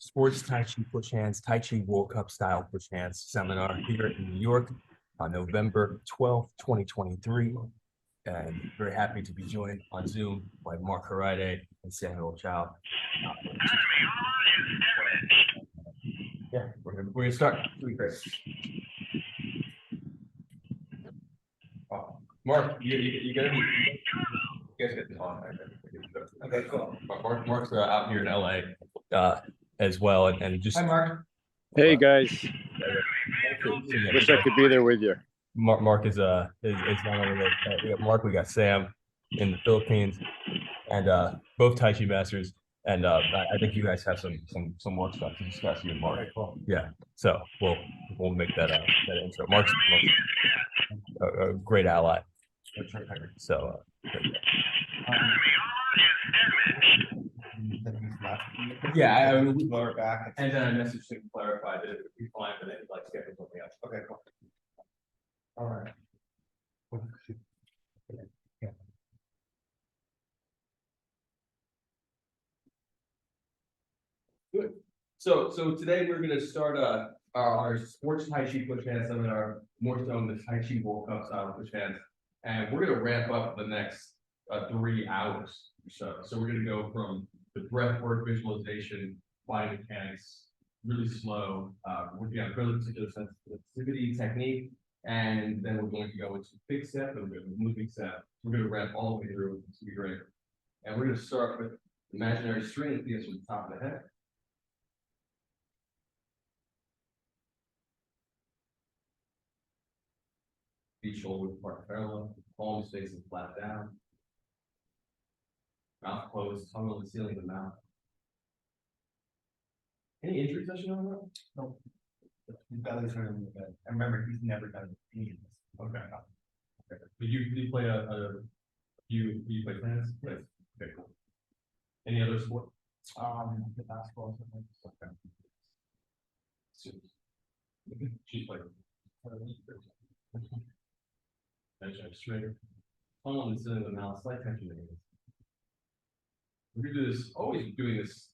Sports Tai Chi Push Hands, Tai Chi World Cup style push hands seminar here in New York on November 12th, 2023. And very happy to be joined on Zoom by Mark Haride and Samuel Chow. Yeah, we're gonna start. Great. Mark, you gotta be. You guys get this on. Okay, cool. Mark's out here in LA as well, and just. Hi, Mark. Hey guys, wish I could be there with you. Mark is not only we got Mark, we got Sam in the Philippines, and both Tai Chi masters. And I think you guys have some work stuff to discuss, you and Mark. Cool. Yeah, so we'll make that intro. Mark's a great ally. So yeah, I mean, we lower back. and then I messaged to clarify that it would be fine, but then he'd like schedule something else. Okay, cool. All right. Good. So today we're going to start our sports Tai Chi push hand seminar, more so in the Tai Chi World Cup style push hands, and we're going to ramp up the next 3 hours or so. So we're going to go from the breath work, visualization, body mechanics, really slow, working on really particular sensitivity technique, and then we're going to go into big step and moving step. We're going to ramp all the way through. It's going to be great. And we're going to start with imaginary string that begins from the top of the head. Feet shoulder apart parallel, palms facing flat down. Mouth closed, tongue on the ceiling of the mouth. Any injury session on that? No. His belly's hurt a little bit. I remember he's never done any of this. Okay. Okay. Did you play you play tennis? Yes. Okay, cool. Any other sport? The basketball. Okay. She played. Measure straight. Tongue on the ceiling of the mouth, slight tension in the hands. We're gonna do this, always doing this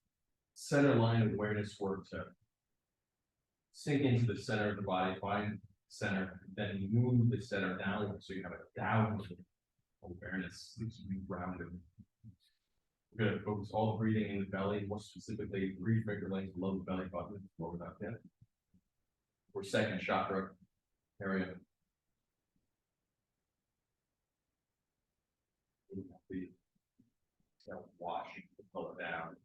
center line awareness work to sink into the center of the body, find center, then move the center downward so you have a downward awareness. Needs to be grounded. We're gonna focus all the breathing in the belly, more specifically 3 finger lengths below the belly button, lower that head. Or second chakra area. Wash the color down.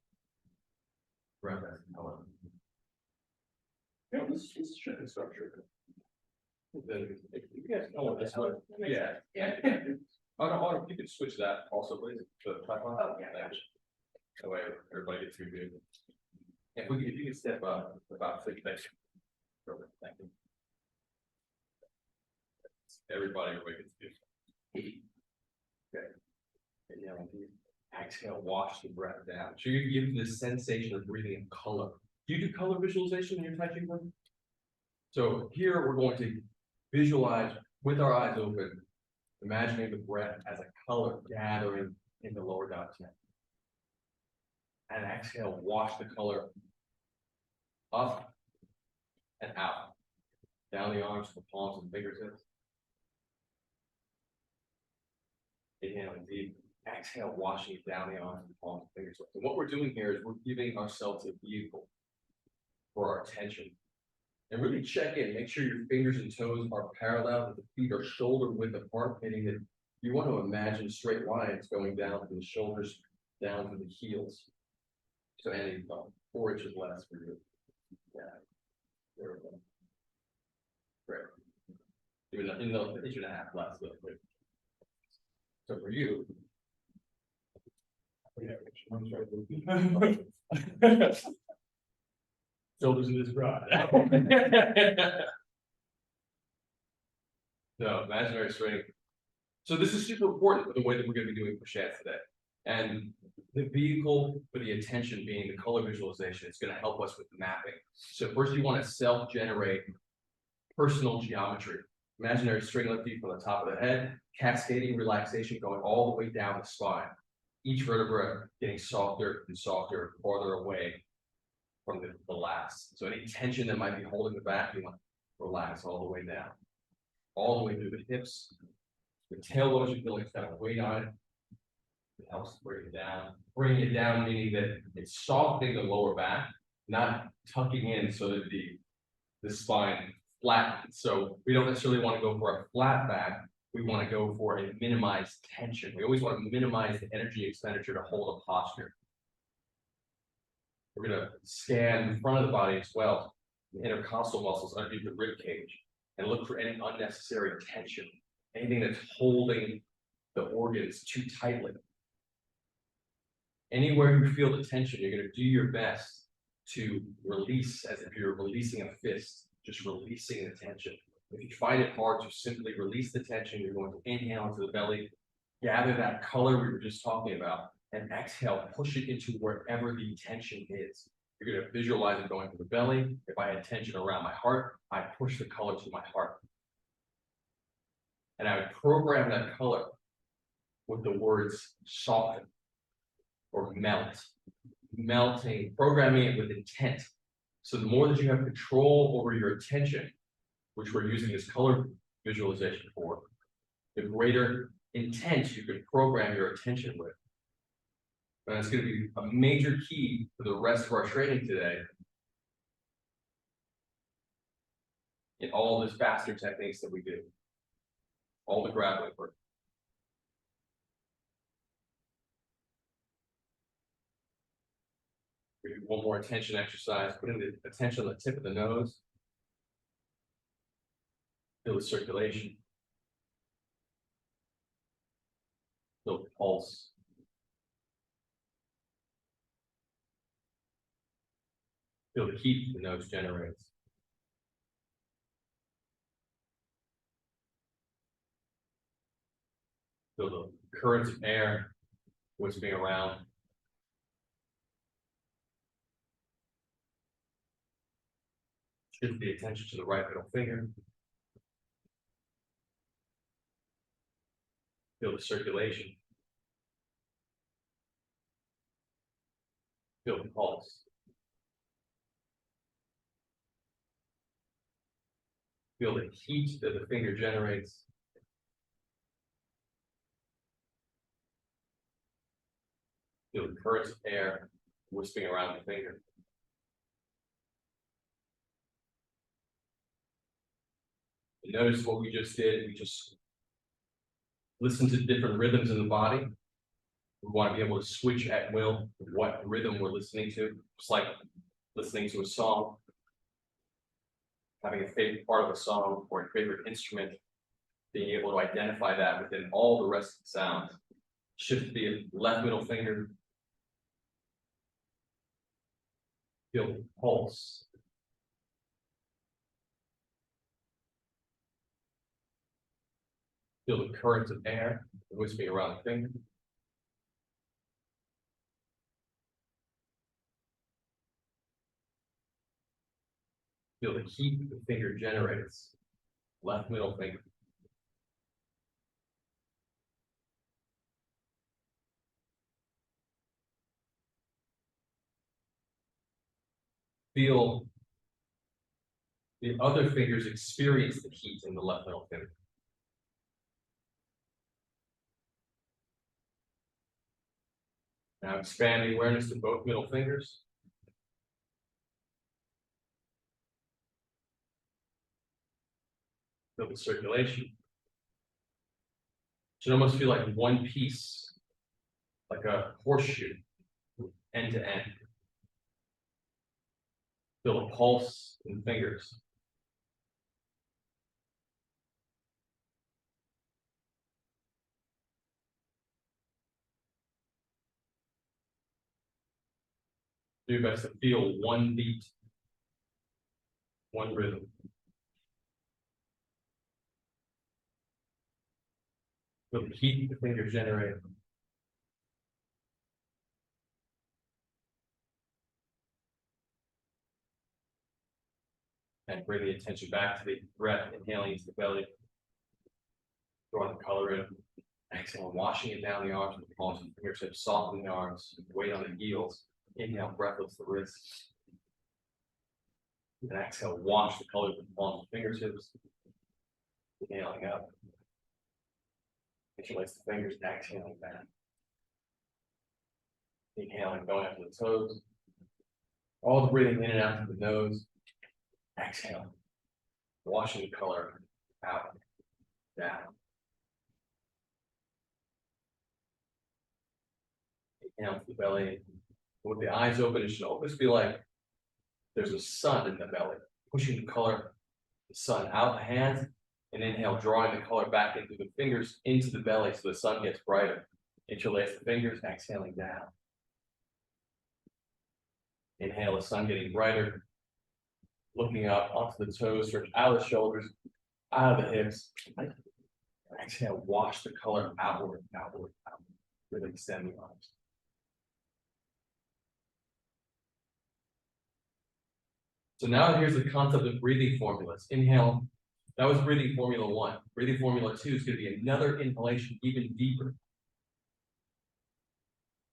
Breath as the color. Yeah, let's check the structure. You guys know what this one? Yeah. Oh, you can switch that also, please. The platform. Oh, yeah. That way everybody gets good. If you can step up about 6 next. Perfect. Thank you. Everybody gets good. Okay. Yeah. Exhale, wash the breath down. So you're giving this sensation of breathing in color. Do you do color visualization in your Tai Chi work? So here we're going to visualize with our eyes open, imagining the breath as a color gathering in the lower dantian. And exhale, wash the color up and out, down the arms, the palms, and fingertips. Inhaling deep. Exhale, washing it down the arms and palms and fingers. And what we're doing here is we're giving ourselves a vehicle for our attention. And really check in, make sure your fingers and toes are parallel, that the feet are shoulder width apart, meaning that you want to imagine straight lines going down from the shoulders down to the heels. So any 4 inches less for you. Yeah. There we go. Great. Even an inch and a half less. So for you. Shoulders in this rod. So imaginary strength. So this is super important for the way that we're going to be doing push hands today. And the vehicle for the attention being the color visualization is going to help us with the mapping. So first you want to self-generate personal geometry. Imaginary string lifting from the top of the head, cascading relaxation going all the way down the spine. Each vertebra getting softer and softer, farther away from the last. So any tension that might be holding the back, you want to relax all the way down. All the way through the hips. The tailbone should feel like it's got a weight on it. It helps bring it down. Bring it down, meaning that it's softening the lower back, not tucking in so that the spine flattens. So we don't necessarily want to go for a flat back. We want to go for a minimized tension. We always want to minimize the energy expenditure to hold a posture. We're going to scan the front of the body as well, the intercostal muscles underneath the rib cage, and look for any unnecessary tension, anything that's holding the organs too tightly. Anywhere you feel the tension, you're going to do your best to release as if you're releasing a fist, just releasing the tension. If you find it hard to simply release the tension, you're going to inhale into the belly, gather that color we were just talking about, and exhale, push it into wherever the tension is. You're going to visualize it going to the belly. If I had tension around my heart, I push the color to my heart. And I would program that color with the words soften or melt. Melting, programming it with intent. So the more that you have control over your attention, which we're using this color visualization for, the greater intent you can program your attention with. And it's going to be a major key for the rest of our training today in all these faster techniques that we do, all the grappling work. We do one more attention exercise, putting the attention on the tip of the nose. Feel the circulation. Feel the pulse. Feel the heat the nose generates. Feel the currents of air wisping around. Shift the attention to the right middle finger. Feel the circulation. Feel the pulse. Feel the heat that the finger generates. Feel the currents of air wisping around the finger. And notice what we just did. We just listened to different rhythms in the body. We want to be able to switch at will what rhythm we're listening to. It's like listening to a song, having a favorite part of a song or a favorite instrument, being able to identify that within all the rest of the sounds. Shift the left middle finger. Feel the pulse. Feel the currents of air wisping around the finger. Feel the heat the finger generates. Left middle finger. Feel the other fingers experience the heat in the left middle finger. Now expand the awareness to both middle fingers. Feel the circulation. It should almost feel like one piece, like a horseshoe, end to end. Feel a pulse in the fingers. Do your best to feel one beat, one rhythm. Feel the heat the fingers generate. And bring the attention back to the breath, inhaling into the belly. Drawing the color in. Exhale, washing it down the arms with the palms of the fingertips, softening the arms, weight on the heels. Inhale, breath lifts the wrists. And exhale, wash the color with the palms of the fingertips. Inhaling up. Interlace the fingers, exhaling back. Inhaling, going up to the toes. All the breathing in and out through the nose. Exhale. Washing the color out, down. Inhale to the belly. With the eyes open, it should always be like there's a sun in the belly, pushing the color, the sun out the hands, and inhale, drawing the color back into the fingers, into the belly so the sun gets brighter. Interlace the fingers, exhaling down. Inhale, the sun getting brighter. Looking up onto the toes, stretch out of the shoulders, out of the hips. Exhale, wash the color outward, outward, outward. Really extend the arms. So now here's the concept of breathing formulas. Inhale, that was breathing formula 1. Breathing formula 2 is going to be another inhalation, even deeper.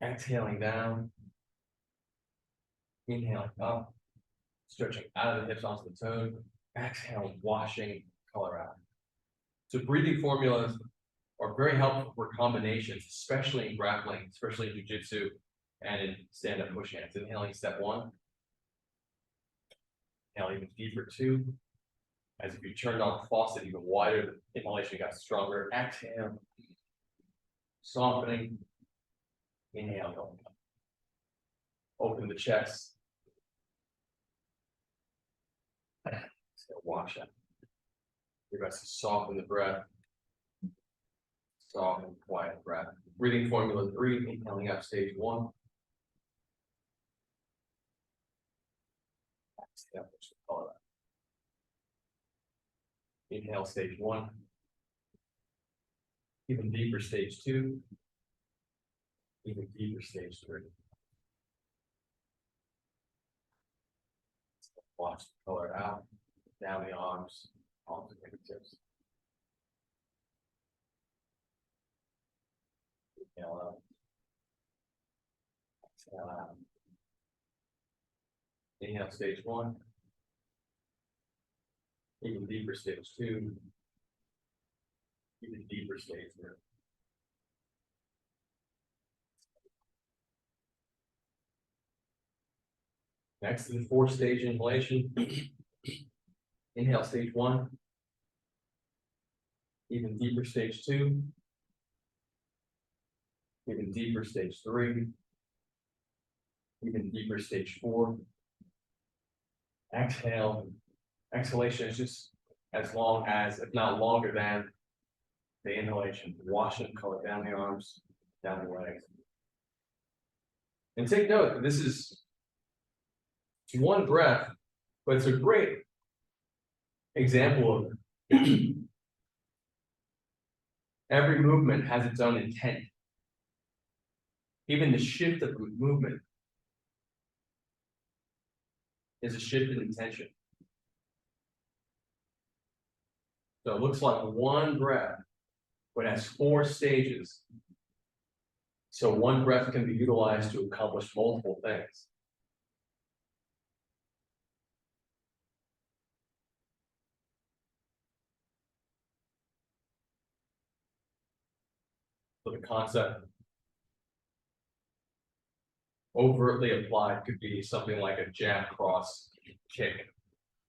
Exhaling down. Inhaling up. Stretching out of the hips onto the toes. Exhale, washing color out. So breathing formulas are very helpful for combinations, especially in grappling, especially in jiu-jitsu and in stand-up push hands. Inhaling step 1. Inhale even deeper 2. As if you turned on the faucet even wider, the inhalation got stronger. Exhale. Softening. Inhale, going up. Open the chest. Exhale, wash out. Your best to soften the breath. Soften, quiet breath. Breathing formula 3, inhaling up stage 1. Exhale, push the color out. Inhale, stage 1. Even deeper, stage 2. Even deeper, stage 3. Wash the color out, down the arms, palms and fingertips. Inhale up. Exhale out. Inhale, stage 1. Even deeper, stage 2. Even deeper, stage 3. Next to the 4-stage inhalation. Inhale, stage 1. Even deeper, stage 2. Even deeper, stage 3. Even deeper, stage 4. Exhale. Exhalation is just as long as, if not longer than, the inhalation. Washing color down the arms, down the legs. And take note that this is one breath, but it's a great example of every movement has its own intent. Even the shift of the movement is a shift in intention. So it looks like one breath, but has 4 stages. So one breath can be utilized to accomplish multiple things. So the concept overtly applied could be something like a jab cross kick,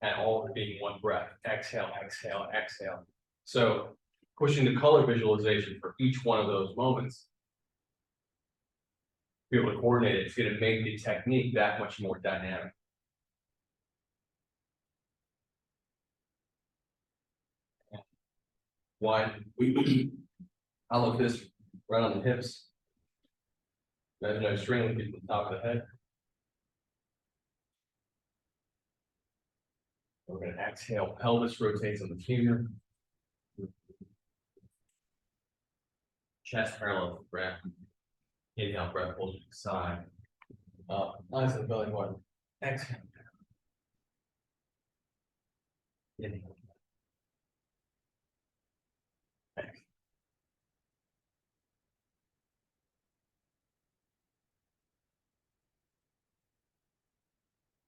and all being one breath. Exhale, exhale, exhale. So pushing the color visualization for each one of those moments, be able to coordinate it, it's going to make the technique that much more dynamic. Why I love this right on the hips. Imagine I string with you to the top of the head. We're going to exhale, pelvis rotates on the femur. Chest parallel with breath. Inhale, breath pulls to the side. Up, eyes to the belly button. Exhale. Inhale. Exhale.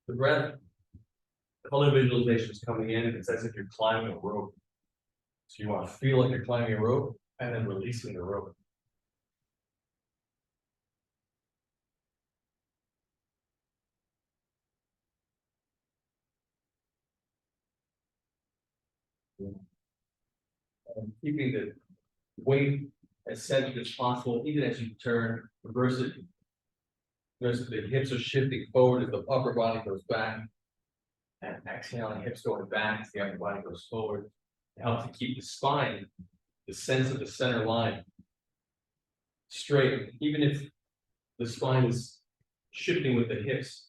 The breath color visualization is coming in, it's as if you're climbing a rope. So you want to feel like you're climbing a rope and then releasing the rope. And keeping the weight as centered as possible, even as you turn, reverse it. Notice that the hips are shifting forward as the upper body goes back. And exhaling, hips going back as the upper body goes forward. It helps to keep the spine, the sense of the center line, straight, even if the spine is shifting with the hips,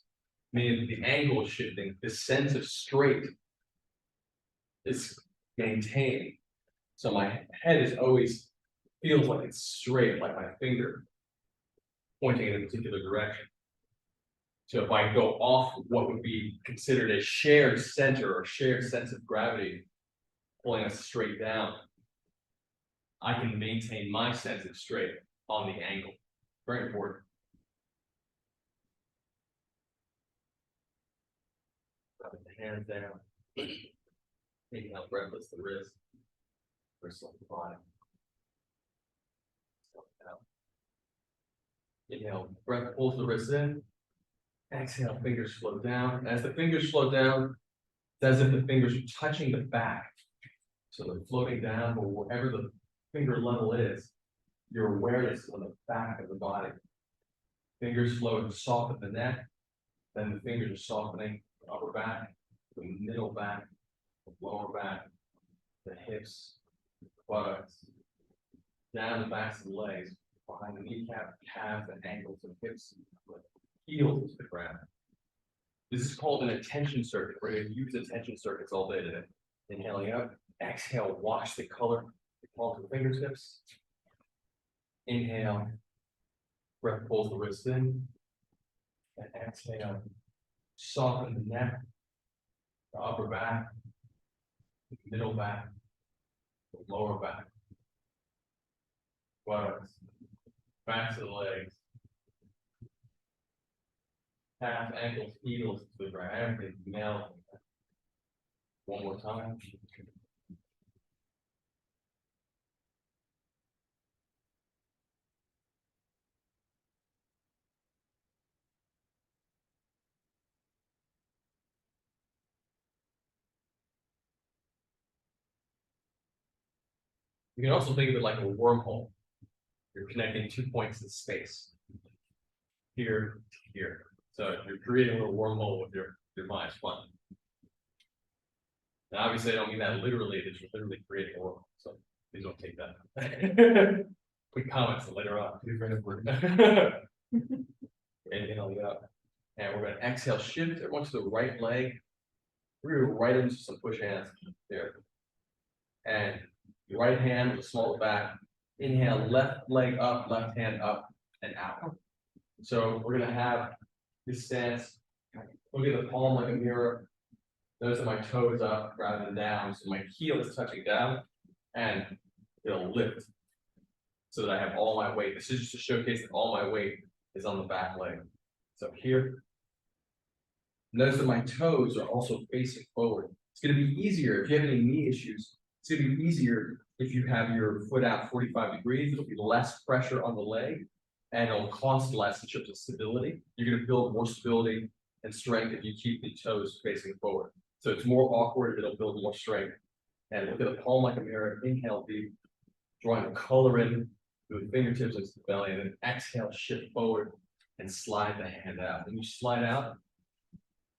meaning the angle is shifting, the sense of straight is maintained. So my head is always feels like it's straight, like my finger pointing in a particular direction. So if I go off what would be considered a shared center or shared sense of gravity, pulling us straight down, I can maintain my sense of straight on the angle. Very important. Rubbing the hands down. Taking out breathless the wrist. Bristle the body. Inhale, breath pulls the wrist in. Exhale, fingers flow down. As the fingers flow down, it's as if the fingers are touching the back. So they're floating down, but wherever the finger level is, your awareness on the back of the body. Fingers flow to soften the neck, then the fingers are softening the upper back, the middle back, the lower back, the hips, the buttocks, down the backs of the legs, behind the kneecap, calves, and ankles and hips, heels to the ground. This is called an attention circuit. We're going to use attention circuits all day today. Inhaling out, exhale, wash the color, the palms of the fingertips. Inhale, breath pulls the wrist in, and exhale, soften the neck, the upper back, the middle back, the lower back, buttocks, backs of the legs, calf, ankles, heels to the ground, everything melting. One more time. You can also think of it like a wormhole. You're connecting 2 points in space. Here to here. So you're creating a little wormhole with your mind. It's fun. Now, obviously, I don't mean that literally, that you're literally creating a wormhole. So please don't take that. Quick comments later on. Inhale up. And we're going to exhale, shift everyone to the right leg. We're going to right into some push hands here. And your right hand with the small back. Inhale, left leg up, left hand up and out. So we're going to have this stance. Look at the palm like a mirror. Notice that my toe is up rather than down. So my heel is touching down and it'll lift so that I have all my weight. This is just to showcase that all my weight is on the back leg. So here, notice that my toes are also facing forward. It's going to be easier if you have any knee issues. It's going to be easier if you have your foot out 45 degrees. It'll be less pressure on the leg and it'll cost less in terms of stability. You're going to build more stability and strength if you keep the toes facing forward. So it's more awkward, it'll build more strength. And look at the palm like a mirror. Inhale deep, drawing the color in with the fingertips into the belly, and then exhale, shift forward and slide the hand out. When you slide out,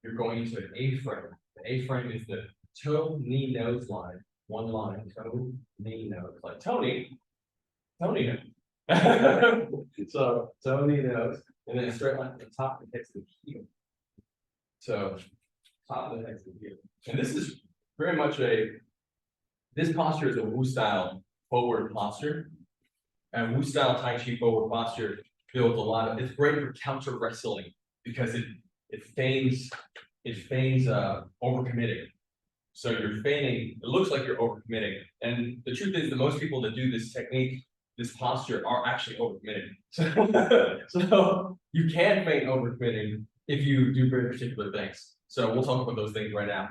you're going into an A-frame. The A-frame is the toe, knee, nose line. One line, toe, knee, nose. Like Tony nose. So toe, knee, nose, and then a straight line to the top that hits the heel. So top of the head to the heel. And this is very much this posture is a Wu style forward posture. And Wu style Tai Chi forward posture builds a lot of, it's great for counter wrestling because it feigns overcommitting. So you're feigning, it looks like you're overcommitting. And the truth is that most people that do this technique, this posture, are actually overcommitting. So you can feign overcommitting if you do very particular things. So we'll talk about those things right now.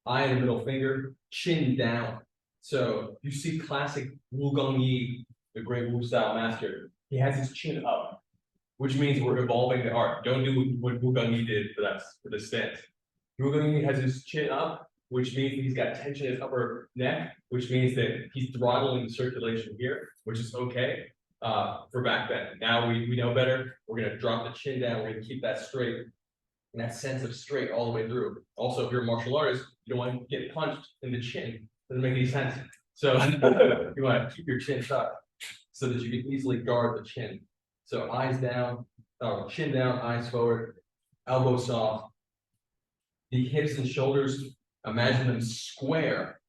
Eye and middle finger, chin down. So you see classic Wu Gong Yi, the great Wu style master. He has his chin up, which means we're evolving the art. Don't do what Wu Gong Yi did for this stance. Wu Gong Yi has his chin up, which means he's got tension in his upper neck, which means that he's throttling the circulation here, which is okay for back bend. Now we know better. We're gonna drop the chin down. We're gonna keep that straight, and that sense of straight all the way through. Also, if you're a martial artist, you don't want to get punched in the chin. Doesn't make any sense. So you want to keep your chin tucked so that you can easily guard the chin. So eyes down, chin down, eyes forward, elbow soft. The hips and shoulders, imagine them square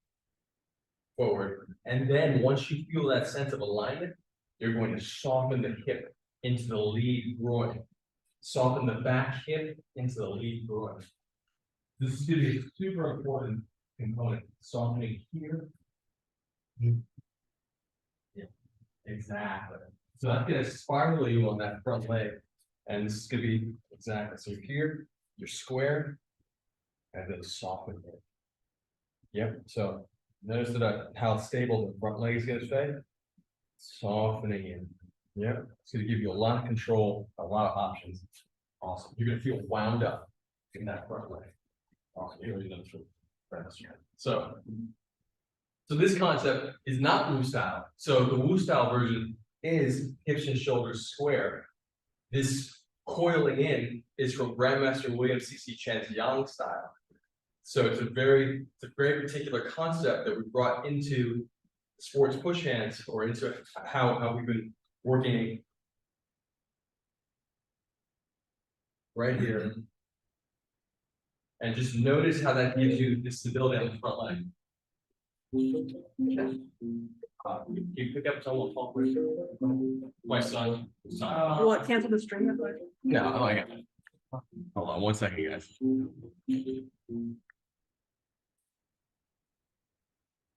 forward. And then once you feel that sense of alignment, you're going to soften the hip into the lead groin. Soften the back hip into the lead groin. This is going to be a super important component. Softening here. Yeah, exactly. So that's going to spiral you on that front leg. And this is going to be exactly. So here, you're square, and then soften it. Yep. So notice that how stable the front leg is going to stay. Softening in. Yep. It's going to give you a lot of control, a lot of options. Awesome. You're going to feel wound up in that front leg. Awesome. So this concept is not Wu style. So the Wu style version is hips and shoulders square. This coiling in is from Grandmaster William C.C. Chen's Yang style. So it's a very particular concept that we brought into sports push hands, or into how we've been working right here. And just notice how that gives you the stability on the front leg. You pick up someone talk with my son. What, cancel the stream? No, I got it. Hold on 1 second, guys.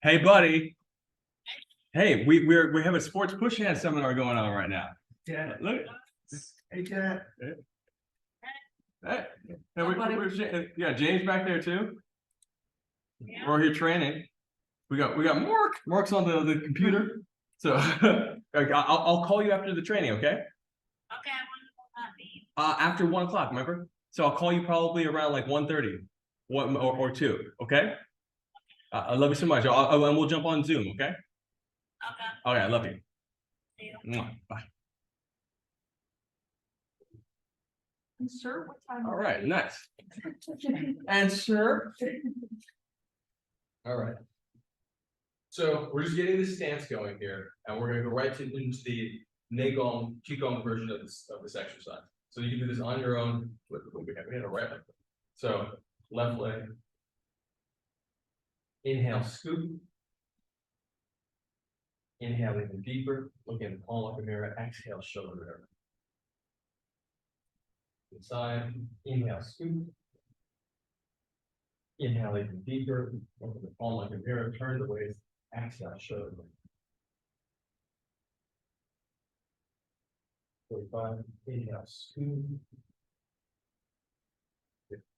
Hey, buddy. Hey, we have a sports push hand seminar going on right now. Yeah. Look. Hey, Jack. Hey, yeah, James back there too. We're here training. We got Mark. Mark's on the computer. So I'll call you after the training, okay? Okay, I want to After 1 o'clock, remember? So I'll call you probably around like 1:30, or 2, okay? I love you so much. And we'll jump on Zoom, okay? Okay. Okay, I love you. See you. Mwah, bye. Sir, what time? All right, nice. And sir. All right. So we're just getting this stance going here, and we're going to go right into the Neigong Qigong version of this exercise. So you can do this on your own. We had a right leg. So left leg. Inhale, scoop. Inhale even deeper. Look in the palm of the mirror. Exhale, shoulder mirror. Inside. Inhale, scoop. Inhale even deeper. Look at the palm of the mirror. Turn the waist. Exhale, shoulder mirror. 45. Inhale, scoop.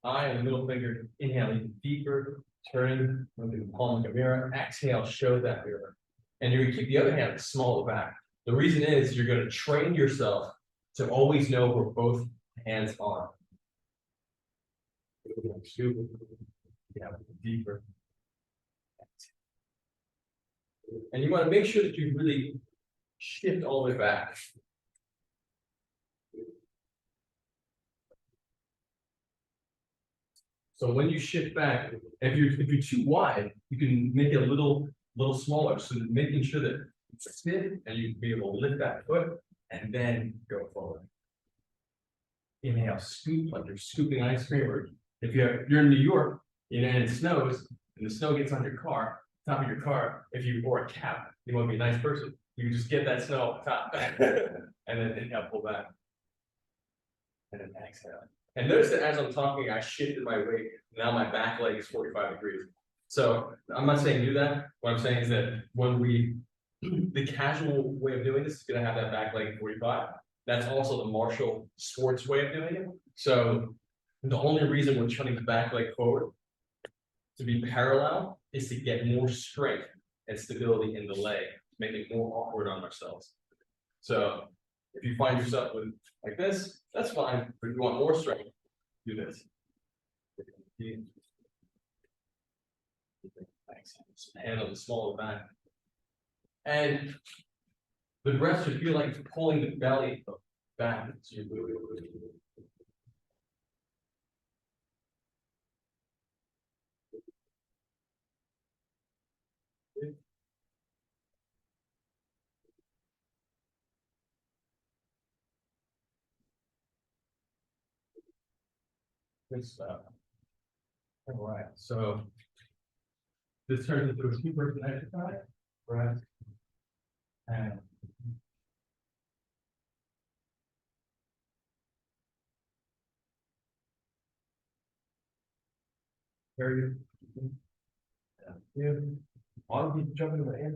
Eye and the middle finger. Inhale even deeper. Turn, look at the palm of the mirror. Exhale, show that mirror. And you're going to keep the other hand smaller back. The reason is you're going to train yourself to always know where both hands are. Yeah, deeper. And you want to make sure that you really shift all the way back. So when you shift back, if you're too wide, you can make it a little smaller. So making sure that it's stiff and you can be able to lift that foot and then go forward. Inhale, scoop like you're scooping ice cream. Or if you're in New York, and it snows, and the snow gets on your car, top of your car, if you wore a cap, you want to be a nice person, you can just get that snow off the top. And then inhale, pull back. And then exhale. And notice that as I'm talking, I shifted my weight. Now my back leg is 45 degrees. So I'm not saying do that. What I'm saying is that when the casual way of doing this is going to have that back leg at 45. That's also the martial sports way of doing it. So the only reason we're turning the back leg forward to be parallel is to get more strength and stability in the leg, make it more awkward on ourselves. So if you find yourself with like this, that's fine. But if you want more strength, do this. Handle the smaller back. And the rest should feel like it's pulling the belly back. Good stuff. All right, so this turns into a two-person exercise, right? And very good. Yeah. All of you jumping in the air.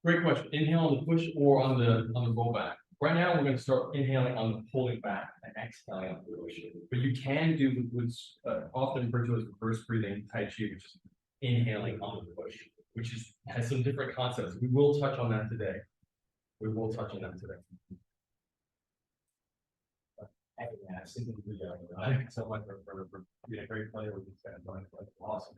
Great question. Inhale on the push or on the roll back. Right now, we're going to start inhaling on the pulling back and exhaling on the push. But you can do what's often referred to as reverse breathing Taiji, which is inhaling on the push, which has some different concepts. We will touch on that today. We will touch on that today. Yeah, thank you so much for being a great player with these guys. Awesome.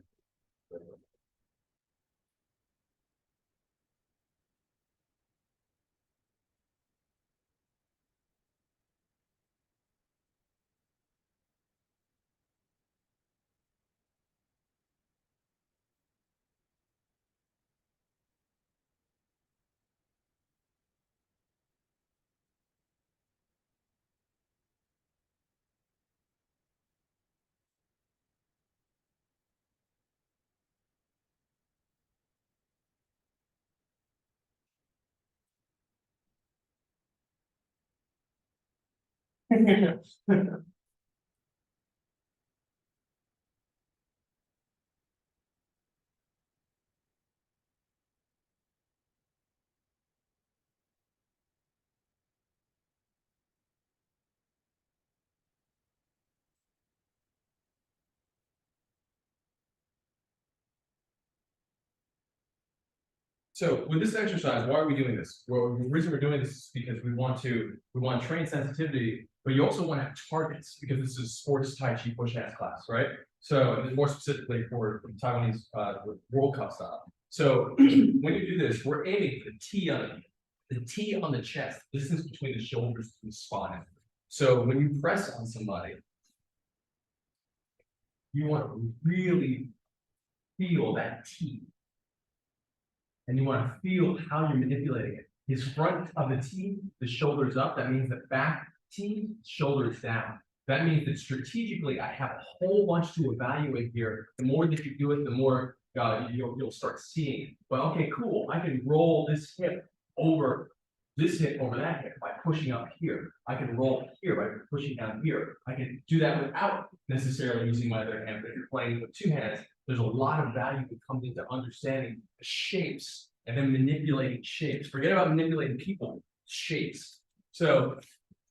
So with this exercise, why are we doing this? Well, the reason we're doing this is because we want to train sensitivity, but you also want to have targets because this is sports Tai Chi push hands class, right? So more specifically for Taiwanese World Cup style. So when you do this, we're aiming for the T on the chest, distance between the shoulders and the spine. So when you press on somebody, you want to really feel that T. And you want to feel how you're manipulating it. His front of the T, the shoulders up. That means the back T, shoulders down. That means that strategically, I have a whole bunch to evaluate here. The more that you do it, the more you'll start seeing. But okay, cool. I can roll this hip over that hip by pushing up here. I can roll here by pushing down here. I can do that without necessarily using my other hand. But if you're playing with two hands, there's a lot of value that comes into understanding the shapes and then manipulating shapes. Forget about manipulating people, shapes. So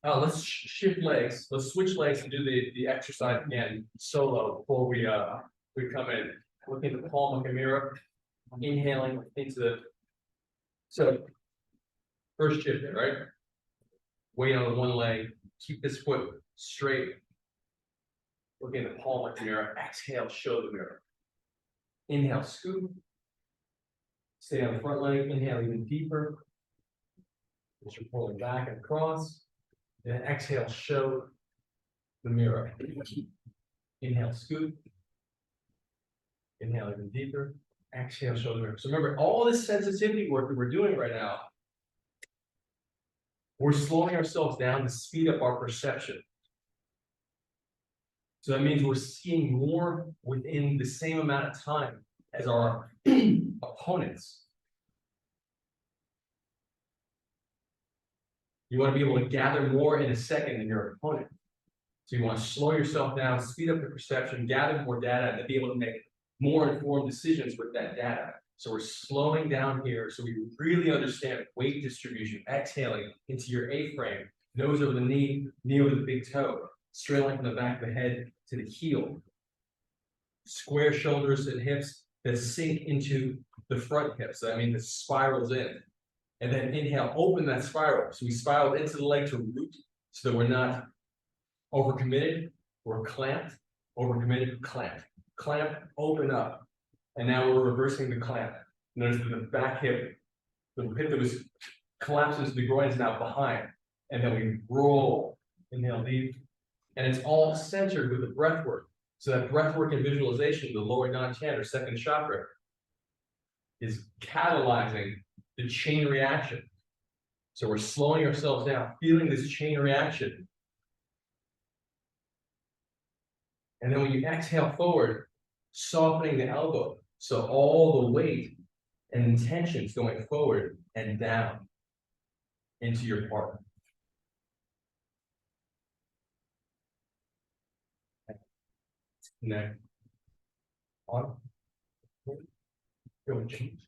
let's shift legs. Let's switch legs and do the exercise again solo before we come in. Looking at the palm of the mirror, inhaling into the. So first shift, right? Weight on the one leg. Keep this foot straight. Looking at the palm of the mirror. Exhale, show the mirror. Inhale, scoop. Stay on the front leg. Inhale even deeper. As you're pulling back and across. Then exhale, show the mirror. Inhale, scoop. Inhale even deeper. Exhale, show the mirror. So remember, all this sensitivity work that we're doing right now, we're slowing ourselves down to speed up our perception. So that means we're seeing more within the same amount of time as our opponents. You want to be able to gather more in a second than your opponent. So you want to slow yourself down, speed up the perception, gather more data, and then be able to make more informed decisions with that data. So we're slowing down here so we really understand weight distribution, exhaling into your A-frame, nose over the knee over the big toe, straight line from the back of the head to the heel. Square shoulders and hips that sink into the front hips. So that means it spirals in. And then inhale, open that spiral. So we spiral into the leg to root so that we're not overcommitted or clamped, overcommitted, clamped. Clamp, open up. And now we're reversing the clamp. Notice that the back hip, the hip that was collapses, the groin is now behind. And then we roll, inhale, leave. And it's all centered with the breath work. So that breath work and visualization, the lower dantian or second chakra, is catalyzing the chain reaction. So we're slowing ourselves down, feeling this chain reaction. And then when you exhale forward, softening the elbow. So all the weight and intention is going forward and down into your partner. Neck. On. Go change.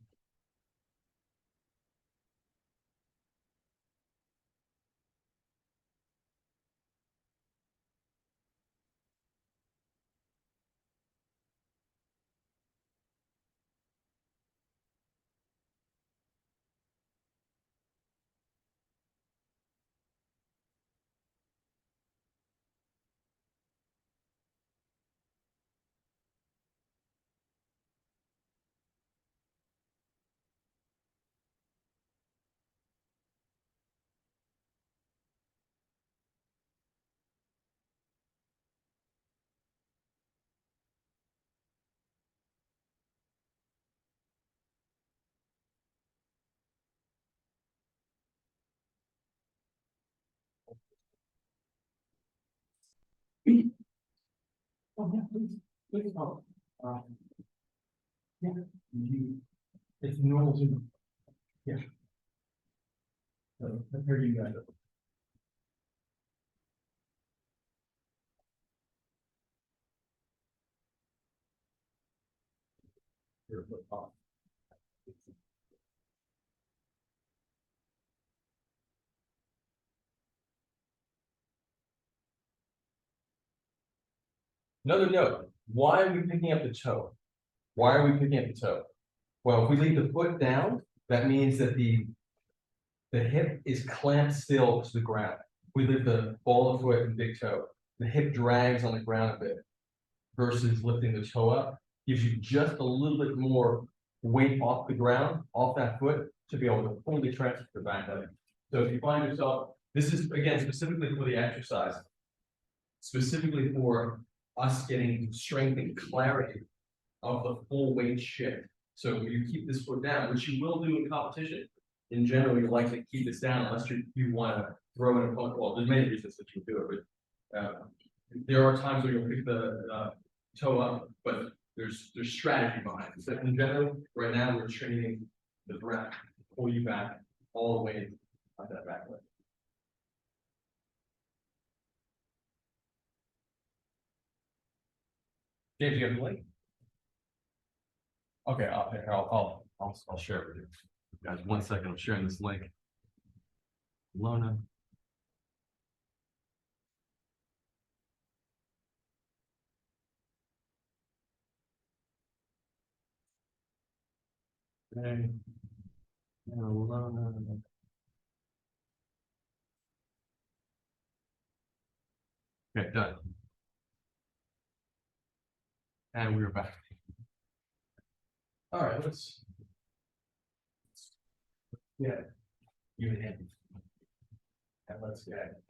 Oh, yeah, please. Please. Oh, yeah. It's normal Zoom. Yeah. So, I heard you guys. Here, look, Another note, why are we picking up the toe? Why are we picking up the toe? Well, if we leave the foot down, that means that the hip is clamped still to the ground. We leave the ball of foot and big toe. The hip drags on the ground a bit versus lifting the toe up. Gives you just a little bit more weight off the ground, off that foot, to be able to fully transfer the back of it. So if you find yourself, this is again specifically for the exercise, specifically for us getting strength and clarity of the full weight shift. So you keep this foot down, which you will do in competition. In general, you like to keep this down unless you want to throw in a punch. Well, there's many reasons that you do it, but there are times where you'll pick the toe up, but there's strategy behind it. So in general, right now we're training the breath, pull you back all the way on that back leg. James, you have the link? Okay, I'll share it with you. Guys, 1 second, I'm sharing this link. Lona. Okay. Lona. Okay, done. And we're back. All right, let's. Yeah. You and him. And let's get.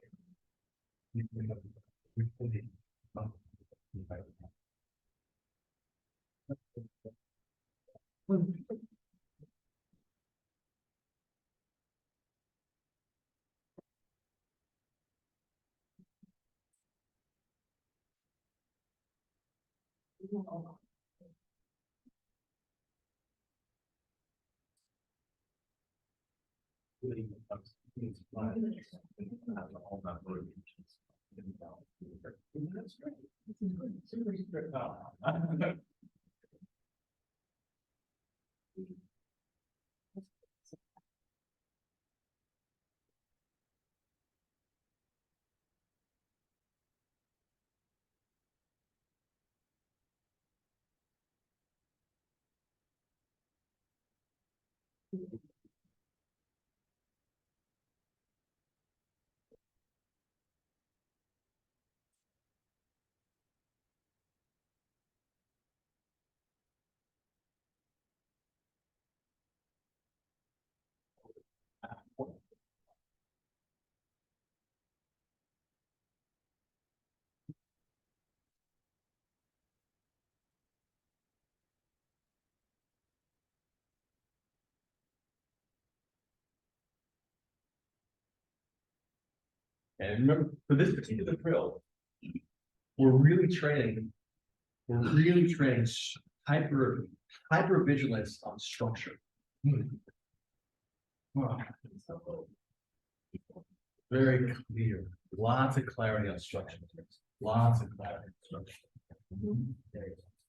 And remember, for this particular drill, we're really training, hyper vigilance on structure. Wow. Very clear, lots of clarity on structure, lots of clarity on structure.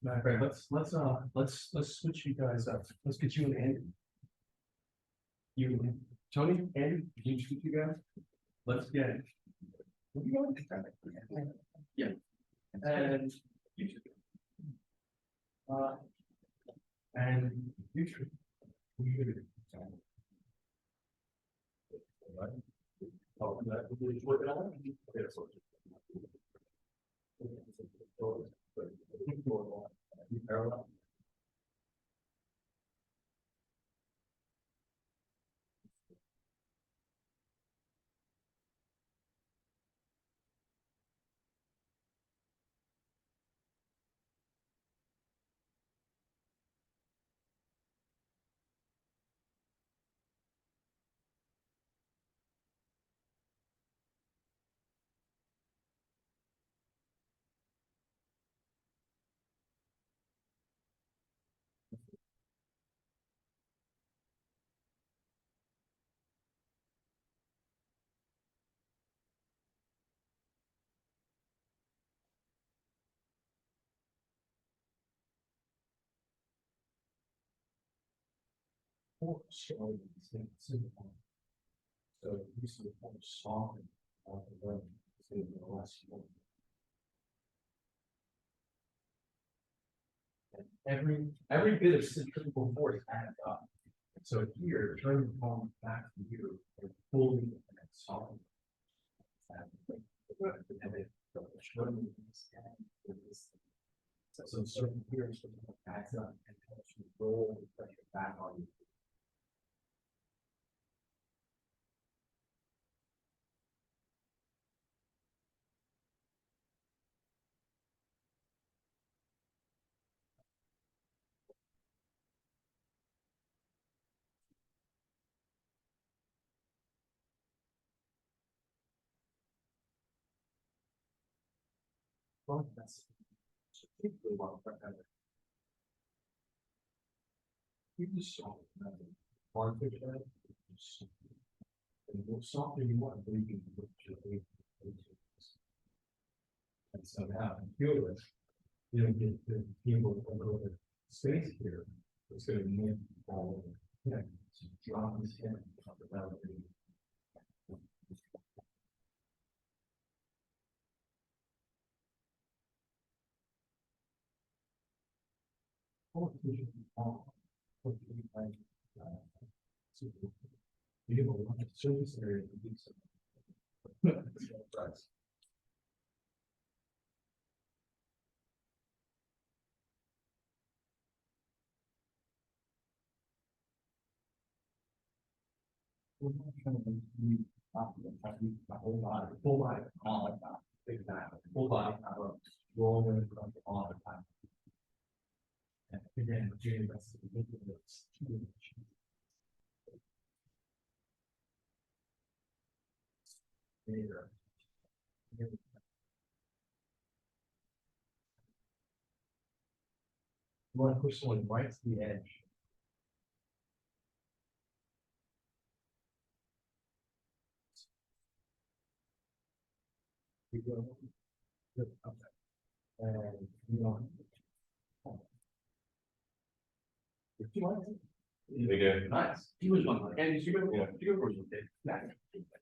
My friend, let's switch you guys up. Let's get you and Andy. You, Tony, Andy, can you switch you guys? Let's get. Yeah. And you two. And you two. Oh, that would be working on it? Okay, that's what. Parallel. So you see the form soften on the road, the last one. And every bit of centrifugal force adds up. So here, turn the palm back to you and fully and soften. And then so certain here adds up and helps you roll the pressure back on you. Well, that's particularly well. You just saw one picture. And the softer you want, the you can put your weight into this. And so now, feel this. You don't get the people a little bit space here. It's going to make all over. Yeah. So drop his head up the belly. Be able to run a surface area to do something. We're not trying to be my whole body, all the time. Exactly. Full body, rolling all the time. And again, Jay, that's the ridiculous. Later. You want to push someone right to the edge. And, you know. They go, nice. He was one, and you go, you go,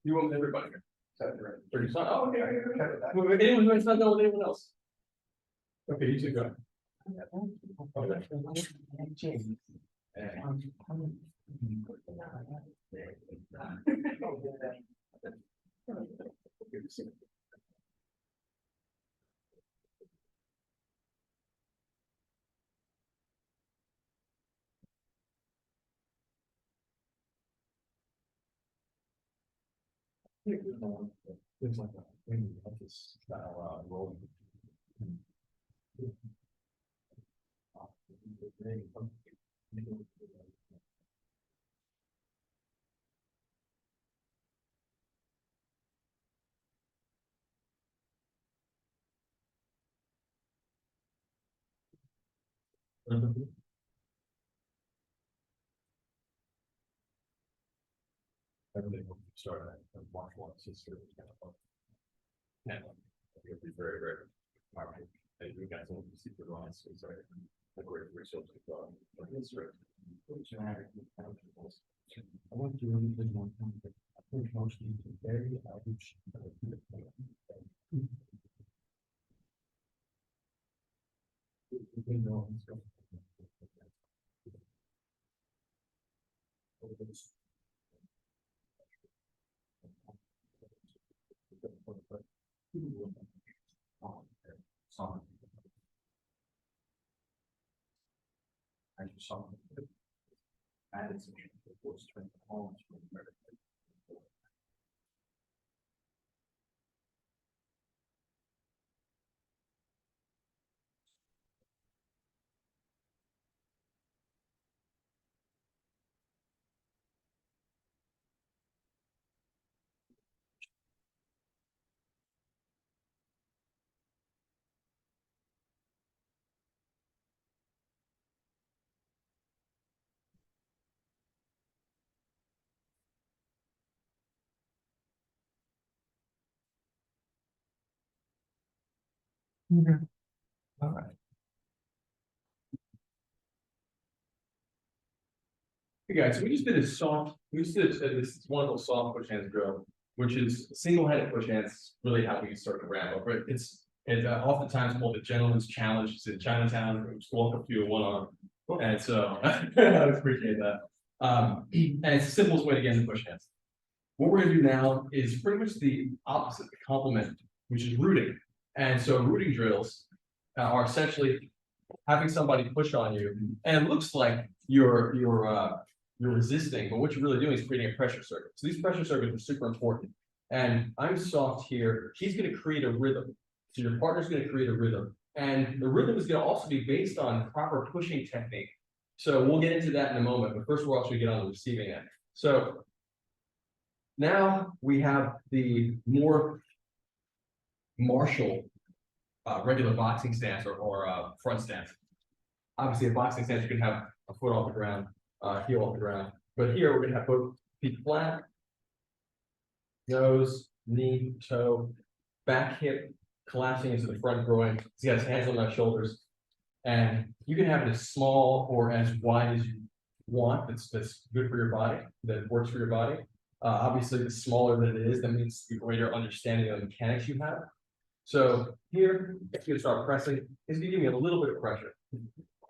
you want everybody. Pretty son, oh, okay, okay. Anyone's not know anyone else. Okay, you two go. There's like a thing of this style rolling. Everything will start at martial arts history. Yeah, it'll be very, very powerful. And we got some of the secret lines, so it's like a great resource to go. History. I want to really do one thing, but I think most of you very outreach. I just saw added some force strength on. All right. Hey guys, we just did we just did this wonderful soft push hands drill, which is single-handed push hands, really how we start to ramp up, right? It's oftentimes called the gentleman's challenge. It's in Chinatown, we just walk up to you with one arm. And so I appreciate that. And it's the simplest way to get into push hands. What we're gonna do now is pretty much the opposite, the complement, which is rooting. And so rooting drills are essentially having somebody push on you, and it looks like you're resisting, but what you're really doing is creating a pressure circuit. So these pressure circuits are super important. And I'm soft here. He's going to create a rhythm. So your partner's going to create a rhythm. And the rhythm is going to also be based on proper pushing technique. So we'll get into that in a moment, but first we'll also get on the receiving end. So now we have the more martial regular boxing stance or front stance. Obviously, a boxing stance, you can have a foot off the ground, heel off the ground. But here we're going to have both feet flat, nose, knee, toe, back hip collapsing into the front groin. He's got his hands on my shoulders. And you can have it as small or as wide as you want. That's good for your body, that works for your body. Obviously, the smaller that it is, that means the greater understanding of the mechanics you have. So here, if you start pressing, he's going to give me a little bit of pressure.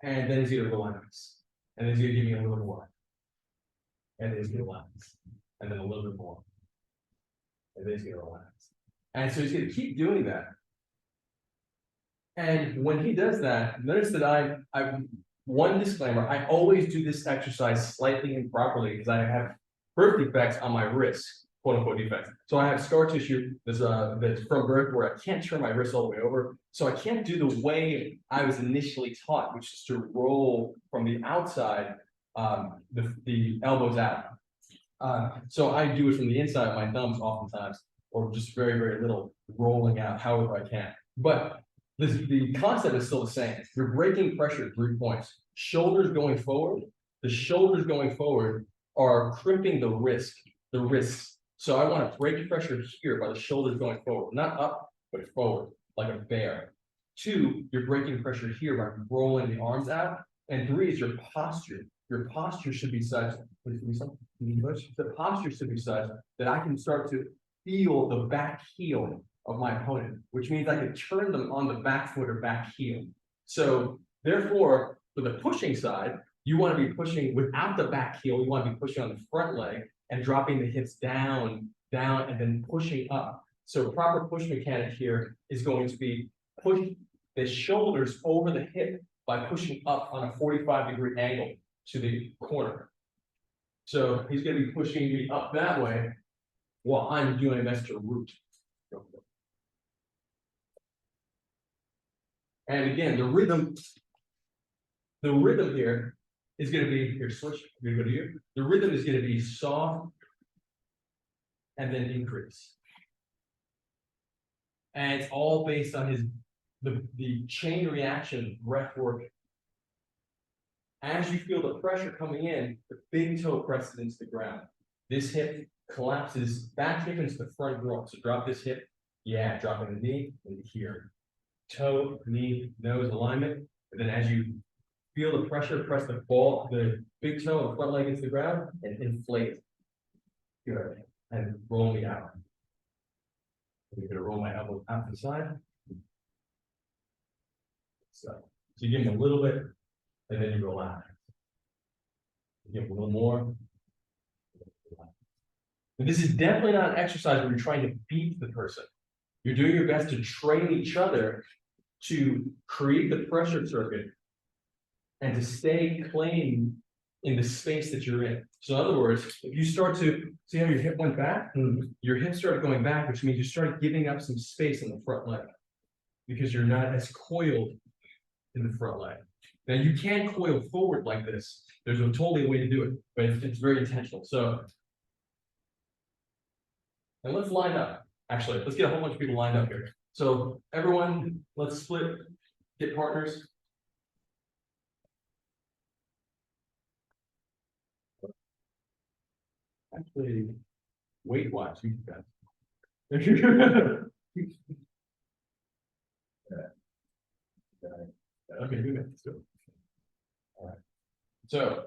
And then he's going to relax. And then he's going to give me a little more. And then he's going to relax. And then a little bit more. And then he's going to relax. And so he's going to keep doing that. And when he does that, notice that I one disclaimer, I always do this exercise slightly improperly because I have birth defects on my wrists, quote unquote defects. So I have scar tissue that's from birth where I can't turn my wrist all the way over. So I can't do the way I was initially taught, which is to roll from the outside, the elbows out. So I do it from the inside of my thumbs oftentimes, or just very, very little rolling out however I can. But the concept is still the same. You're breaking pressure at 3 points. Shoulders going forward. The shoulders going forward are crimping the wrists. So I want to break pressure here by the shoulders going forward, not up, but forward, like a bear. 2, you're breaking pressure here by rolling the arms out. And 3 is your posture. Your posture should be such, the posture should be such that I can start to feel the back heel of my opponent, which means I can turn them on the back foot or back heel. So therefore, for the pushing side, you want to be pushing without the back heel, you want to be pushing on the front leg and dropping the hips down, and then pushing up. So proper push mechanic here is going to be push the shoulders over the hip by pushing up on a 45-degree angle to the corner. So he's going to be pushing me up that way while I'm doing my best to root. And again, the rhythm here is going to be here, switch, you're going to go to here. The rhythm is going to be soft and then increase. And it's all based on the chain reaction breath work. As you feel the pressure coming in, the big toe presses into the ground. This hip collapses, back hip into the front groin. So drop this hip, yeah, dropping the knee into here. Toe, knee, nose alignment. And then as you feel the pressure, press the big toe and the front leg into the ground and inflate. Good. And roll me out. I'm gonna roll my elbow out to the side. So you give them a little bit, and then you relax. Give them a little more. And this is definitely not an exercise where you're trying to beat the person. You're doing your best to train each other to create the pressure circuit and to stay claimed in the space that you're in. So in other words, if you start to see how your hip went back, your hip started going back, which means you started giving up some space in the front leg because you're not as coiled in the front leg. Now you can coil forward like this. There's a totally way to do it, but it's very intentional. So, and let's line up. Actually, let's get a whole bunch of people lined up here. So everyone, let's split, get partners. Actually, weight watch you guys. Okay, good. Let's do it. All right. So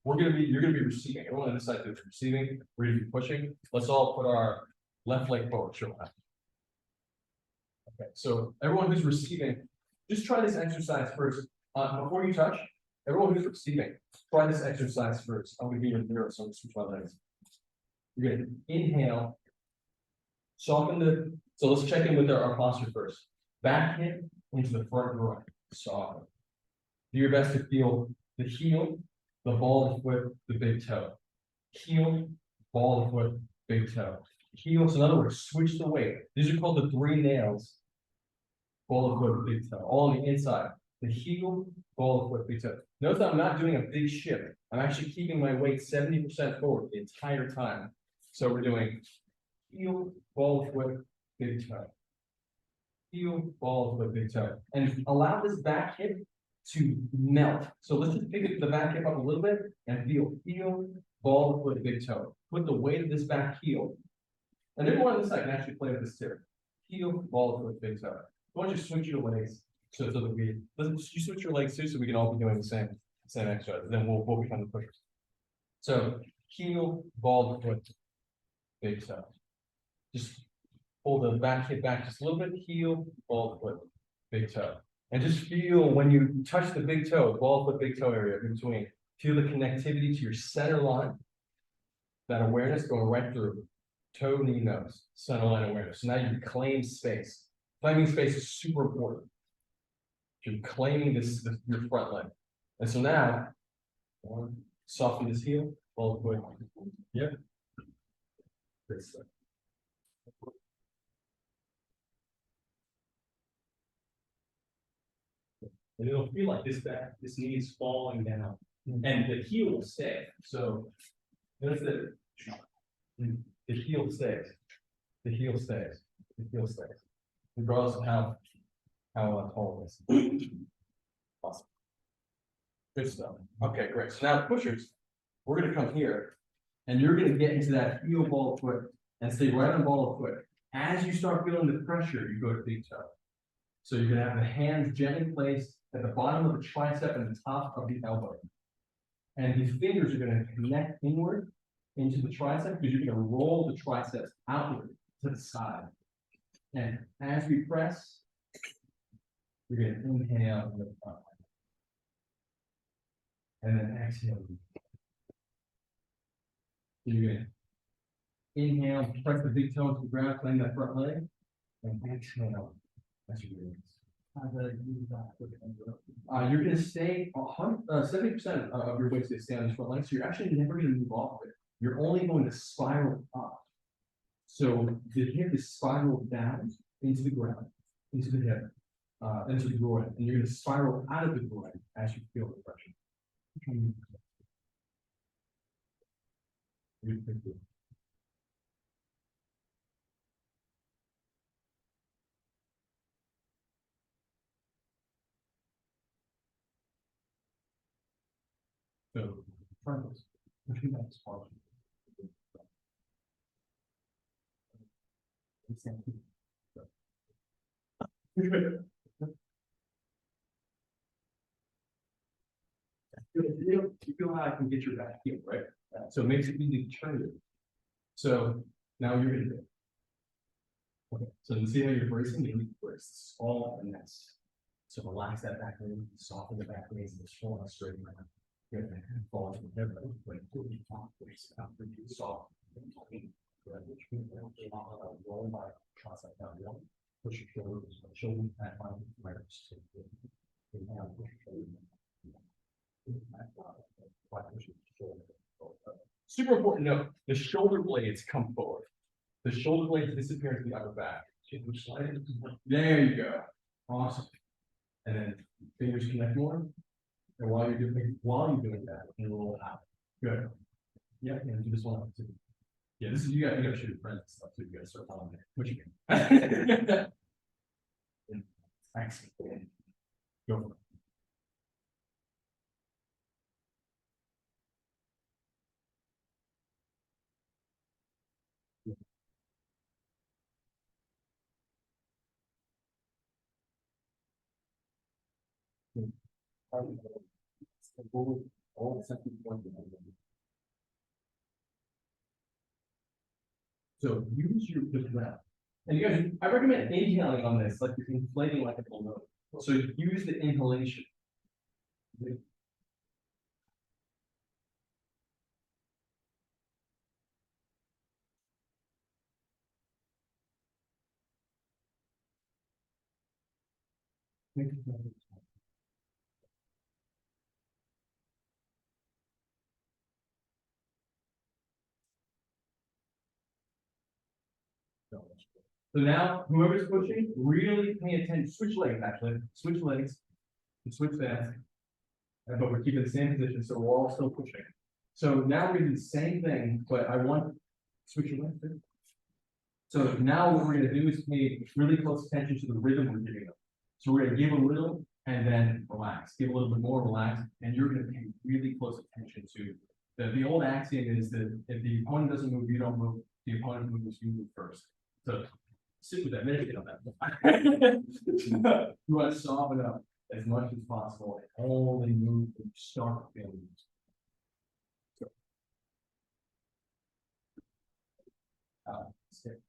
you're gonna be receiving. Everyone on this side is receiving. We're gonna be pushing. Let's all put our left leg forward. Show that. Okay. So everyone who's receiving, just try this exercise first. Before you touch, everyone who's receiving, try this exercise first. I'm gonna be in mirror, so I'm gonna switch my legs. You're gonna inhale, soften so let's check in with our posture first. Back hip into the front groin, soften. Do your best to feel the heel, the ball of the foot, the big toe. Heel, ball of the foot, big toe. Heel, so in other words, switch the weight. These are called the 3 nails. Ball of the foot, big toe, all on the inside. The heel, ball of the foot, big toe. Notice that I'm not doing a big shift. I'm actually keeping my weight 70% forward the entire time. So we're doing heel, ball of foot, big toe. Heel, ball of foot, big toe. And allow this back hip to melt. So let's just pick the back hip up a little bit and feel heel, ball of foot, big toe. Put the weight of this back heel. And everyone on this side can actually play with this too. Heel, ball of foot, big toe. Why don't you switch your legs so that you switch your legs too, so we can all be doing the same exercise. Then we'll become the pushers. So heel, ball of foot, big toe. Just pull the back hip back just a little bit. Heel, ball of foot, big toe. And just feel when you touch the big toe, ball of foot, big toe area in between. Feel the connectivity to your center line. That awareness going right through. Toe, knee, nose. Center line awareness. So now you claim space. Claiming space is super important. You're claiming your front leg. And so now, soften this heel, ball of foot. Yeah. This way. And it'll feel like this knee is falling down, and the heel will stay. So notice that the heel stays. The heel stays. The heel stays. Regardless of how tall it is. Awesome. Good stuff. Okay, great. So now pushers, we're gonna come here, and you're gonna get into that heel ball of foot and stay right on ball of foot. As you start feeling the pressure, you go to big toe. So you're gonna have the hands gently placed at the bottom of the tricep and the top of the elbow. And the fingers are gonna connect inward into the tricep because you're gonna roll the triceps outward to the side. And as we press, you're gonna inhale in the front. And then exhale. You're gonna inhale, press the big toe into the ground, claim that front leg, and exhale. That's your release. You're gonna stay 70% of your weight is gonna stay on this front leg, so you're actually never gonna move off of it. You're only going to spiral up. So the hip is spiraled down into the ground, into the hip, into the groin, and you're gonna spiral out of the groin as you feel the pressure. So, triangles, between that spot. You feel how I can get your back heel, right? So it makes it easy to turn it. So now you're gonna do it. Okay, so you see how you're bracing, you need to brace all and that's. So relax that back leg, soften the back legs, and show on straight line. Good, and fall into the hip, but you top brace out for you soft. Roll my tricep down one, push your shoulders back on my wrist. Inhale, push your shoulder. Super important note, the shoulder blades come forward. The shoulder blades disappear into the upper back. There you go. Awesome. And then fingers connect more. And while you're doing that, you roll out. Good. Yeah, and do this one too. Yeah, this is you gotta shoot your friends and stuff too. You gotta start following it. Push again. Excellent. Go for it. So use your breath. And you guys, I recommend inhaling on this, like you're inflating like a balloon. So use the inhalation. So now, whoever's pushing, really pay attention. Switch legs, actually. Switch legs. Switch that. But we're keeping the same position, so we're all still pushing. So now we're gonna do the same thing, but I want switch your legs too. So now what we're gonna do is pay really close attention to the rhythm we're giving them. So we're gonna give a little and then relax. Give a little bit more, relax, and you're gonna pay really close attention to the old axiom is that if the opponent doesn't move, you don't move. The opponent moves, you move first. So sit with that, meditate on that. You want to soften up as much as possible and only move when you start feeling. Step.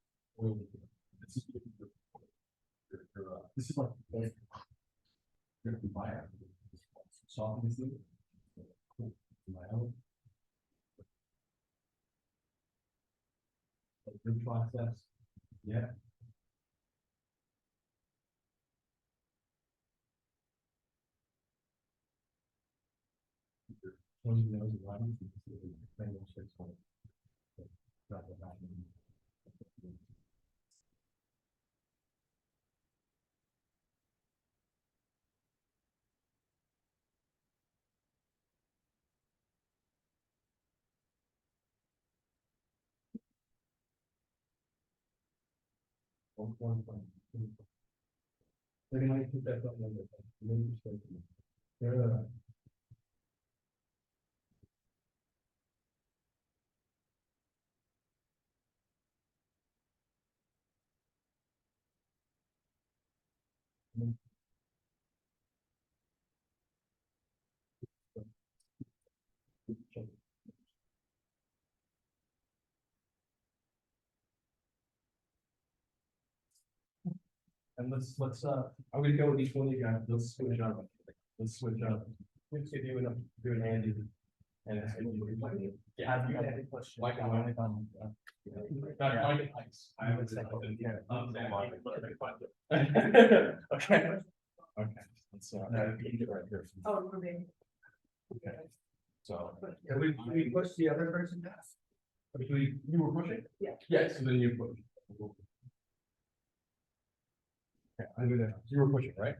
This is like you're going to buy it. Soften this thing. Good process. Yeah. They're gonna put that up on the And I'm gonna go with each one of you guys, let's switch up. Let's see if you would do an Andy. And yeah, have you got any questions? Mike, I want to come. I haven't said anything yet. Okay. Okay. Let's no, you get right here. Oh, for me. Okay. So. Can we push the other person back? Actually, you were pushing? Yeah. Yes, so then you push. Okay, I'm gonna, you were pushing, right?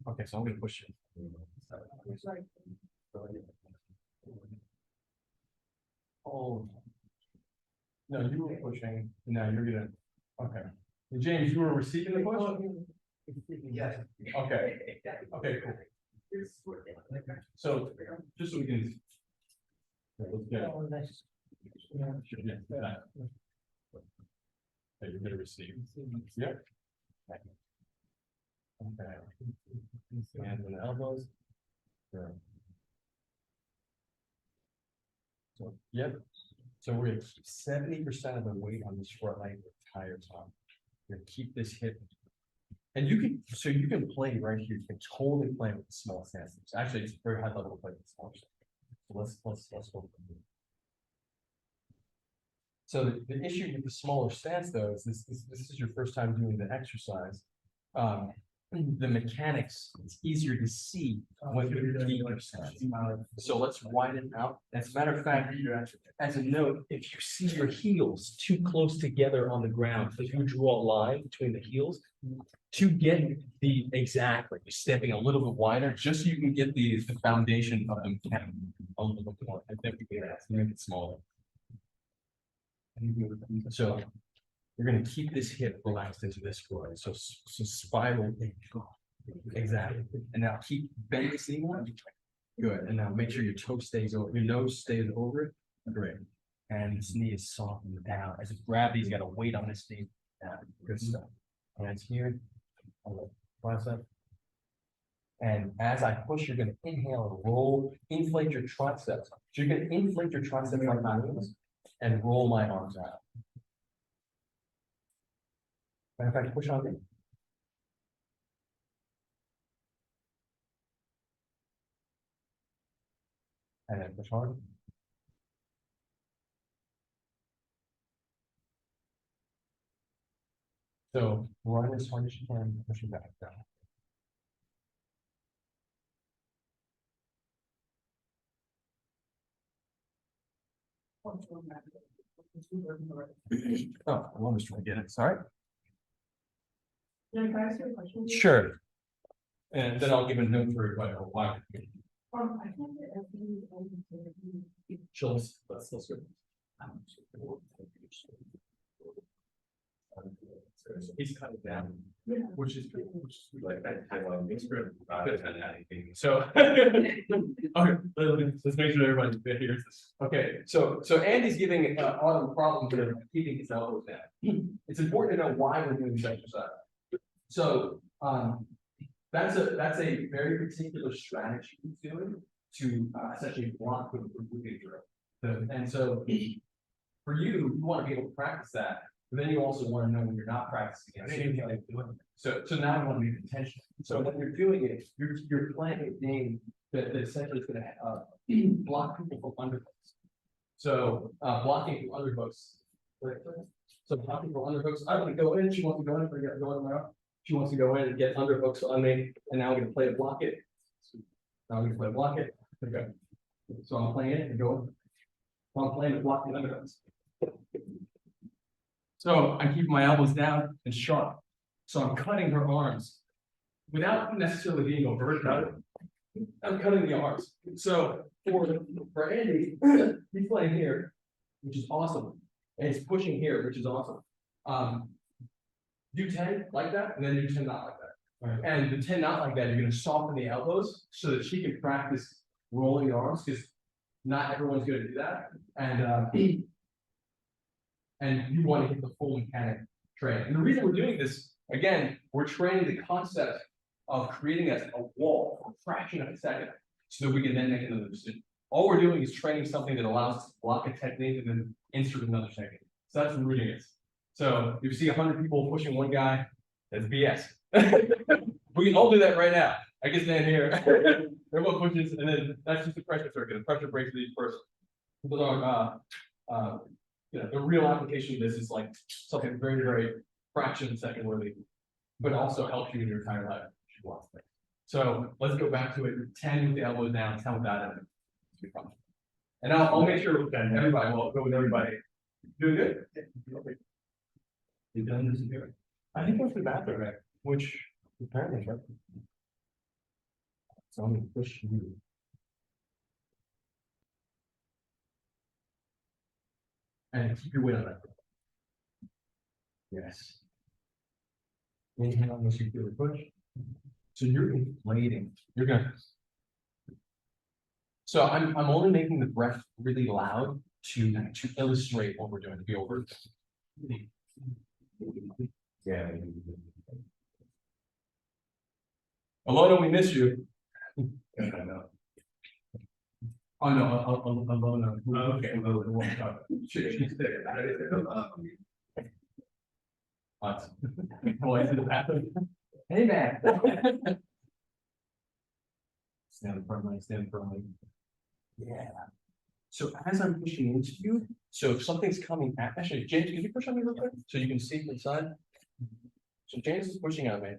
Okay, so I'm gonna push you. Sorry. Oh. No, you were pushing, now you're gonna, okay. And James, you were receiving the push? Yes. Okay, okay, cool. So, just so we can. Yeah, let's get it. Sure, yeah, that. Okay, you're gonna receive. Yep. Okay. Hands and elbows. Sure. So, yep. So we're gonna keep 70% of the weight on this front leg the entire time. We're gonna keep this hip. And you can, so you can play right here. You can totally play with the small stance. Actually, it's a very high level to play with the small stance. So let's go. So the issue with the smaller stance though is this is your first time doing the exercise. The mechanics, it's easier to see when you're doing your stance. So let's widen out. As a matter of fact, as a note, if you see your heels too close together on the ground, if you draw a line between the heels to get the exactly stepping a little bit wider, just so you can get the foundation of the mechanic a little bit more. And then we can make it smaller. So you're gonna keep this hip relaxed into this foot. So spiral. Exactly. And now keep bend this knee more. Good. And now make sure your toe stays over, your nose stays over it. Great. And this knee is softened down. As if gravity's got a weight on this knee. Yeah, good stuff. Hands here. Tricep. And as I push, you're gonna inhale and roll, inflate your triceps. So you're gonna inflate your triceps like my knees and roll my arms out. Matter of fact, push on me. And then push hard. So run as hard as you can, pushing back down. Oh, I was trying to get it. Sorry. Can I ask you a question? Sure. And then I'll give a note for everybody why. I can't get everything. Chill. Let's go. He's cutting down, which is like that. So, okay, let's make sure everybody hears this. Okay, so Andy's giving Autumn problems with keeping his elbows down. It's important to know why we're doing this exercise. So, that's a very particular strategy he's doing to essentially block the moving drill. And so, for you, you want to be able to practice that. But then you also want to know when you're not practicing it. So now you want to be intentional. So when you're doing it, you're playing a game that essentially is going to block people from underhooks. So blocking from underhooks. So blocking from underhooks. I want to go in. She wants to go in. She wants to go in and get underhooks on me. And now I'm going to play a block it. Now I'm going to play a block it. Okay. So I'm playing it and go. I'm playing a block the underhooks. So I keep my elbows down and sharp. So I'm cutting her arms without necessarily being overt about it. I'm cutting the arms. So for Andy, he's playing here, which is awesome. And he's pushing here, which is awesome. Do 10 like that, and then do 10 not like that. Right. And the 10 not like that, you're going to soften the elbows so that she can practice rolling the arms, because not everyone's going to do that. And you want to get the full mechanic train. And the reason we're doing this, again, we're training the concept of creating a wall for a fraction of a second so that we can then make another decision. All we're doing is training something that allows us to block a technique and then insert another technique. So that's what rooting is. So if you see 100 people pushing one guy, that's BS. We can all do that right now. I can stand here. Everyone pushes, and then that's just the pressure circuit. The pressure breaks for each person. Those are, the real application of this is like something very, very fraction of a second worthy, but also helps you in your entire life. So let's go back to it. 10 with the elbows down, 10 without it. And I'll make sure everybody will go with everybody. Doing good? You've done this here. I think what's the bathroom, right? Which apparently is right. So I'm gonna push you. And keep your weight on that. Yes. Inhale unless you feel the push. So you're inflating. You're gonna. So I'm only making the breath really loud to illustrate what we're doing, to be over. Yeah. Alona, we miss you. I know. Oh no, Alona. Okay. She's there. Boys in the bathroom. Hey man. Stand in front of me, stand in front of me. Yeah. So as I'm pushing into you, so if something's coming at, actually, James, can you push on me real quick so you can see inside? So James is pushing on me.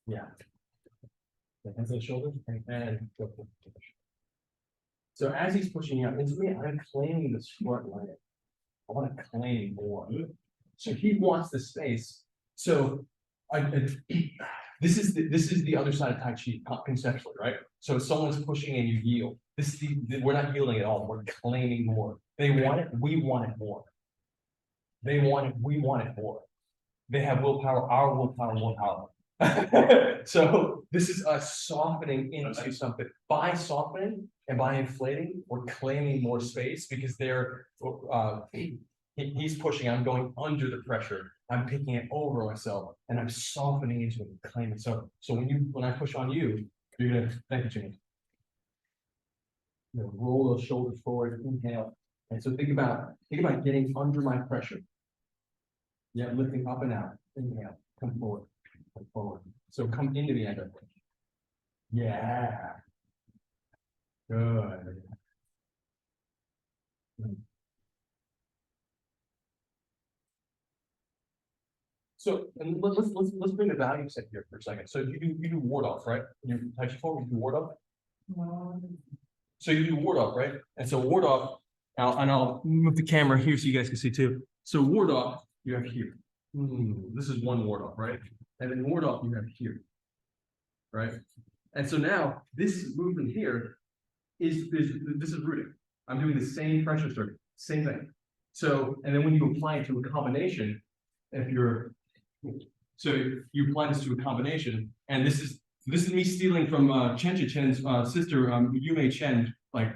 Yeah. Hands on the shoulders and go. So as he's pushing out into me, I'm claiming this front leg. I want to claim more. So he wants the space. So this is the other side of Tai Chi conceptually, right? So if someone's pushing and you yield. We're not yielding at all. We're claiming more. They want it. We want it more. They want it. We want it more. They have willpower. Our willpower. So this is us softening into something. By softening and by inflating, we're claiming more space because he's pushing. I'm going under the pressure. I'm picking it over myself, and I'm softening into it and claiming. So when I push on you, you're gonna thank you, Jimmy. Roll those shoulders forward, inhale. And so think about getting under my pressure. Yeah, lifting up and out. Inhale, come forward, come forward. So come into the end of it. Yeah. Good. So and let's bring the value set here for a second. So you do ward off, right? You Tai Chi form, you do ward off. So you do ward off, right? And so ward off, I'll move the camera here so you guys can see too. So ward off, you have here. This is one ward off, right? And then ward off, you have here, right? And so now this movement here is rooting. I'm doing the same pressure circuit, same thing. So, and then when you apply it to a combination, you apply this to a combination, and this is me stealing from Chen Chen's sister, Yume Chen, like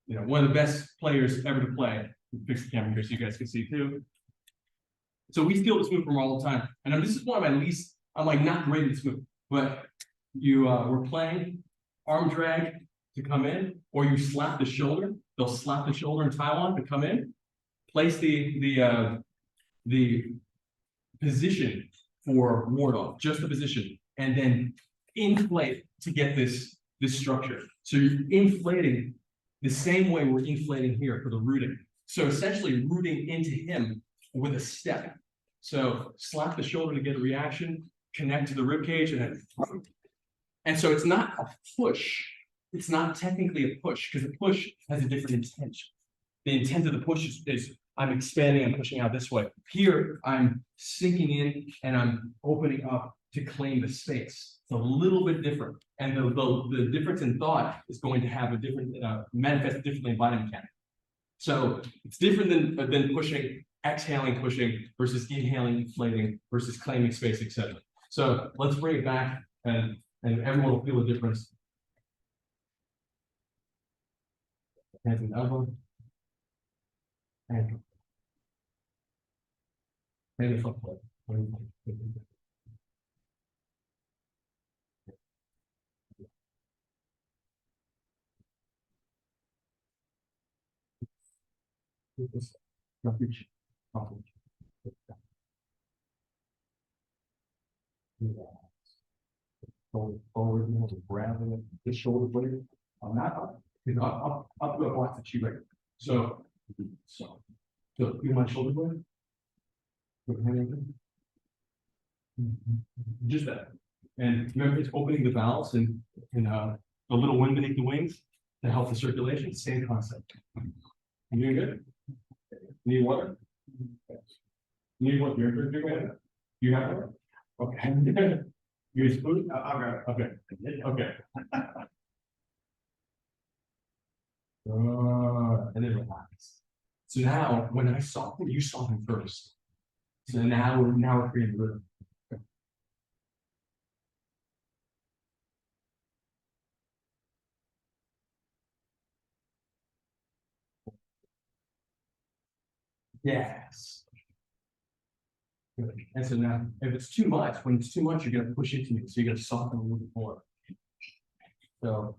one of the best players ever to play. Fix the camera here so you guys can see too. So we steal this move from her all the time, and this is one of my least. I'm like not great at this move, but we're playing arm drag to come in, or you slap the shoulder. They'll slap the shoulder in Taiwan to come in. Place the position for ward off, just the position, and then inflate to get this structure. So you're inflating the same way we're inflating here for the rooting. So essentially rooting into him with a step. So slap the shoulder to get a reaction, connect to the rib cage, and so it's not a push. It's not technically a push because the push has a different intention. The intent of the push is I'm expanding and pushing out this way. Here, I'm sinking in and I'm opening up to claim the space. It's a little bit different. And the difference in thought is going to have a different, manifest differently in body mechanics. So it's different than pushing, exhaling, pushing versus inhaling, inflating versus claiming space, etc. So let's bring it back and everyone will feel the difference. Hands and elbow. And the front foot. Forward, more grabbing the shoulder blade. I'm not up, you know, up, go watch the chi right. So you my shoulder blade. Put your hand in. Just that. And remember, it's opening the valves and, a little wind beneath the wings to help the circulation, same concept. You doing good? Need water? Need what, you're good? You have it? Okay. You use food? I'll grab it. Okay. Okay. And then relax. So now, when I soften, you soften first. So now we're creating rhythm. Yes. Good. And so now, if it's too much, when it's too much, you're gonna push into it, so you're gonna soften a little bit more. So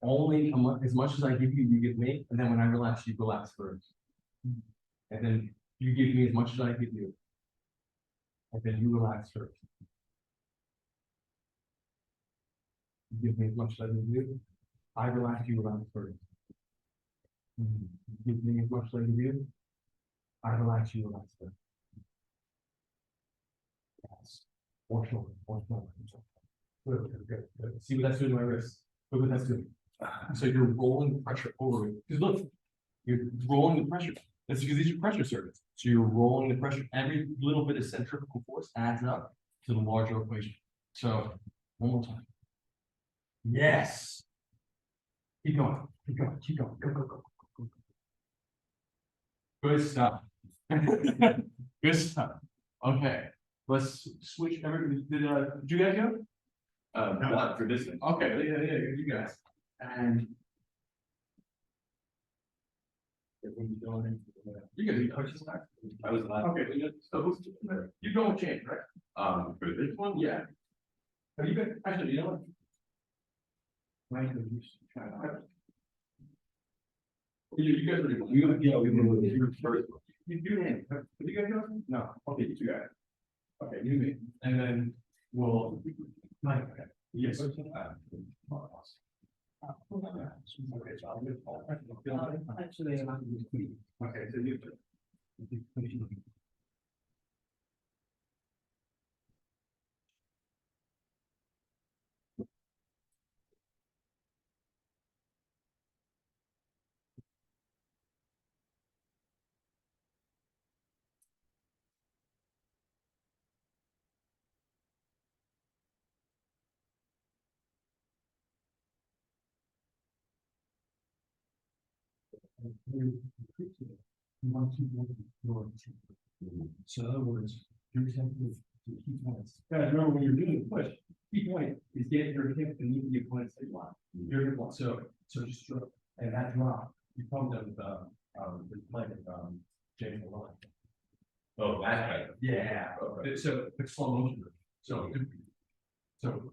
only as much as I give you, you give me, and then when I relax, you relax first. And then you give me as much as I give you. And then you relax first. You give me as much as I give you. I relax, you relax first. You give me as much as I give you. I relax, you relax first. Yes. One shoulder, one shoulder. Good. See what that's doing to my wrist. Look what that's doing. So you're rolling the pressure over it. Because look, you're rolling the pressure. That's because these are pressure circuits. So you're rolling the pressure. Every little bit of centrifugal force adds up to the larger equation. So one more time. Yes. Keep going. Keep going. Keep going. Go. Good stuff. Good stuff. Okay. Let's switch. Did you guys go? Not for this one. Okay, yeah, you guys. And you guys, coaches last. I was last. Okay, so you don't change, right? For this one, yeah. Have you been, actually, you know what? You guys are, you're first. You do name. Have you guys go? No, okay, you guys. Okay, you me, and then we'll. Mike, okay. Yes. Actually, okay, so you. So in other words, you're tempted to key points. Guys, remember when you're doing the push, key point is getting your hip and meeting the opponent's hip line. Your hip line. So just drop, and that drop, you probably done with playing James Malone. Oh, that's right. Yeah. Okay. So it's slow motion. So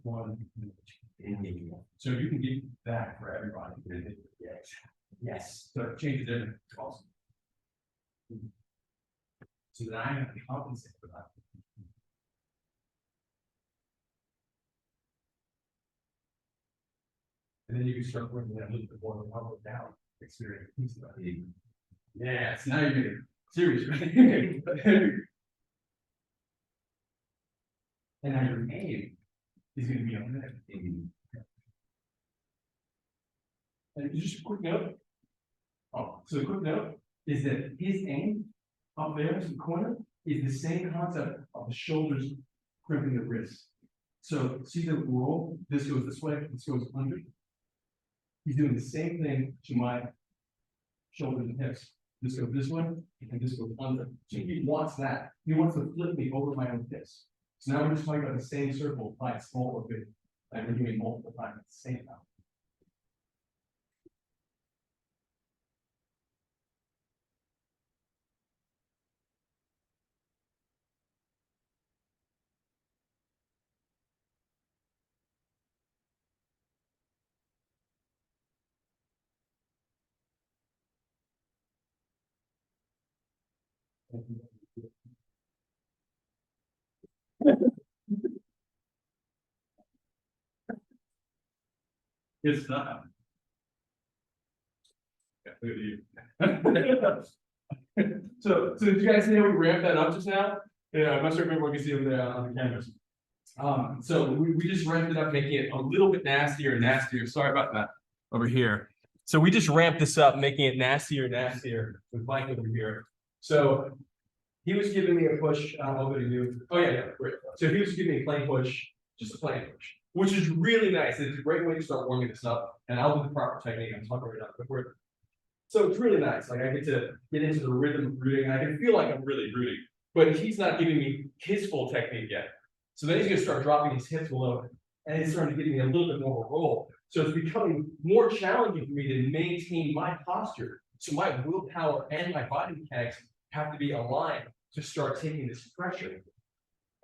one. So you can get that for everybody. Yes. Yes. So it changes everything. It's awesome. So that I have to compensate for that. And then you can start working that a little bit more of a level down experience. Yes, now you're getting serious. And now your aim is going to be on that. And just a quick note. Oh, so the quick note is that his aim up there in the corner is the same concept of the shoulders crimping the wrist. So see the roll, this goes this way, this goes under. He's doing the same thing to my shoulders and hips. This goes this way, and this goes under. So he wants that. He wants to flip me over my own hips. So now we're just talking about the same circle, by small or big. And we're doing multiple times at the same time. Good stuff. Yeah, look at you. So did you guys see how we ramped that up just now? Yeah, I'm not sure if everyone can see over there on the cameras. So we just ramped it up, making it a little bit nastier and nastier. Sorry about that over here. So we just ramped this up, making it nastier and nastier with Mike over here. So he was giving me a push. What did he do? Oh yeah, great. So he was giving me a plain push, just a plain push, which is really nice. It's a great way to start warming this up, and I'll do the proper technique. I'm talking right now before. So it's really nice. Like I get to get into the rhythm of rooting, and I can feel like I'm really rooting. But he's not giving me his full technique yet. So then he's going to start dropping his hips below, and it's starting to give me a little bit more of a roll. So it's becoming more challenging for me to maintain my posture. So my willpower and my body mechanics have to be aligned to start taking this pressure.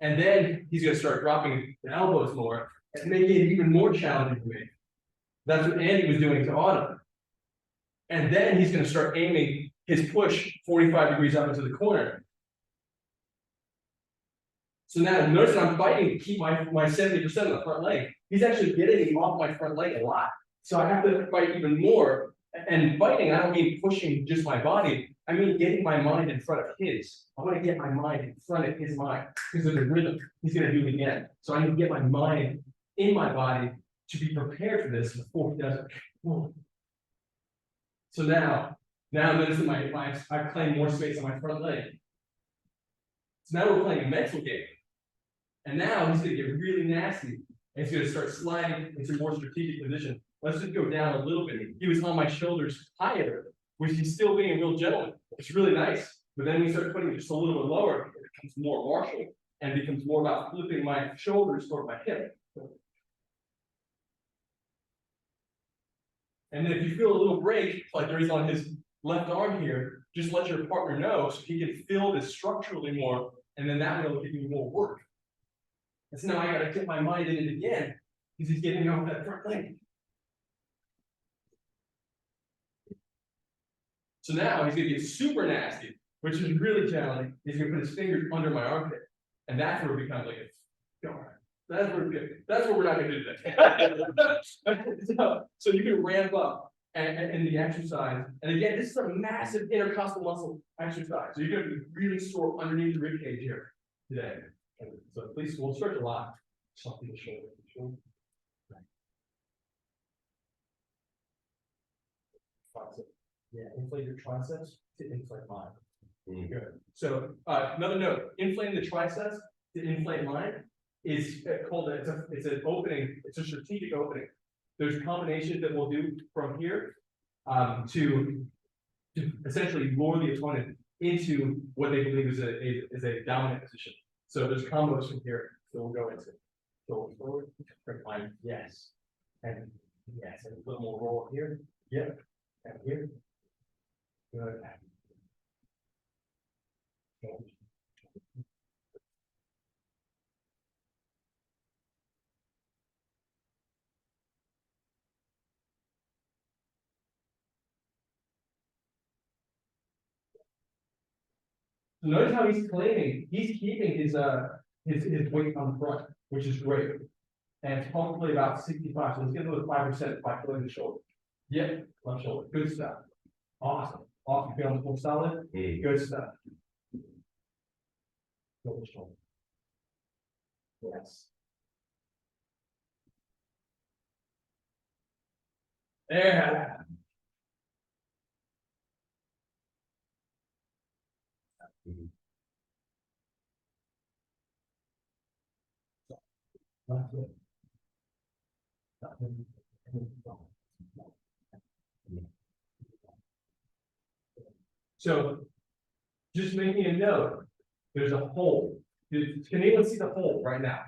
And then he's going to start dropping the elbows more and making it even more challenging for me. That's what Andy was doing to Autumn. And then he's going to start aiming his push 45 degrees up into the corner. So now notice that I'm fighting to keep my 70% of the front leg. He's actually getting me off my front leg a lot. So I have to fight even more. And fighting, I don't mean pushing just my body. I mean getting my mind in front of his. I want to get my mind in front of his mind because of the rhythm. He's going to do it again. So I need to get my mind in my body to be prepared for this before he does it. So now notice that I claim more space on my front leg. So now we're playing a mental game. And now he's going to get really nasty. And he's going to start sliding into a more strategic position. Let's just go down a little bit. He was on my shoulders higher, which he's still being a real gentleman. It's really nice. But then we start putting it just a little bit lower, it becomes more martial and becomes more about flipping my shoulders toward my hip. And then if you feel a little break, like there is on his left arm here, just let your partner know so he can feel this structurally more, and then that will give you more work. And so now I gotta get my mind in it again, because he's getting me off that front leg. So now he's gonna get super nasty, which is really challenging. He's gonna put his fingers under my armpit, and that's where it becomes like a that's where we're not gonna do that. So you can ramp up and the exercise. And again, this is a massive intercostal muscle exercise. So you're gonna be really sore underneath the rib cage here today. So please, we'll stretch a lot. Something to shoulder. Tricep. Yeah, inflate your triceps to inflate mine. Good. So another note: inflating the triceps to inflate mine is called it's an opening. It's a strategic opening. There's combinations that we'll do from here to essentially lure the opponent into what they believe is a dominant position. So there's combos from here that we'll go into. So forward, line, yes, and yes, and a little more roll here, yep, and here. Good. So notice how he's claiming he's keeping his weight on the front, which is great. And it's probably about 65. So let's get another 5% by pulling the shoulder. Yep, left shoulder. Good stuff. Awesome. Awesome. Feeling full solid. Good stuff. Shoulder, shoulder. Yes. There. So, just making a note, there's a hole. Can anyone see the hole right now?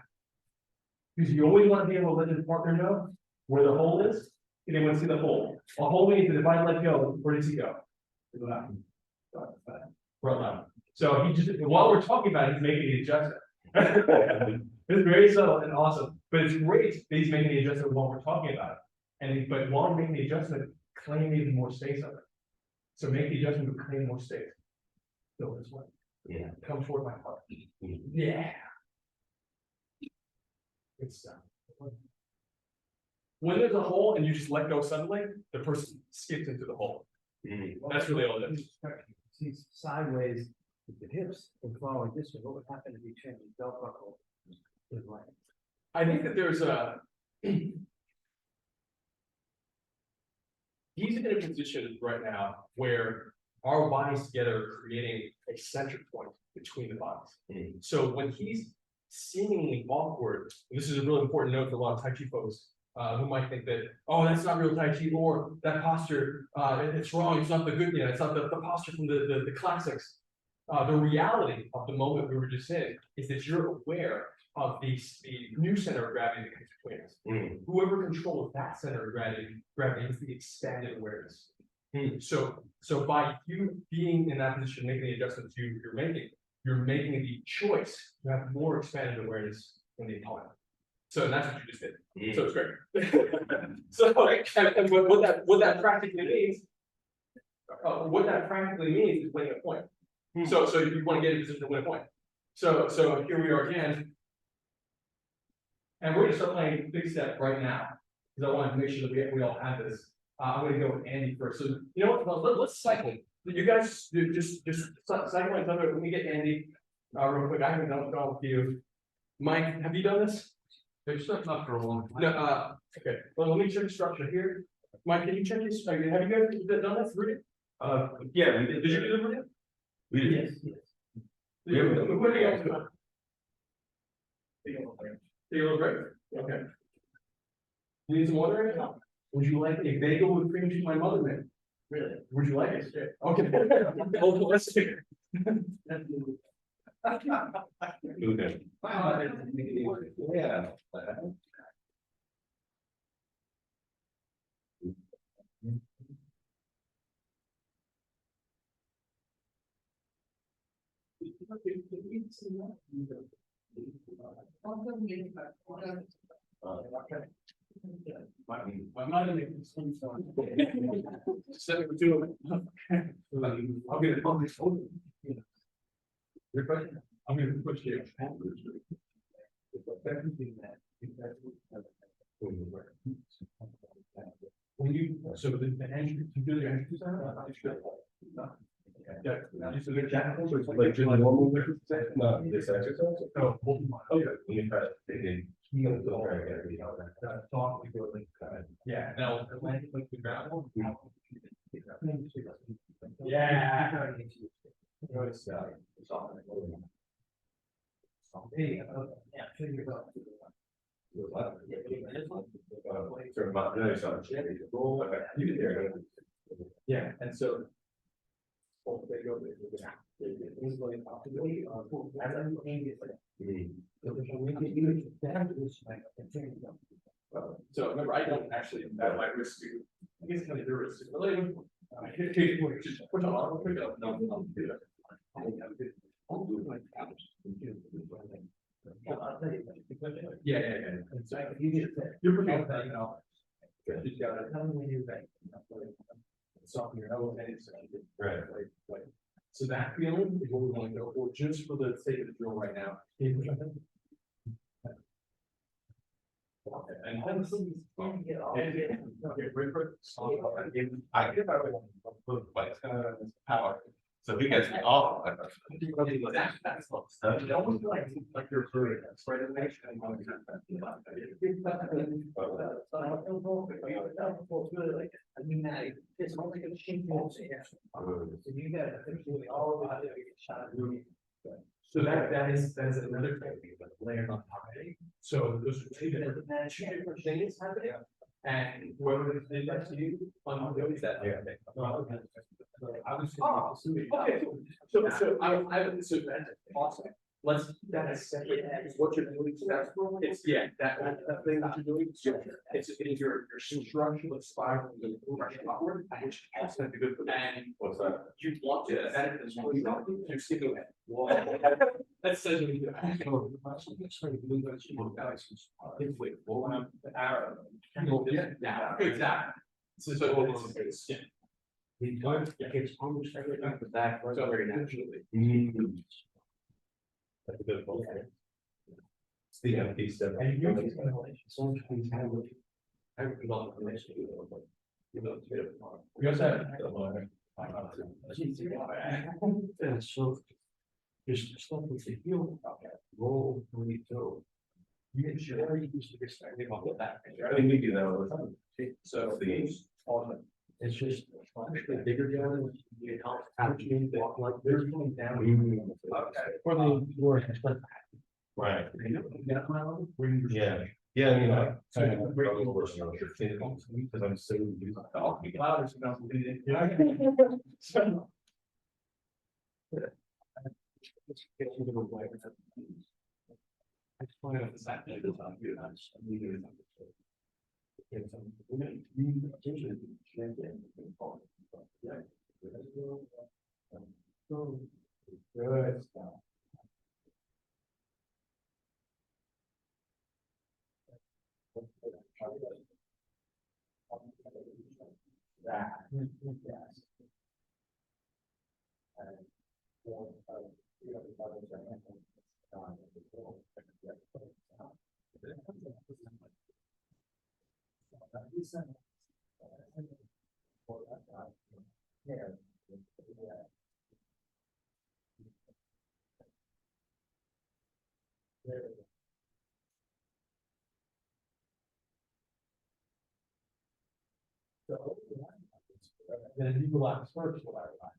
Because you always want to be able to let your partner know where the hole is. Can anyone see the hole? A hole means that if I let go, where does he go? Right. So he just, while we're talking about it, he's making the adjustment. It's very subtle and awesome, but it's great that he's making the adjustment while we're talking about it. But while we're making the adjustment, claim even more space of it. So make the adjustment to claim more space. So this way. Yeah. Come toward my heart. Yeah. Good stuff. When there's a hole and you just let go suddenly, the person skips into the hole. That's really all it is. See sideways with the hips and following this way, what would happen if you change the belt buckle? With like, I think that there's a. He's in a position right now where our bodies together are creating a center point between the bodies. So when he's seemingly awkward, and this is a really important note for a lot of Tai Chi folks, who might think that, oh, that's not real Tai Chi, or that posture, it's wrong, it's not the good, it's not the posture from the classics. The reality of the moment we were just in is that you're aware of the new center of gravity that comes between us. Whoever controls that center of gravity is the expanded awareness. So by you being in that position, making the adjustments you're making the choice to have more expanded awareness than the opponent. So that's what you just did. So it's great. So and what that practically means, is winning a point. So you want to get in a position to win a point. So here we are again. And we're gonna start playing big step right now, because I want to make sure that we all have this. I'm gonna go with Andy first. So you know what? Let's cycle. You guys just cycle and let me get Andy real quick. I haven't done it with you. Mike, have you done this? There's stuff not for a long time. No. Okay. Well, let me check the structure here. Mike, can you check this? Have you guys done this? Rudy? Yeah, we did. Did you do it, Rudy? We did. yes. What do you guys do? You look great. Okay. You need some water right now? Would you like a bagel with cream cheese my mother made? Really? Would you like it? Okay. Well, let's see. Okay. Yeah. I'm not gonna make this one song. Set it to it. I'll get it on this one. Your question? I'm gonna push you. When you, so the entry, to do the entry side? Yeah, you said the jack. Like just normal exercise? No, this exercise? No. Okay. When you try to take it. Yeah, now, like the gravel. Yeah. Yeah, and so. So remember, I don't actually, that might risk you. I guess kind of your risk is related. Just put on, I'll pick up. No, do that. Yeah. And so you're pretty good at that, you know. You gotta tell me when you're back. Soften your elbow and it's right. Like, so that feeling is what we want to go for, just for the sake of the drill right now. Okay, and then I give everyone like power. So he gets me off. That's almost like you're doing that's right in there. So that is another thing layered on top. So those are two different things happening. And whoever did that to you, on that. I was. Oh, okay. So awesome. Let's keep that as separate as what you're doing. So that's it's that thing that you're doing. It's your structural spiral upward, which is going to be good for that. And what's that? You want to edit this one. You're skipping it. That says we do. Arrow. Yeah, exactly. So He does, it's almost everything the back, right, So, very naturally. absolutely. That's a good point. Speaking of these stuff. And you can, so much things happen. I would love to mention you, but, you know, it's a bit of a problem. We also have. And so. Just stuff with the heel, roll, when you go. You can share, you used to get started on the back. I think we do that all the time. So these. It's just, honestly, bigger down, you help, how you walk like, there's going down. For the work, it's like. Right. Yeah. Yeah, I mean, I. Because I'm so. I just wanted to say that it's on you, that's. Good stuff. That. Yes. Then you relax first, what I like.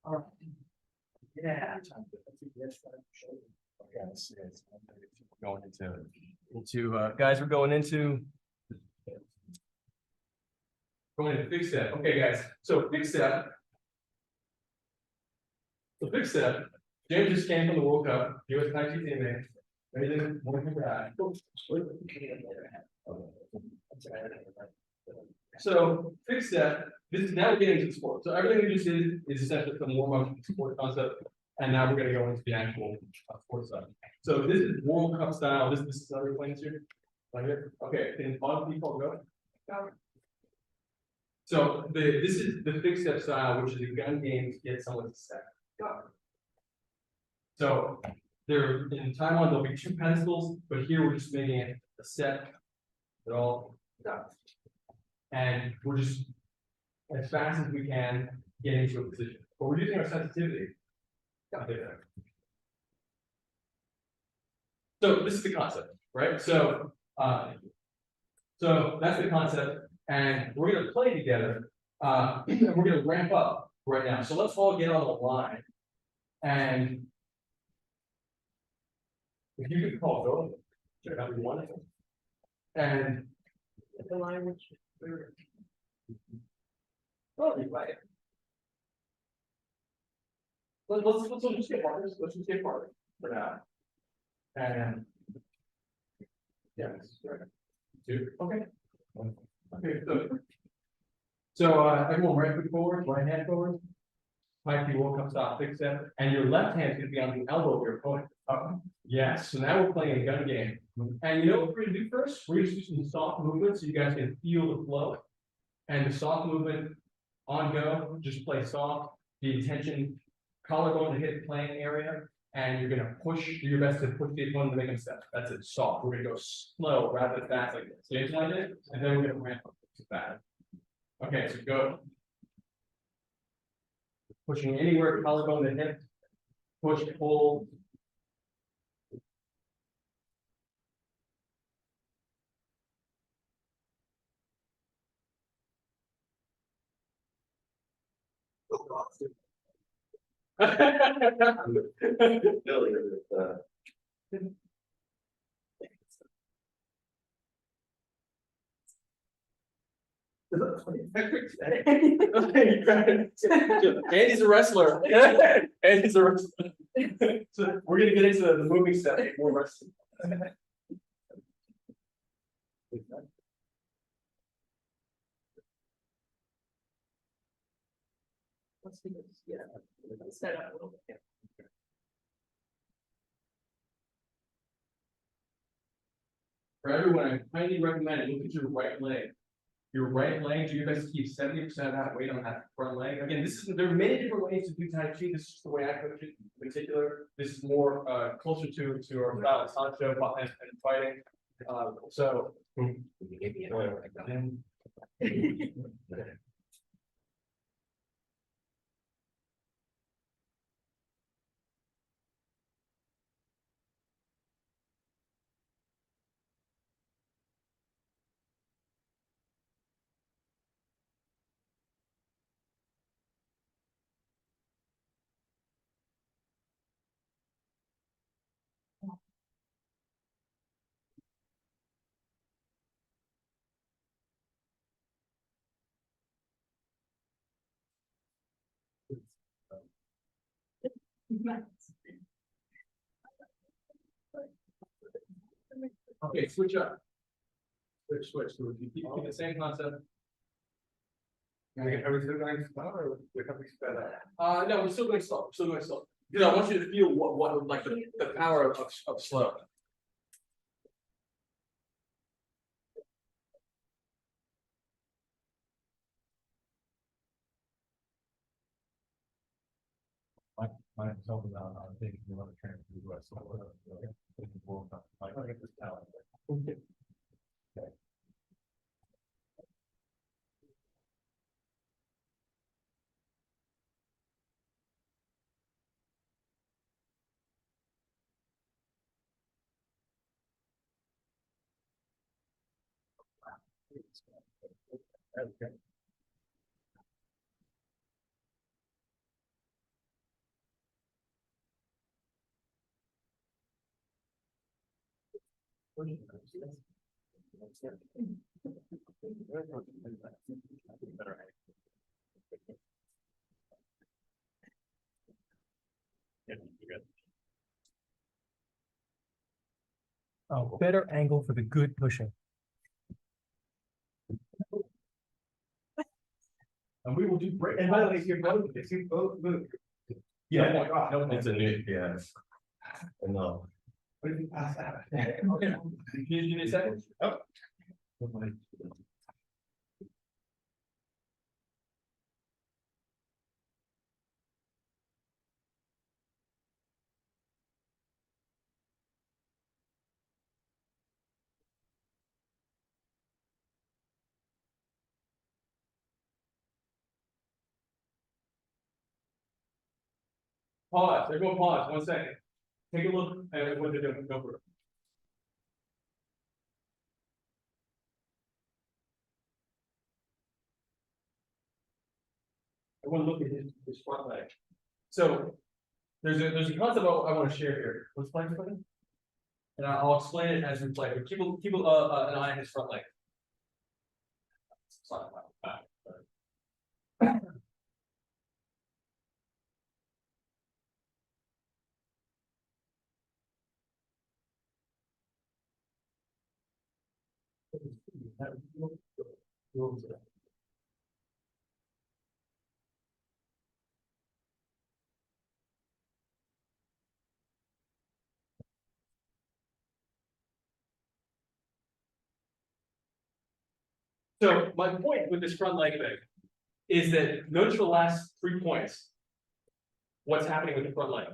All right. Yeah. Yes, going guys, we're going into big step. Okay, guys, so big step. The big step, James just came from the World Cup, US Taiji teammate. Everything working for that. So big step, this is now we're getting into sport. So everything we just did is essentially some warm up sport concept. And now we're gonna go into the actual sport side. So this is World Cup style. This is how we're playing here. Right here. Okay, can on default go? So this is the fixed step style, which is a gun game to get someone to step. So there in Taiwan there'll be 2 pedestals, but here we're just making it a step at all. And we're just as fast as we can get into a position. But we're using our sensitivity. So this is the concept, right? So that's the concept, and we're gonna play together. And we're gonna ramp up right now. So let's all get on the line, and if you could call go, sure, that'd be wonderful. And The line which. oh, you right. Let's just get partners. Let's just get partners for now. And yes, right. 2. Okay. Okay. So everyone right foot forward, right hand forward. Mike, you will come stop, fix that, and your left hand is gonna be on the elbow of your opponent. Yes. So now we're playing a gun game, and you know what we're gonna do first? We're gonna do some soft movements so you guys can feel the flow. And the soft movement on go, just play soft. The intention. Collarbone to hit the playing area, and you're gonna push, do your best to push the opponent to make them step. That's it, soft. We're gonna go slow rather than fast like this. James like it, and then we're gonna ramp up to fast. Okay, so go. Pushing anywhere, collarbone to hip. Push, pull. Andy's a wrestler. Andy's a wrestler. So we're gonna get into the moving stuff more rest. Let's do this, yeah, set up a little bit. For everyone, I highly recommend look at your right leg. Your right leg, you guys keep 70% of that weight on that front leg. Again, this is there are many different ways to do Tai Chi. This is the way I coach it in particular. This is more closer to our style of Sancho and fighting. So okay, switch up. Switch. So keep the same concept. Are we still going to start or we have to spell that? No, we're still going slow. We're still going slow. Because I want you to feel what like the power of slow. My self is out, I think you want to transfer to the US. I get this talent. Okay. Okay. Oh, better angle for the good pushing. And we will do break. And by the way, if you both move. Yeah. No, God, no, It's a new, yeah. No. What if you pass that? Okay. Can you give me a second? Oh. Pause. Everyone pause. 1 second. Take a look at what they're doing. Go for it. Everyone look at his front leg. So there's a concept I want to share here. Let's play for them. And I'll explain it as we play. But keep an eye on his front leg. Sorry about that. So my point with this front leg thing is that notice the last 3 points. What's happening with the front leg?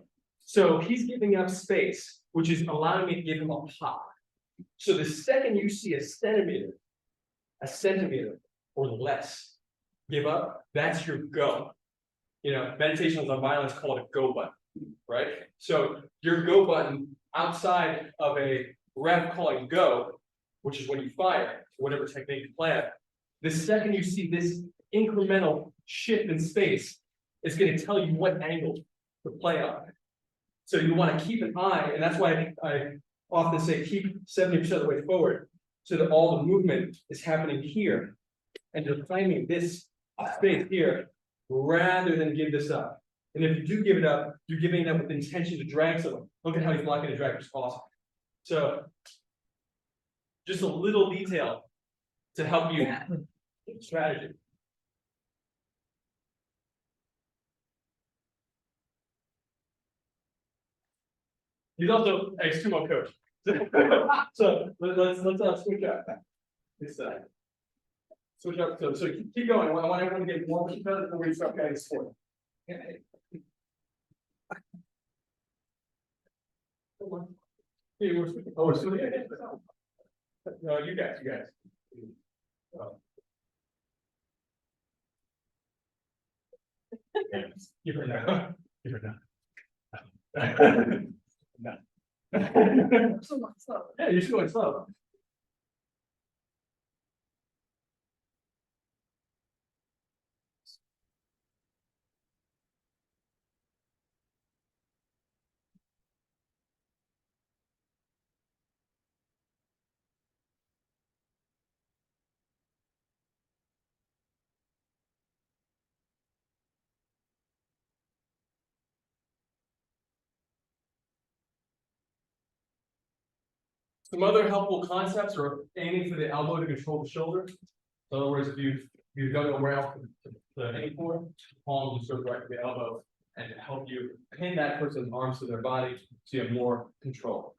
So he's giving up space, which is allowing me to give him a pop. So the second you see a centimeter or less give up, that's your go. You know, meditations on violence call it a go button, right? So your go button outside of a rep calling go, which is when you fire, whatever technique you plan. The second you see this incremental shift in space, it's going to tell you what angle to play on. So you want to keep an eye, and that's why I often say keep 70% of the way forward, so that all the movement is happening here, and you're claiming this space here, rather than give this up. And if you do give it up, you're giving it up with the intention to drag someone. Look at how he's blocking the drag, which is awesome. So. Just a little detail to help you strategy. He's also a sumo coach. So let's switch up. This side. Switch up. So keep going. I want everyone to get more better before we start getting sport. Okay. Hey, we're switching. Oh, we're switching. No, you guys. Oh. Give her now. Give her now. No. So, Yeah, you're just going slow. Some other helpful concepts are aiming for the elbow to control the shoulder. In other words, if you don't know where else to aim for, palm just goes right to the elbow and to help you pin that person's arms to their body so you have more control.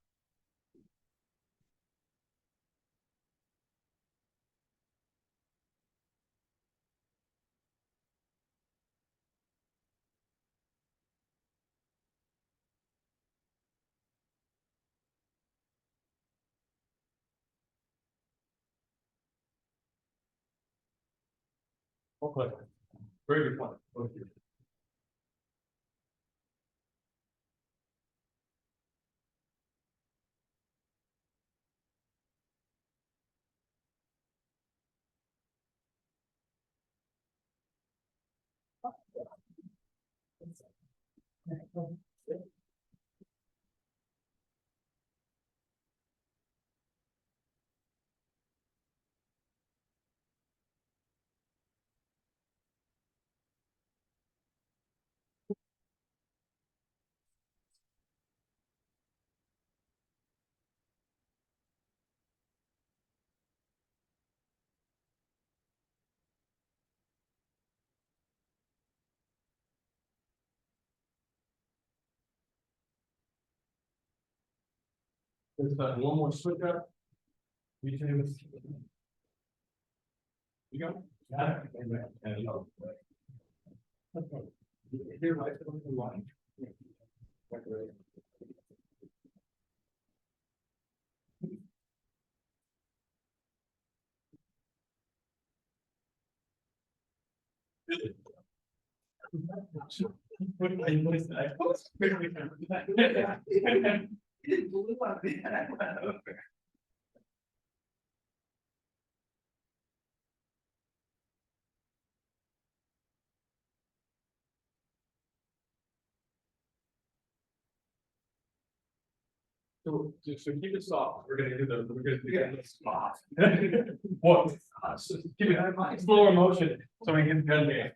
Okay. Very good point. Okay. There's one more switch up. You can. You go. Yeah. And you go. Okay. Here, right, on the line. So keep it soft. We're gonna do the spot. What? So keep it slower motion so we can gun game.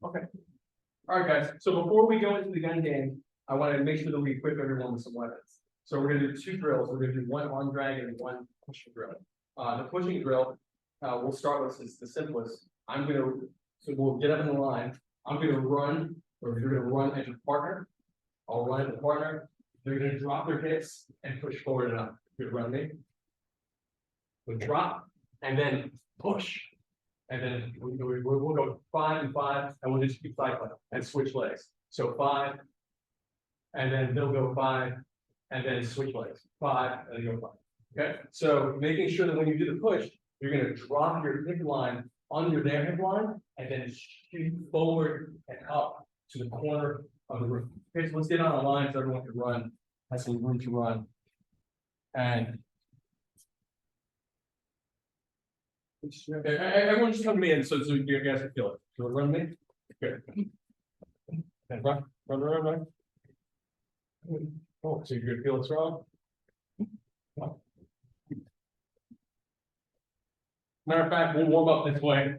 Okay. All right, guys. So before we go into the gun game, I want to make sure that we equip everyone with some weapons. So we're gonna do two drills. We're gonna do one arm drag and one pushing drill. The pushing drill, we'll start with is the simplest. So we'll get up in the line. I'm gonna run, or you're gonna run at your partner. I'll run at the partner. They're gonna drop their hips and push forward and up. You're running. We'll drop and then push. And then we'll go 5 and 5, and we'll just keep cycling and switch legs. So 5, and then they'll go 5, and then switch legs. 5, and then go 5. Okay. So making sure that when you do the push, You're gonna drop your hip line under their hip line and then shoot forward and up to the corner of the room. Okay, so let's get on a line so everyone can run, has some room to run. And. Okay, everyone just come to me and so you guys can feel it. You wanna run me? Good. And run. Oh, so you're gonna feel it strong? Matter of fact, we'll warm up this way.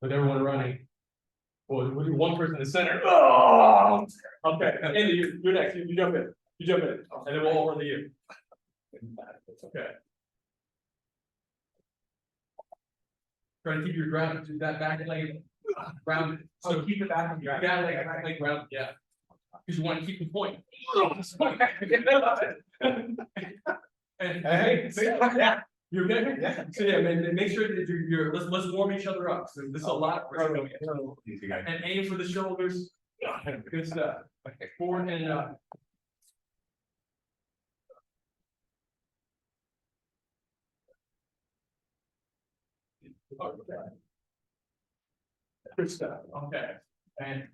With everyone running. We'll do one person in the center. Oh! Okay, Andy, you're next. You jump in. You jump in. And then we'll all run to you. Okay. Try to keep your ground, that back leg grounded. So keep the back of your back leg grounded, yeah. Because you want to keep the point. And hey, you're good? Yeah. So yeah, make sure that you're let's warm each other up. So this is a lot. And aim for the shoulders. Good stuff. Okay, forward and up. Okay. Good stuff. Okay. And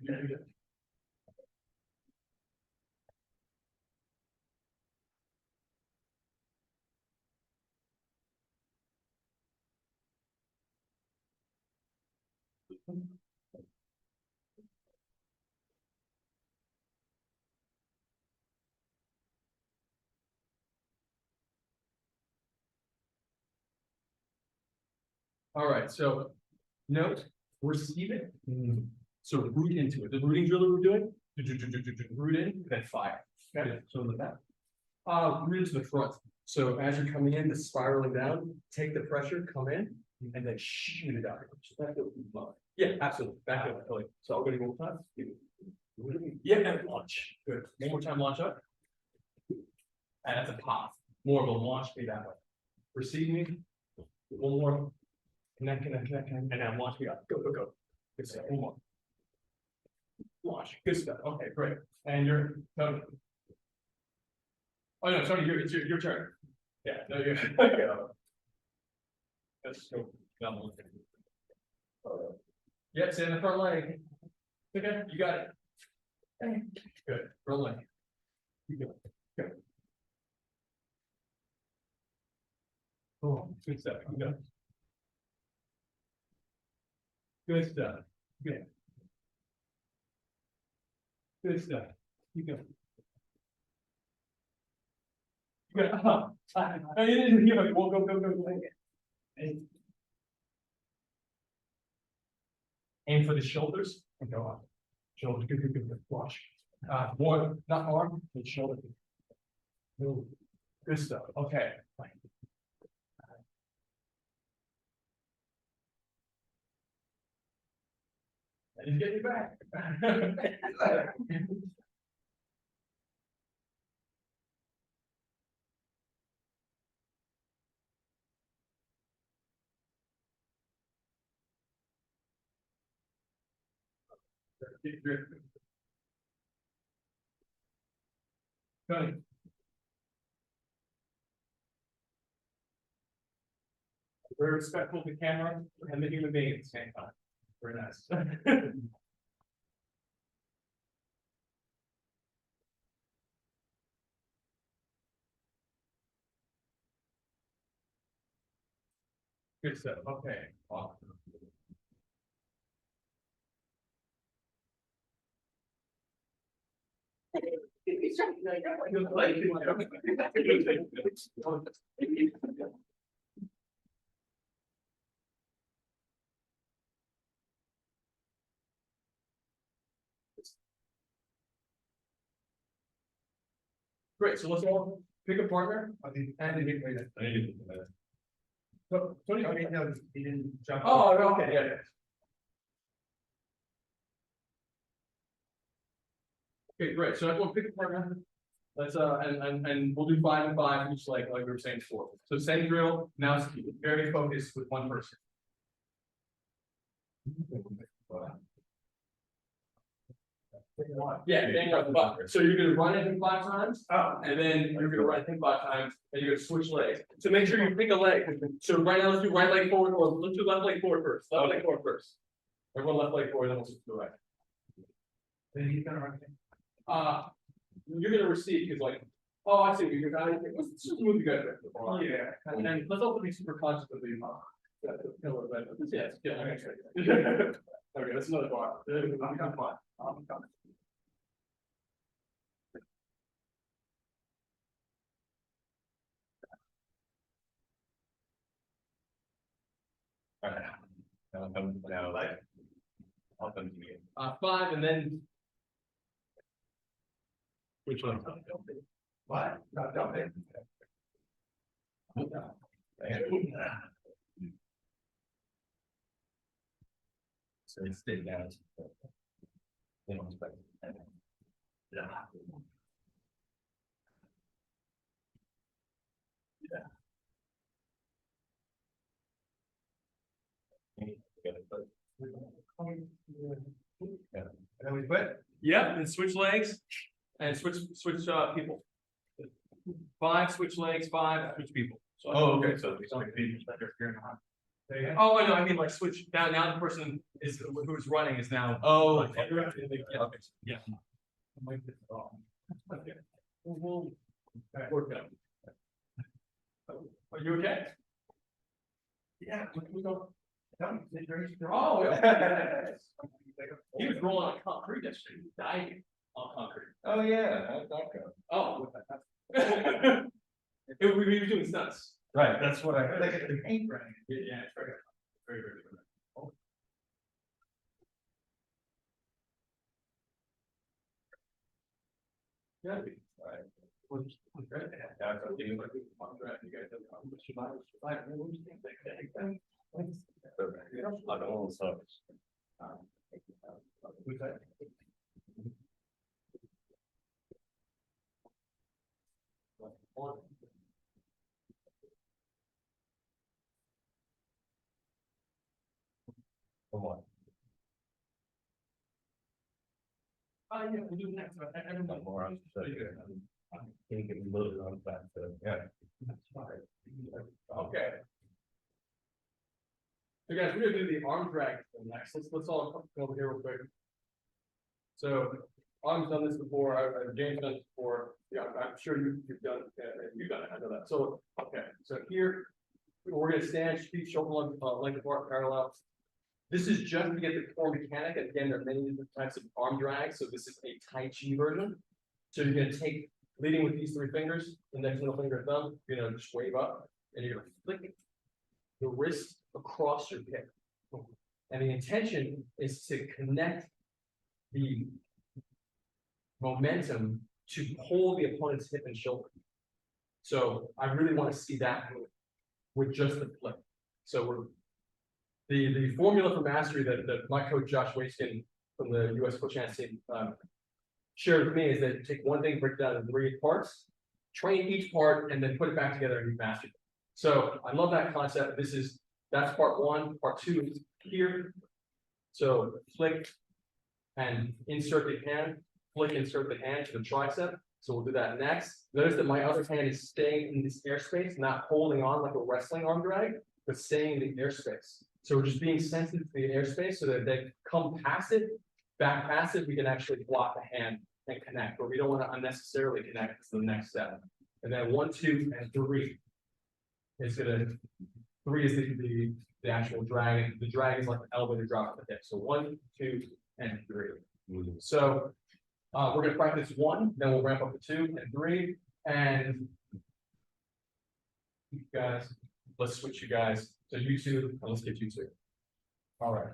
all right, so note, we're seated. So root into it. The rooting drill that we're doing, root in, then fire. Okay, so look at that. Root into the front. So as you're coming in, the spiraling down, take the pressure, come in, and then shoot it out. Yeah, absolutely. Back up. So I'll go to one time. Yeah, and launch. Good. One more time, launch up. And that's a pop. More of a launch me that way. Receive me. One more. Connect, and now launch me up. Go. Good stuff. One more. Launch. Good stuff. Okay, great. And you're no. Oh no, sorry, it's your turn. Yeah, no, you're let's go. Yeah, stay in the front leg. Okay, you got it. Good. Front leg. You go. Good. Oh, good stuff. You go. Good stuff. Good. Good stuff. You go. Good. You didn't hear it. Go. Aim for the shoulders and go up. Shoulders, good. Watch. More, not arm, but shoulder. Move. Good stuff. Okay. He's getting back. Good. Very respectful to the camera and the human being at the same time. Very nice. Good stuff. Okay. Awesome. Great, so let's all pick a partner. And Tony, no, he didn't jump. Oh, okay, yeah. Okay, great. So everyone pick a partner. Let's and we'll do 5 and 5, just like we were saying before. So same drill. Now it's very focused with one person. Yeah, then you're on the button. So you're gonna run it in 5 times. Oh. And then you're gonna run it in 5 times, and you're gonna switch legs. So make sure you pick a leg. So right now, let's do right leg forward, or let's do left leg forward first. Left leg forward first. Everyone left leg forward, then we'll switch to the right. Then he's gonna run. You're gonna receive, because like, oh, I see what you're gonna, let's just move you guys back to the bar. Yeah. And then let's also be super conscious of the, yeah, okay, that's another bar. I'm fine. Alright. Now, like. I'll come to you. 5, and then. Which one? What? Not jumping. So it's stay down. They don't expect it. Yeah. And then we quit. Yeah, and switch legs, and switch people. 5, switch legs, 5, switch people. So- Oh, okay, so these are people that are here now. Oh, I know, I mean, like, switch, now the person is, who's running is now. Oh, like, okay. yeah, okay, yeah. Okay. We'll work out. Are you okay? Yeah, we go. Oh, yeah. He was rolling on concrete yesterday, he died on concrete. Oh, yeah, how'd that go? Oh. We were doing stunts. Right, that's what I heard. Like a paint brand. Yeah, it's very good. Yeah. Right. Yeah, so you know, you guys have on all sides. Come on. Yeah, we'll do next. One more on the side. Can you get a little bit on that, yeah. Okay. So guys, we're gonna do the arm drag next. Let's all come over here real quick. So I've done this before. James done this before. Yeah, I'm sure you've done. You've done it. I know that. So okay. So here we're gonna stand feet shoulder length apart, parallel. This is just to get the core mechanic. And again, there are many different types of arm drag. So this is a Taiji version. So you're gonna take leading with these 3 fingers, index, middle finger, thumb. You're gonna just wave up, and you're gonna flick the wrist across your hip. And the intention is to connect the momentum to pull the opponent's hip and shoulder. So I really want to see that move with just the flick. So we're the formula for mastery that my coach Josh Waitskin from the US Coach Chance team shared with me is that you take one thing, break it down into 3 parts, train each part, and then put it back together and you master it. So I love that concept. That's part 1. Part 2 is here. So flick and insert the hand, flick, insert the hand to the tricep. So we'll do that next. Notice that my other hand is staying in this airspace, not holding on like a wrestling arm drag, but staying in the airspace. So we're just being sensitive to the airspace so that they come passive, back passive, we can actually block the hand and connect, but we don't want to unnecessarily connect. It's the next step. And then 1, 2, and 3 is gonna, 3 is the actual drag. The drag is like the elbow to drop the hip. So 1, 2, and 3. So we're gonna practice 1, then we'll ramp up to 2 and 3, and you guys, let's switch you guys. So you 2, and let's get you 2. All right.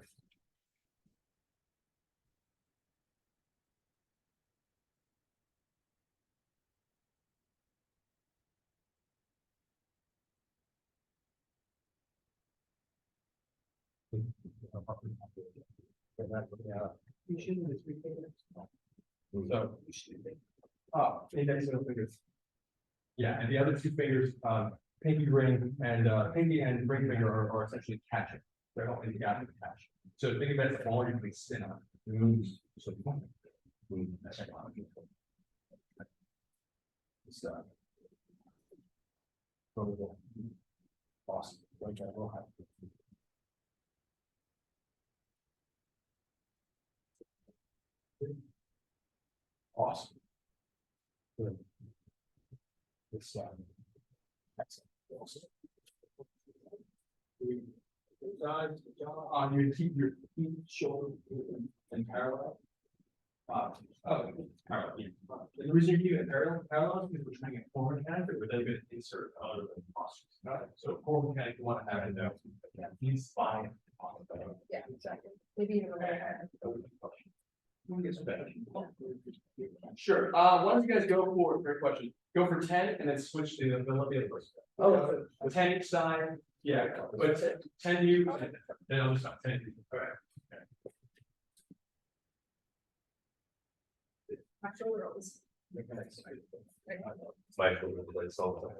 So, index middle fingers. Yeah, and the other 2 fingers, pinky ring and pinky and ring finger are essentially catching. They're helping the gap to catch. So think of it as a ball you can spin on. So Stuff. Awesome. Okay, we'll have. Awesome. Good. This side. Excellent. Awesome. On your keep your feet shoulder in parallel. Parallel. The reason you keep it parallel is because we're trying to get forward mechanic, but we're then going to insert other postures. So forward mechanic, you want to have it there. He's fine. Yeah, exactly. Maybe even. Sure, why don't you guys go for, great question, go for 10 and then switch to the other person. Oh, 10 each side, yeah, but 10 you, then I'll just, 10 you, alright. My shoulder was. My shoulder blades all the time.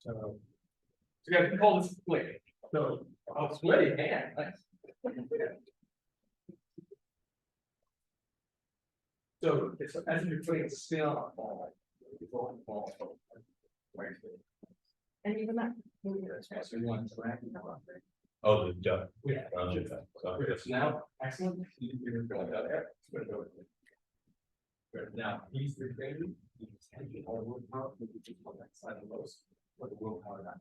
So you guys can call this split. So, oh, sweaty hand. So it's as you're putting a spin on a ball. And even that. So you want to drag it up. Oh, the jump. Yeah. So now, excellent. You're going out there. Good. Now, he's the baby. He's tension or willpower. Maybe just on that side of those. What the willpower that.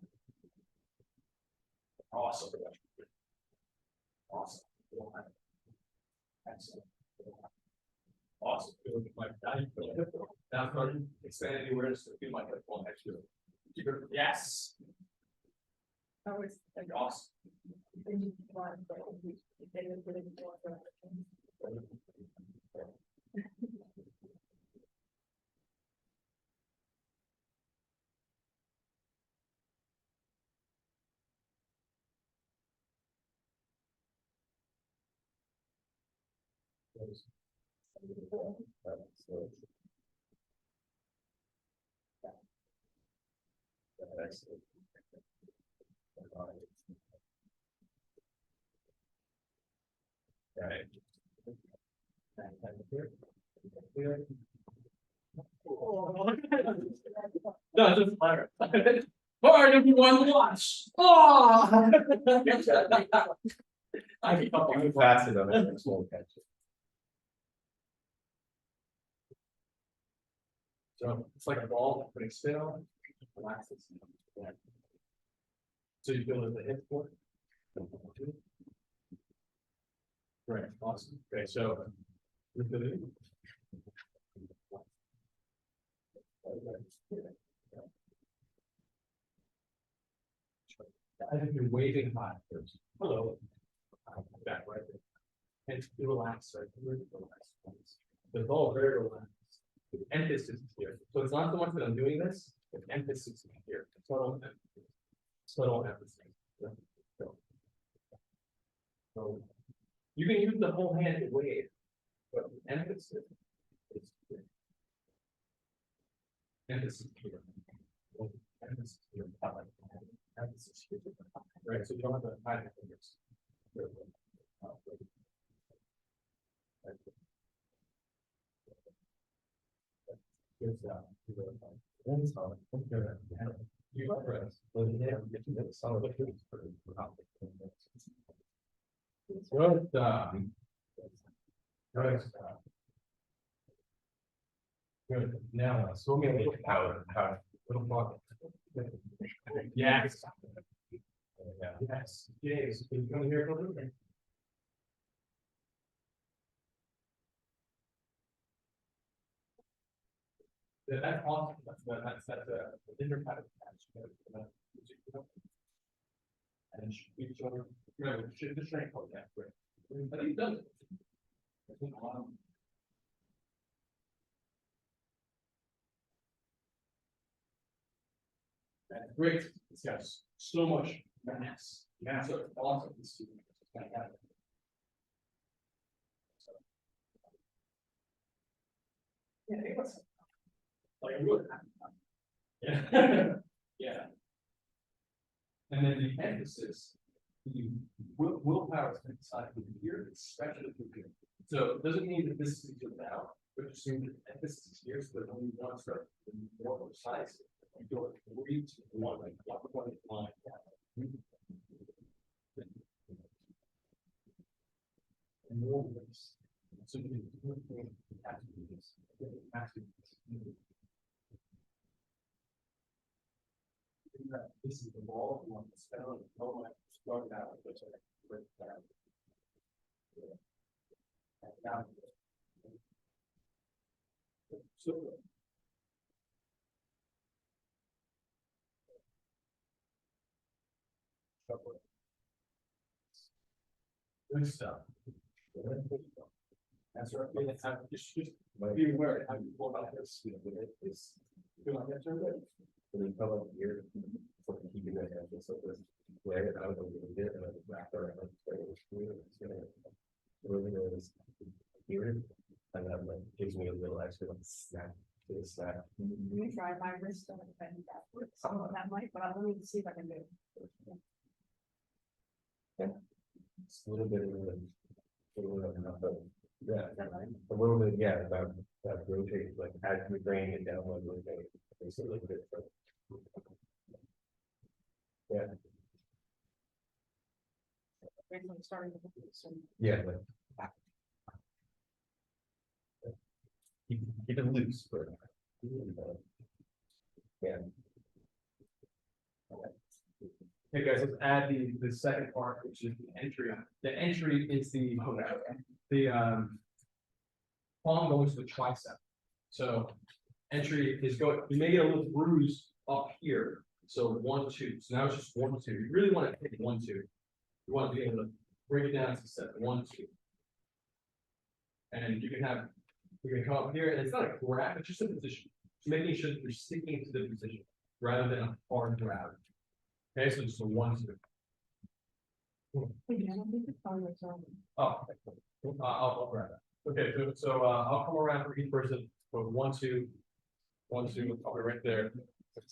Awesome. Awesome. Excellent. Awesome. Now, expanding the awareness. You might have one extra. Yes. I was like, Awesome. Right. No, it's just fire. Alright, everyone, watch. Oh. I can help you Faster than a small catch. So it's like a ball, putting spin on, relaxes. Yeah. So you feel it at the hip point. Great, awesome. Okay, so. I think you're waving high first. Hello. Back right there. And you relax, right? Really relax. The ball very relaxed. The emphasis is here. So it's not so much that I'm doing this, the emphasis is here. Subtle emphasis. Subtle emphasis. Yeah. So you can use the whole hand to wave, but the emphasis is here. Emphasis here. Emphasis here. Emphasis here. Right, so you don't have to hide the fingers. Good job. You rest. Good job. Good job. Good. Now, so many power. Little block. Yes. Yes. Yes. Can you come here a little bit? Yeah, that's awesome. That's a different kind of catch. And we sort of, should the strength hold that great. But he does it. That's great. It's got so much mass. Yeah. So it's awesome to see. Yeah, it was. Like, it would. Yeah. Yeah. And then the emphasis, the willpower is inside of here, especially if you're. So it doesn't mean that this is your now, but just means that the emphasis is here, so that when you want to start being more precise, you go like 3, 2, 1, like 1 line. And more ways. So you can do it, you have to do this. You have to do this. This is the ball, you want to spell, you don't want to start it out, but break it down. Down. So. Good stuff. That's right. Just be aware of how you pull about this. It's. Feel like that's right. And then come up here, for keeping that emphasis of this, wear it out a little bit, and then wrap around, it's gonna. Really is here, and that like gives me a little extra like snap to the snap. Let me try my wrist on it, if I do that works. Some of that might, but I'm going to see if I can do it. It's a little bit of enough, but yeah, Is that right? a little bit, yeah, that rotate, like as we bring it down, like rotate, it's a little bit. Yeah, Basically starting with this and yeah, like. Keep it loose for. Yeah. Hey guys, let's add the second part, which is the entry. The entry is the palm going to the tricep. So entry is going, you may get a little bruise up here. So 1, 2. So now it's just 1, 2. You really want to hit 1, 2. You want to be able to bring it down to 7, 1, 2. And you can come up here, and it's not a grab, it's just a position. Just making sure that you're sticking to the position rather than a hard grab. Okay, so just a 1, 2. again, I think it's probably what's on. Oh, I'll grab that. Okay, so I'll come around for each person, for 1, 2, 1, 2, I'll be right there.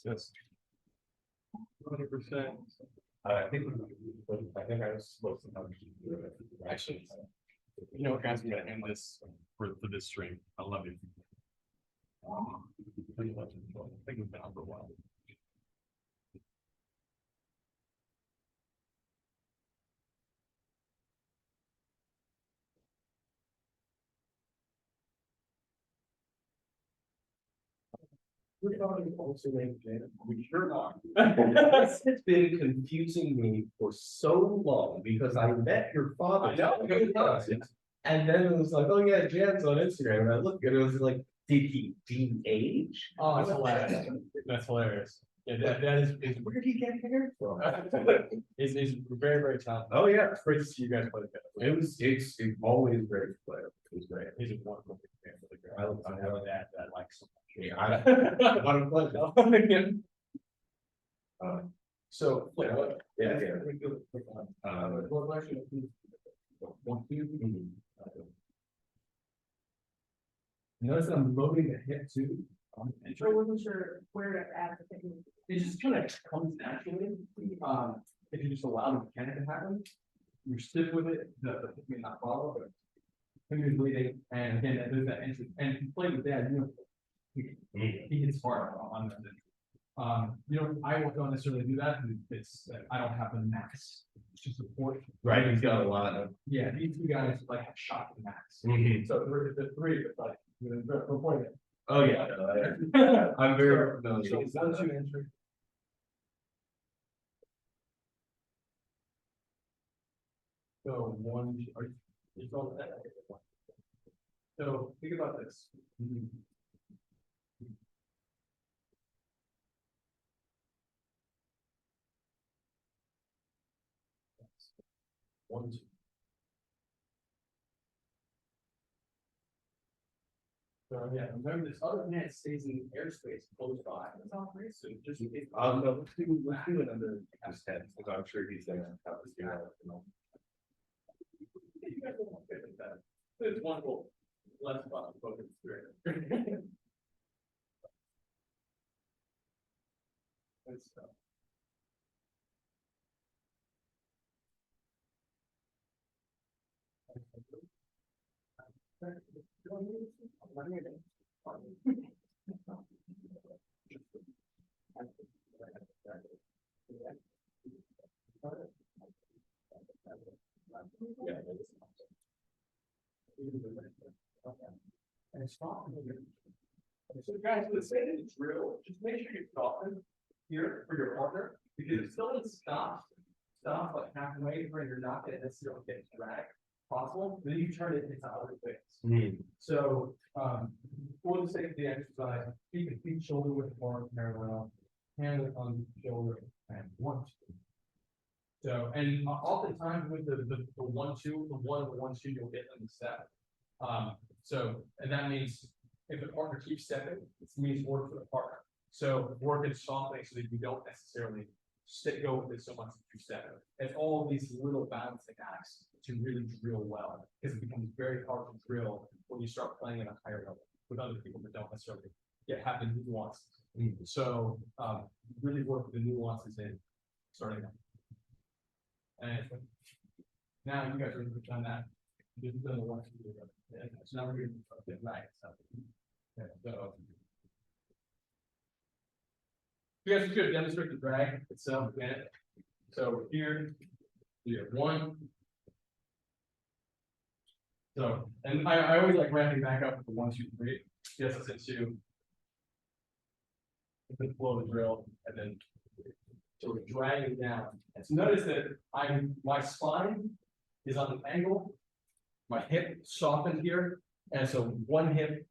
That's 100%. I think I was supposed to know. Actually, you know, guys, I'm gonna end this for this stream. I love you. I think we've been on for a while. We're talking also named Janet. We sure are. It's been confusing me for so long because I met your father. I know. And then it was like, oh yeah, Jan's on Instagram, and I looked at it, it was like, did he de-age? Oh, that's hilarious. That's hilarious. Yeah, that is Where did he get hair from? is very, very talented. Oh yeah, It's great to see you guys play together. it's always great to play. It was great. He's a wonderful fan for the I love I know that likes so much. Yeah, what a pleasure. So, Yeah. what? Yeah. What actually? 1, 2. Notice that I'm loading the hip too. I wasn't sure where to add the thing. It just kind of comes naturally. If you just allow the mechanic to happen, you're stiff with it, the hip may not follow, but fingers bleeding, and again, there's that entry, and if you play with that, you know, he hits hard on that. You know, I don't necessarily do that, because it's, I don't have the max to support. Right, he's got a lot of. Yeah, these two guys like have shot the max. Mhm. So the three, it's like, we're pointing. Oh, yeah. I'm very familiar. So 1, 2 entry. So 1, 2, are you going that? So think about this. 1, 2. So, yeah, remember this other net stays in airspace close by. That's all great. So just in case. No, let's do it under his head, because I'm sure he's gonna have to do that, you know. You guys don't want to fit with that. It's wonderful. Less fun, focus spirit. Good stuff. And it's not. So guys, let's say that it's real, just make sure you soften here for your partner, because if someone stops like halfway where you're not gonna necessarily get dragged possible, then you turn it into other things. So, for the sake of the exercise, keep your feet shoulder width apart, parallel, hand on shoulder, and 1, 2. So, and oftentimes with the 1, 2, the 1, 2, you'll get them to step. So, and that means if the partner keeps stepping, it means work for the partner. So work it softly so that you don't necessarily go with it so much that you step. And all of these little balancing acts to really drill well, because it becomes very hard to drill when you start playing at a higher level with other people that don't necessarily have the nuances. So really work the nuances in starting out. And now you guys are done that. You've done the one, two, and so now we're going to get right. So, yeah, so you guys could demonstrate the drag itself again. So here, we have 1. So, and I always like ramping back up with the 1, 2, 3. Yes, it's a 2. Then flow the drill, and then sort of dragging down. And so notice that my spine is on an angle. My hip softened here, and so one hip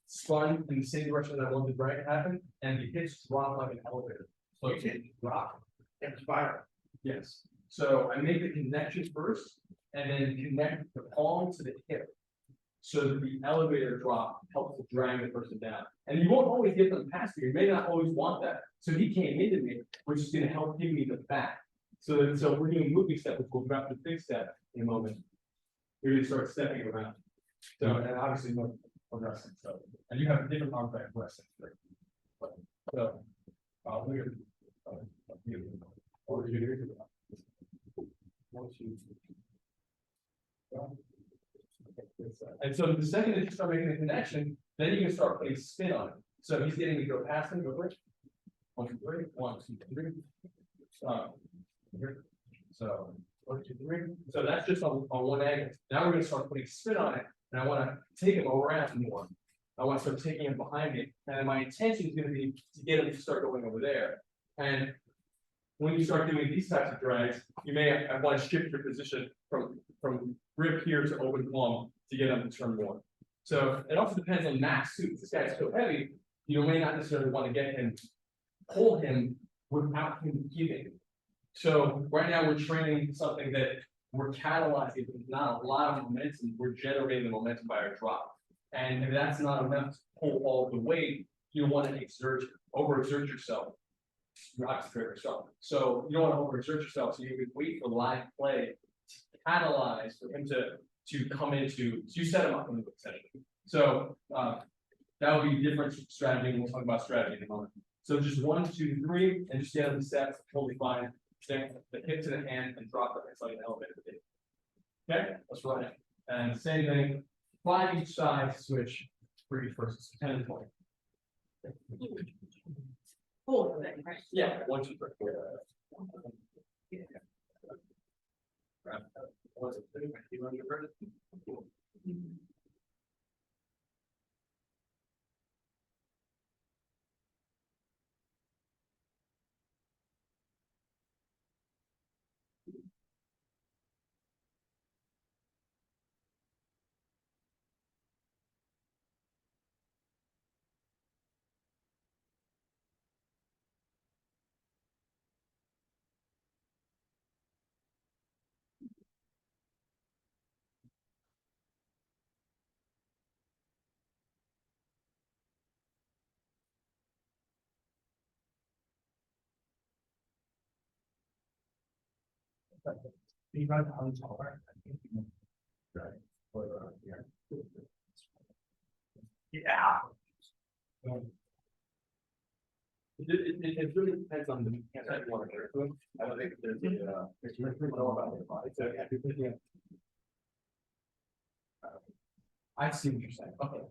spun in the same direction that I wanted the drag to happen, and the hips drop like an elevator. So it's drop and spiral. Yes. So I make the connection first, and then connect the palm to the hip, so that the elevator drop helps to drag the person down. And you won't always get them past you. You may not always want that. So he came into me, which is going to help give me the back. So we're doing moving step, which we'll grab the big step in a moment. We're going to start stepping around. So, and obviously no wrestling. So, and you have a different arm back wrestling. So, we're and so the second that you start making a connection, then you can start putting spin on it. So he's getting to go past him, go first. 1, 2, 3, 1, 2, 3. Here. So 1, 2, 3. So that's just on one angle. Now we're going to start putting spin on it, and I want to take him around more. I want to start taking him behind me, and my intention is going to be to get him to start going over there. And when you start doing these types of drags, you may want to shift your position from grip here to open palm to get him to turn more. So it also depends on mass too. If this guy's so heavy, you may not necessarily want to get him, pull him without him giving. So right now we're training something that we're catalyzing with not a lot of momentum. We're generating the momentum by our drop. And if that's not enough to pull all the weight, you want to overexert yourself. So you don't want to overexert yourself. So you can wait for live play to catalyze for him to come into, so you set him up in the session. So that would be a different strategy, and we'll talk about strategy in a moment. So just 1, 2, 3, and just get on the steps, totally fine. Stand the hip to the hand and drop it. It's like an elevator. Okay, let's run it. And same thing, 5 each side, switch 3 first, 10 and 20. Full thing, right? Yeah, 1, 2, 3. What's it doing? You run your first? You run on taller. Yeah. It really depends on the. I don't think there's I see what you're saying, okay.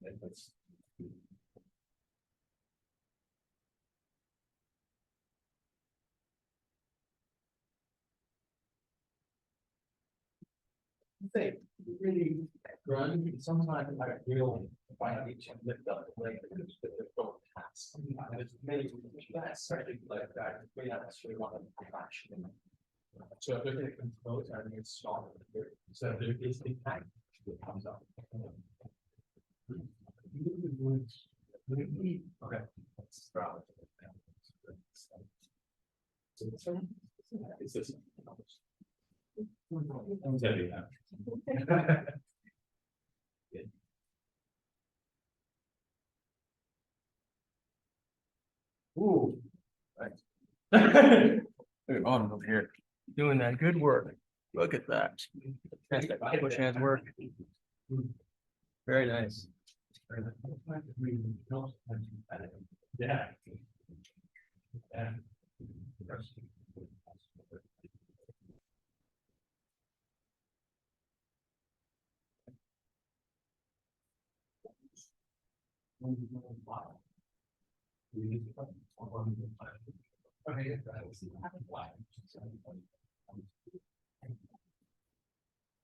That's- Say, really run, sometimes I feel if I need to lift up the leg, it's going past. And it's many, that's certainly like that, we not necessarily want to action. So if they're going to compose, I think it's stronger. So there is the impact that comes up. Okay. That's strong. Is this? I'm telling you that. Ooh. Right. Look at Autumn over here, doing that good work. Look at that. Fantastic push hands work. Very nice. Yeah. Yeah.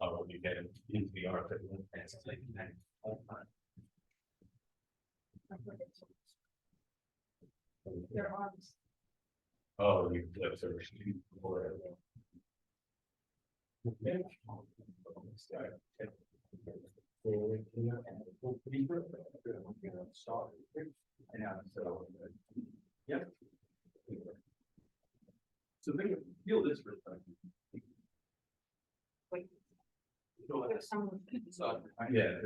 Oh, you get it into the art. Their arms. Oh, you flip over. Yep. So they feel this for Wait. Feel There's this. someone. So, yeah.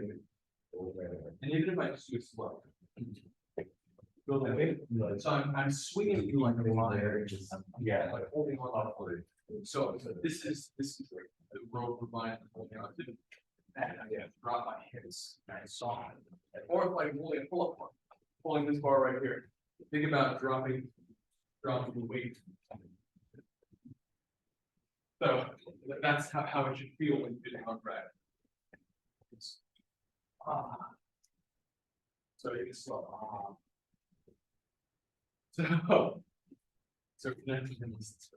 And even if I just do it slow. Feel that way. So I'm swinging through like a line. Yeah, like holding on off of it. So this is like the rope of mine holding on to. And I drop my hips and I saw it. Or if I'm holding a pull up bar, pulling this bar right here. Think about dropping the weight. So that's how it should feel when you're doing on drag. So you can slow. So connected in this.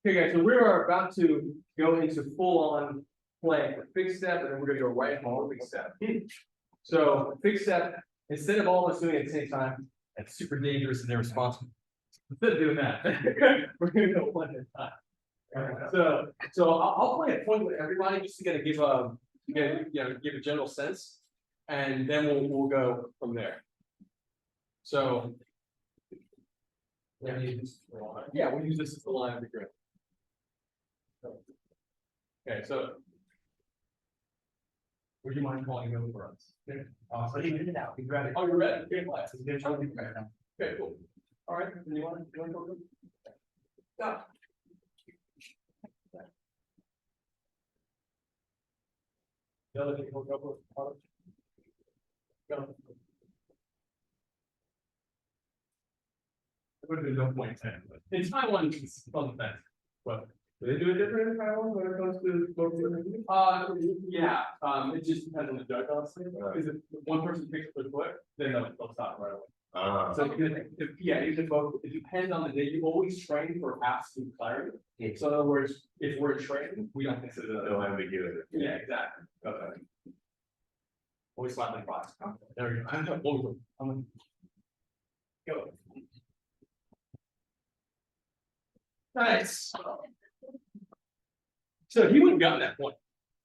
Okay, guys, so we are about to go into full-on plank, fixed step, and then we're gonna go right into big step. So fixed step, instead of all of us doing it at the same time, that's super dangerous and irresponsible. Instead of doing that, we're gonna go one at a time. So I'll play a point with everybody just to get give a general sense, and then we'll go from there. So. Yeah, we'll use this as the line of the grid. Okay, so. Would you mind calling over for us? So he did it out. He's ready. Oh, you're ready. Okay, class. Okay, cool. All right. You want to go? Yeah. The other people go. Go. It would have been no point 10, but in Taiwan, it's on the fence. But do they do it different in Taiwan when it comes to local? Yeah, it just depends on the judge, honestly. Because if one person picks their foot, then they'll stop right away. So if both, it depends on the day. You always train for absolute clarity. So in other words, if we're training, we don't consider that. No ambiguity. Yeah, exactly. Okay. Always slap in the box. There we go. Go. Nice. So he would have gotten that point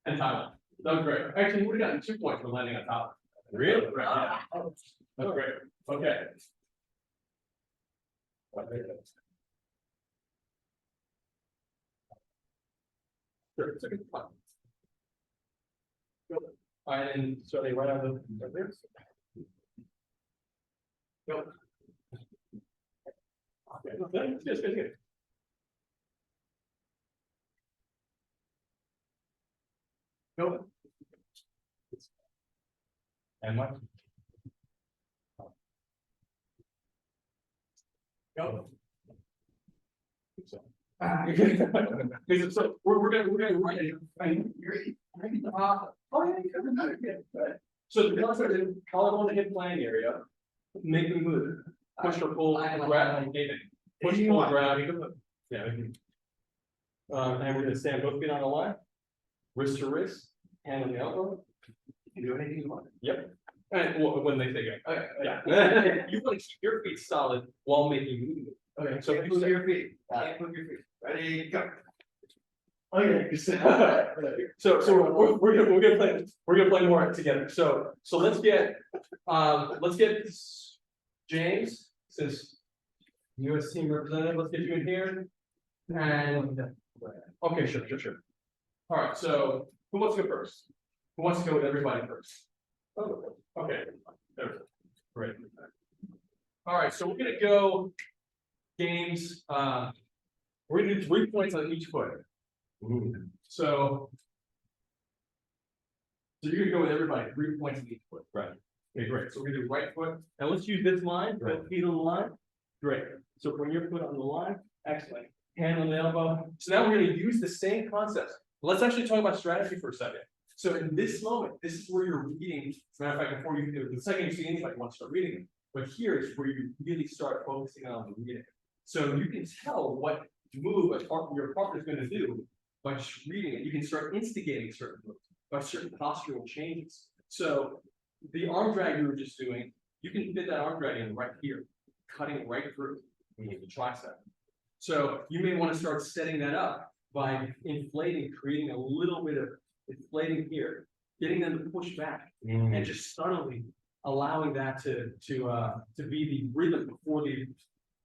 in Taiwan. That was great. Actually, he would have gotten 2 points for landing on top. Really? Yeah. That's great. Okay. Sure, it's a good fun. Go. All right, and so they right out of right there. Go. Okay, good. Go. And what? Go. So we're gonna write it. So the concept is collarbone to hip playing area, make them move, push or pull, grab, and anything. Push, pull, grab. Yeah. And we're gonna stand both feet on the line, wrist to wrist, hand on the elbow. You can do anything you want. Yep. And when they say go. Okay. Yeah. You want to keep your feet solid while making movement. Okay. So move your feet. Can't move your feet. Ready, go. Okay. So we're gonna play more together. So let's get James, since US team representative, let's get you in here. And okay, sure. All right, so who wants to go first? Who wants to go with everybody first? Okay, there, great. All right, so we're gonna go games. We're gonna do 3 points on each foot. So you're gonna go with everybody, 3 points on each foot. Right. Okay, great. So we're gonna do right foot. Now let's use this line, both feet on the line. Great. So when your foot on the line, excellent. Hand on the elbow. So now we're gonna use the same concepts. Let's actually talk about strategy for a second. So in this moment, this is where you're reading. As a matter of fact, before you do, the second you see anybody want to start reading it, but here is where you really start focusing on the reading. So you can tell what move your partner is going to do by just reading it. You can start instigating certain moves by certain postural changes. So the arm drag you were just doing, you can fit that arm drag in right here, cutting right through the tricep. So you may want to start setting that up by inflating, creating a little bit of inflating here, getting them to push back, and just subtly allowing that to be the rhythm before the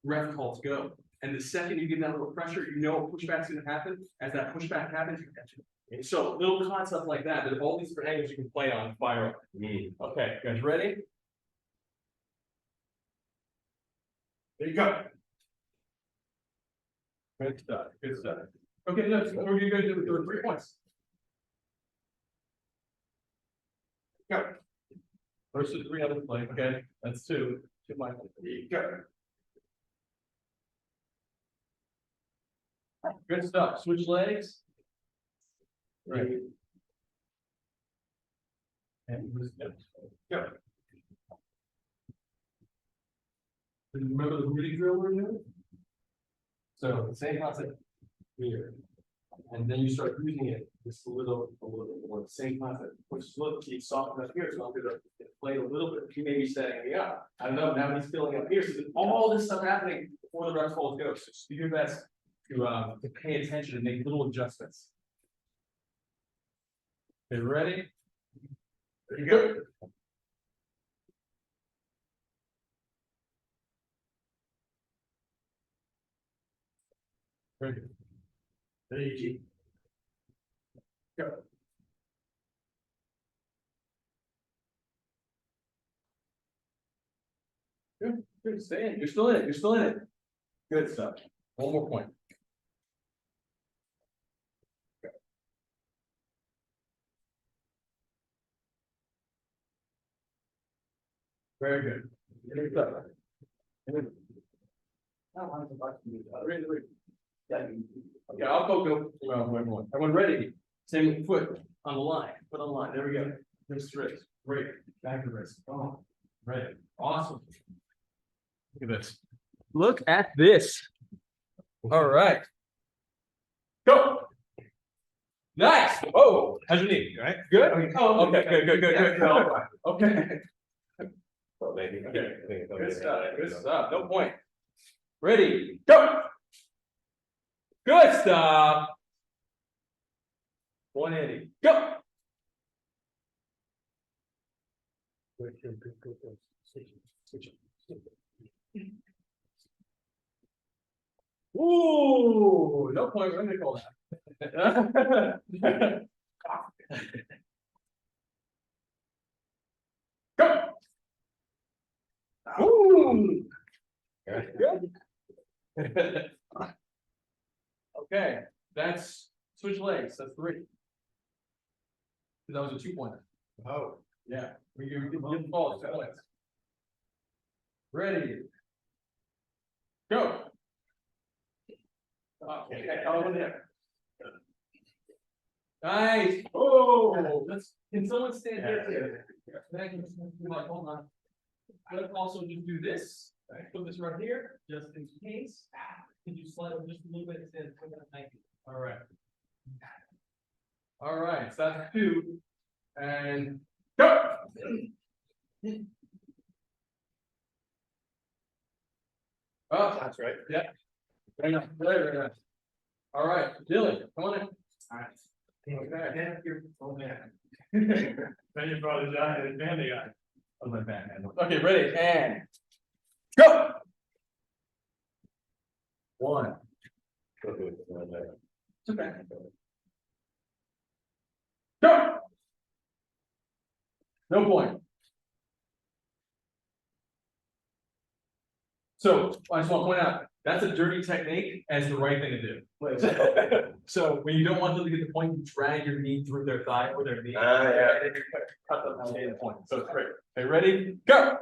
ref calls go. And the second you get that little pressure, you know pushback's going to happen. As that pushback happens, you catch it. So little concepts like that. There's all these different angles you can play on fire. Okay, guys, ready? There you go. Good stuff. Good stuff. Okay, no, so we're gonna do 3 points. Go. Versus 3 other play. Okay, that's 2. 2 minus 3. Go. Good stuff. Switch legs. Right. And go. Remember the reading drill we're doing? So the same concept here. And then you start using it just a little more. The same concept. Which look, keep softening up here. So I'm gonna play a little bit. He may be setting me up. I don't know. Now he's filling up here. So there's all this stuff happening before the rest calls go. So do your best to pay attention and make little adjustments. Okay, ready? There you go. Very good. Taiji. Go. Good, good. Stay in. You're still in it. You're still in it. Good stuff. One more point. Go. Very good. Good stuff. Okay, I'll go. Everyone ready? Same foot on the line. Foot on the line. There we go. Wrist to wrist. Great. Back to wrist. Oh, ready. Awesome. Look at this. Look at this. All right. Go. Nice. Oh, how's your knee? Right? Good. Oh, okay. Good. Okay. Okay. Good stuff. Good stuff. No point. Ready. Go. Good stuff. 180. Go. Ooh, no point, we're gonna call that. Go. Ooh. Good. Okay, that's switch legs, that's 3. That was a 2-pointer. Oh. Yeah, we give the ball 2 points. Ready. Go. Okay, oh, there. Nice. Oh, can someone stand here? Thank you. Hold on. Let's also just do this. Put this right here, just in case. Can you slide over just a little bit and stand? Thank you. All right. All right, so that's 2. And go. Oh, That's right. yeah. Very nice, very nice. All right, Dylan, come on in. All right. Okay. Oh, man. Then you brought the guy, the bandy guy. Oh, my bad, man. Okay, ready, and go. 1. It's okay. Go. No point. So I just want to point out, that's a dirty technique and it's the right thing to do. So when you don't want them to get the point, you drag your knee through their thigh or their knee. Ah, yeah. And then you cut them and gain the point. So it's great. Okay, ready? Go.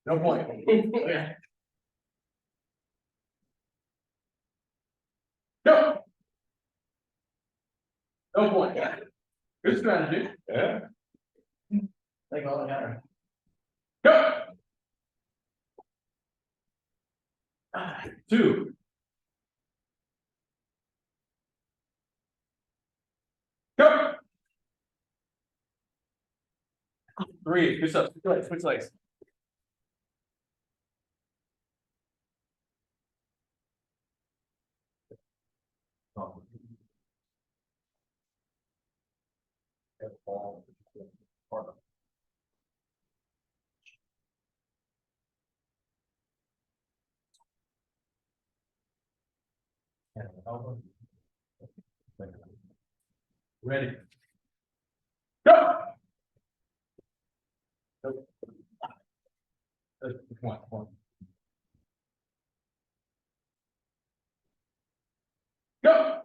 No point. Okay. Go. No point. Good strategy. Yeah. Take all together. Go. 2. Go. 3. Good stuff. Switch legs. Ready. Go. One. Go.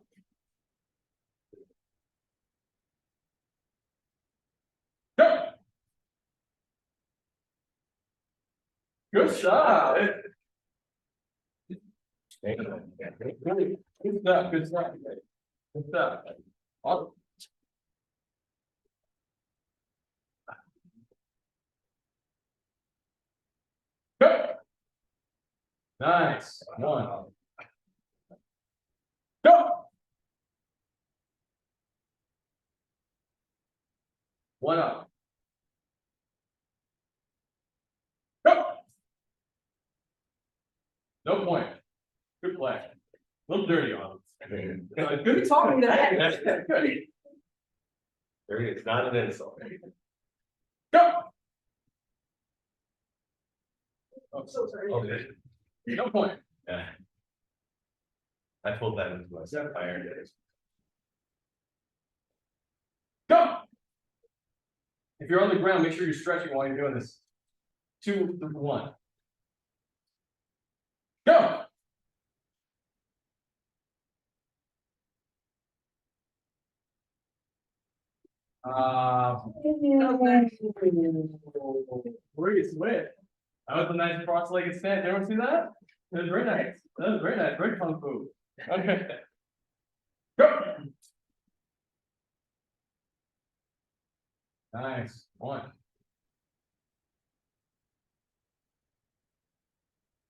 Go. Good shot. Good stuff. Good stuff. Good stuff. Awesome. Go. Nice. 1. Go. 1 up. Go. No point. Good play. A little dirty on him. Good talking to that. Good. It's not an insult. Go. I'm so sorry. Okay. No point. Yeah. I pulled that into my fire days. Go. If you're on the ground, make sure you're stretching while you're doing this. 2, 1. Go. Where you switch? That was a nice cross-legged stand. Everyone see that? That was very nice. That was very nice. Very kung fu. Okay. Go. Nice. 1.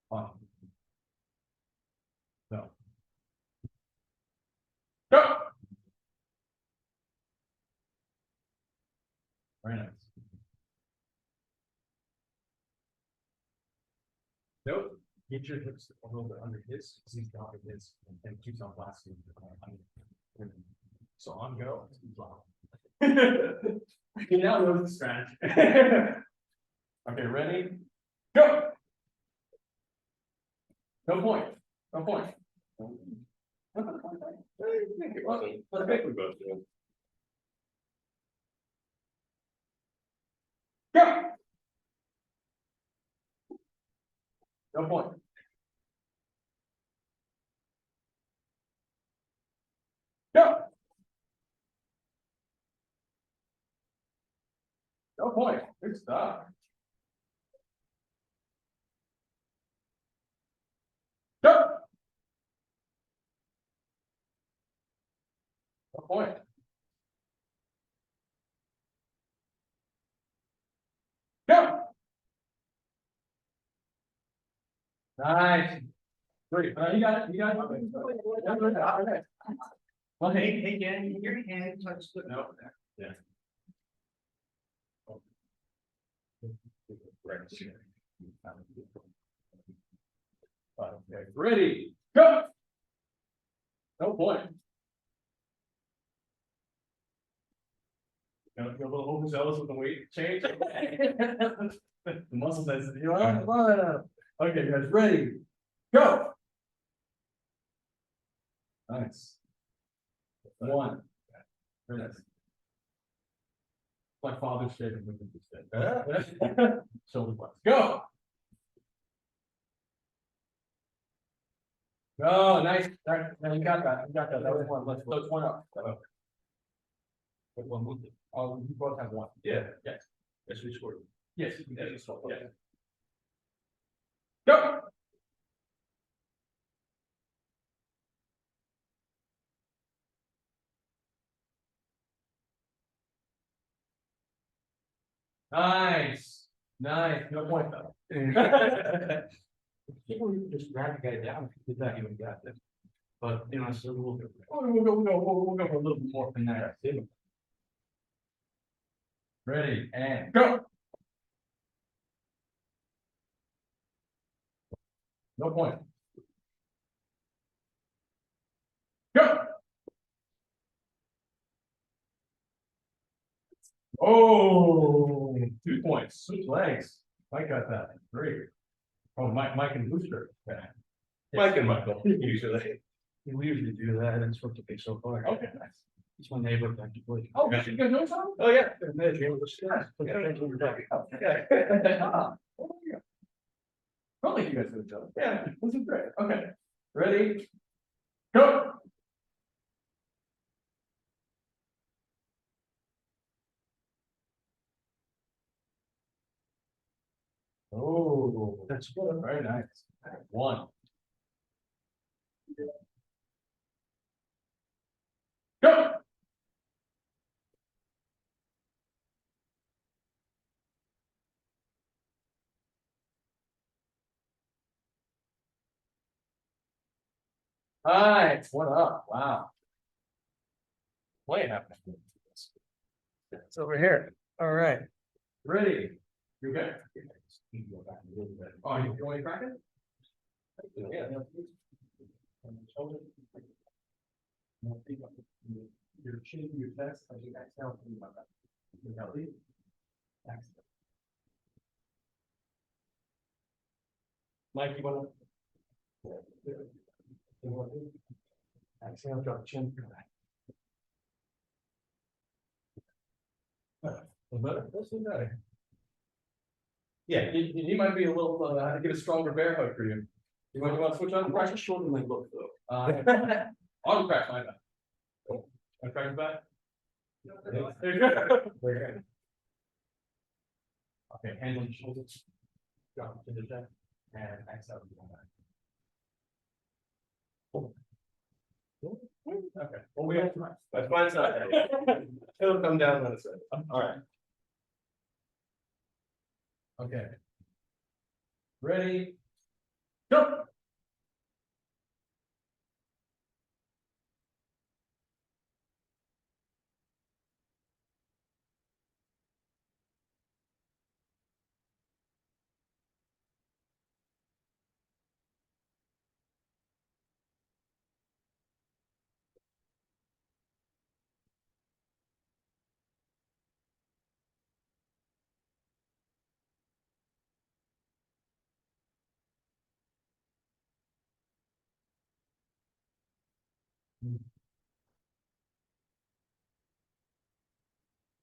1. No. Go. Very nice. Nope. Get your hips a little bit under his, because he's got his, and keeps on blasting. So on go. You now know the strategy. Okay, ready? Go. No point, no point. I think it wasn't. I think we both did. Go. No point. Go. No point. Good stuff. Go. No point. Go. Nice. Great. You got it. You got it. Okay. Well, hey, Dan, your hand touched the note there. Yeah. Right. Okay, ready, go. No point. You're a little overzealous with the weight change. The muscle density. Okay, guys, ready, go. Nice. One. Very nice. My father's favorite movement is dead. Shoulder blast. Go. Oh, nice. No, you got that. You got that. That was one. Let's one up. One move. Oh, you both have one. Yeah. Yes. Yes, we scored. Yes. Yeah, we scored. Yeah. Go. Nice. Nice. No point though. People just grab the guy down, did that even got this. But, you know, it's a little bit. We'll go for a little bit more finesse. Ready and go. No point. Go. Oh, 2 points. Switch legs. Mike got that. Great. Oh, Mike and Booster. Okay. Mike and Michael, usually. We usually do that, and it's supposed to be so far. Okay, nice. It's my neighbor back to play. Oh, you guys know something? Oh, yeah. Probably you guys know each other. Yeah. This is great. Okay. Ready? Go. Oh, that's good. Very nice. One. Go. Alright, one up. Wow. What happened? It's over here. All right. Ready? You okay? Oh, you want to crack it? Yeah. Your chin, your chest, as you exhale, think about that. Inhale deep. Exhale. Mike, you wanna? Exhale, drop chin. Let's do that. Yeah, he might be a little, I had to get a stronger bear hug for you. You want to switch on? Crash his shoulder might look though. I'll crash mine back. I crash back? There you go. Okay, hands on the shoulders. Drop to the chest and exhale. Okay, well, we have to. That's fine, side. It'll come down on its own. All right. Okay. Ready? Go!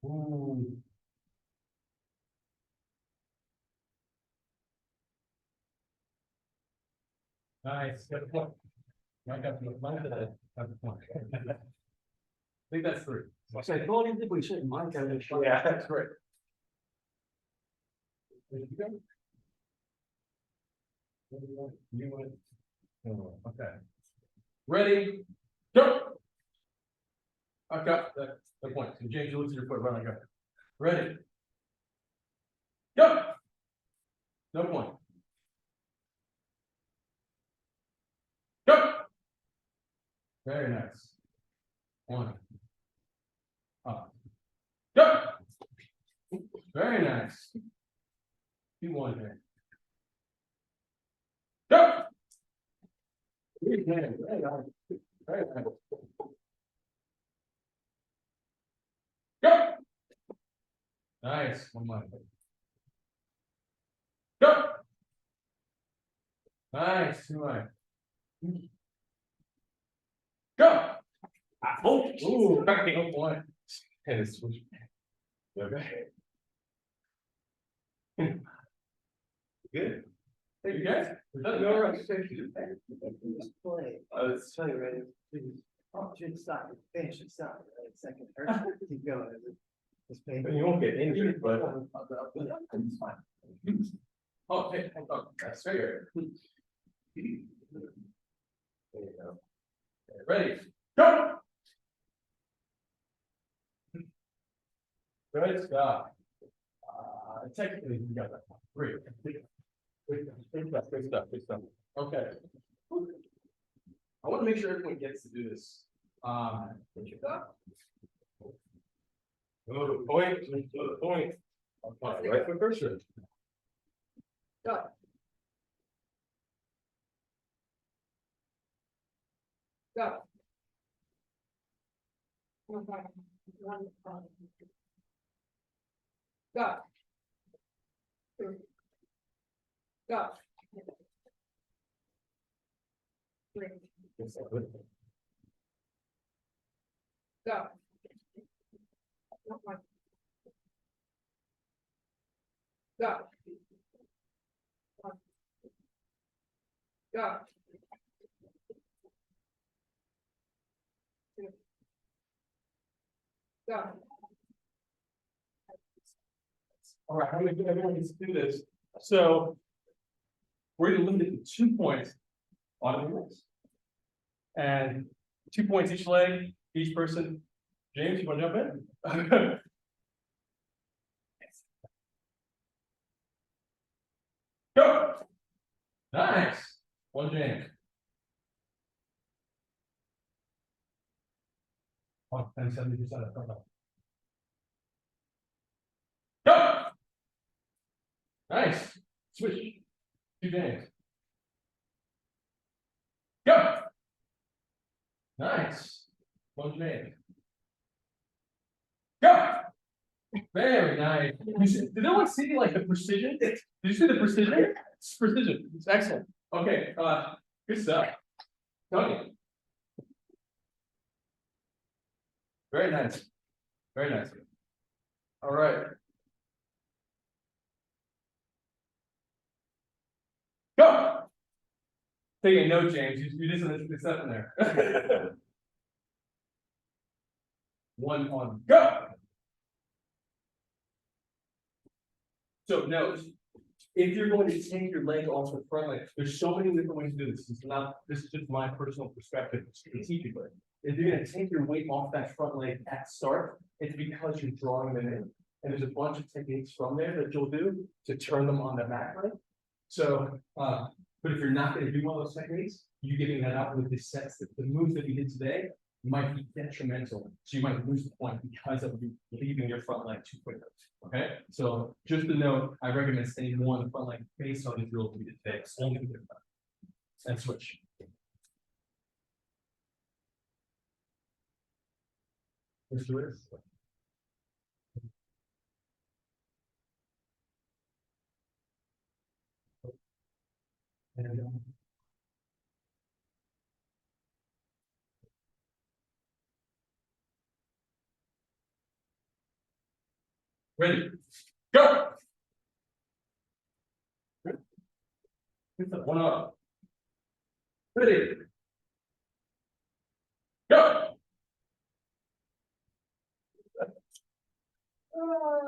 Ooh. Nice, got a point. Mike got the point. I think that's three. So I don't think we should mind having a shot. Yeah, that's great. You went. Oh, okay. Ready, go. I've got the point. So James, you look at your foot, run, I go. Ready. Go. No point. Go. Very nice. One. Up. Go. Very nice. 2-1 here. Go. Very nice. Very nice. Go. Nice. One more. Go. Nice. 2 more. Go. Oh, ooh, no point. And it's switch. Okay. Good. Hey, you guys? Is that You're right? right. I was telling you, ready? Oh, should stop, finish it, stop, right, second, keep going. It's painful. You won't get injured, but. It's fine. Oh, hey, hold on. That's fair. There you go. Ready, go! Good stuff. Technically, you got that one. Great. Good stuff, good stuff, good stuff. Okay. I want to make sure everyone gets to do this. What you got? Go to the point, go to the point. Okay, right foot first. Go. Go. Okay. One, go. Two. Go. Three. Go. One. Go. One. Go. Two. Go. All right, I'm gonna get everyone to do this. So we're gonna limit it to 2 points on the rules. And 2 points each leg, each person. James, you wanna jump in? Go! Nice. One James. Oh, and 70% of front. Go! Nice. Switch. 2 James. Go! Nice. One James. Go! Very nice. Did anyone see like the precision? Did you see the precision? It's precision. It's excellent. Okay, good stuff. Tony. Very nice. Very nice. All right. Go! Taking a note, James. You did something good stuff in there. One on. Go! So no, if you're going to take your leg off the front leg, there's so many different ways to do this. This is just my personal perspective strategically. If you're gonna take your weight off that front leg at start, it's because you're drawing them in. And there's a bunch of techniques from there that you'll do to turn them on the back leg. So, but if you're not gonna do one of those techniques, you giving that out with the sets, the moves that we did today might be detrimental. So you might lose the point because of you leaving your front leg too quickly. Okay, so just to note, I recommend staying more on the front leg based on the drill we did today. It's only good. And switch. Let's do it. And Ready, go. Hit that one up. Ready. Go.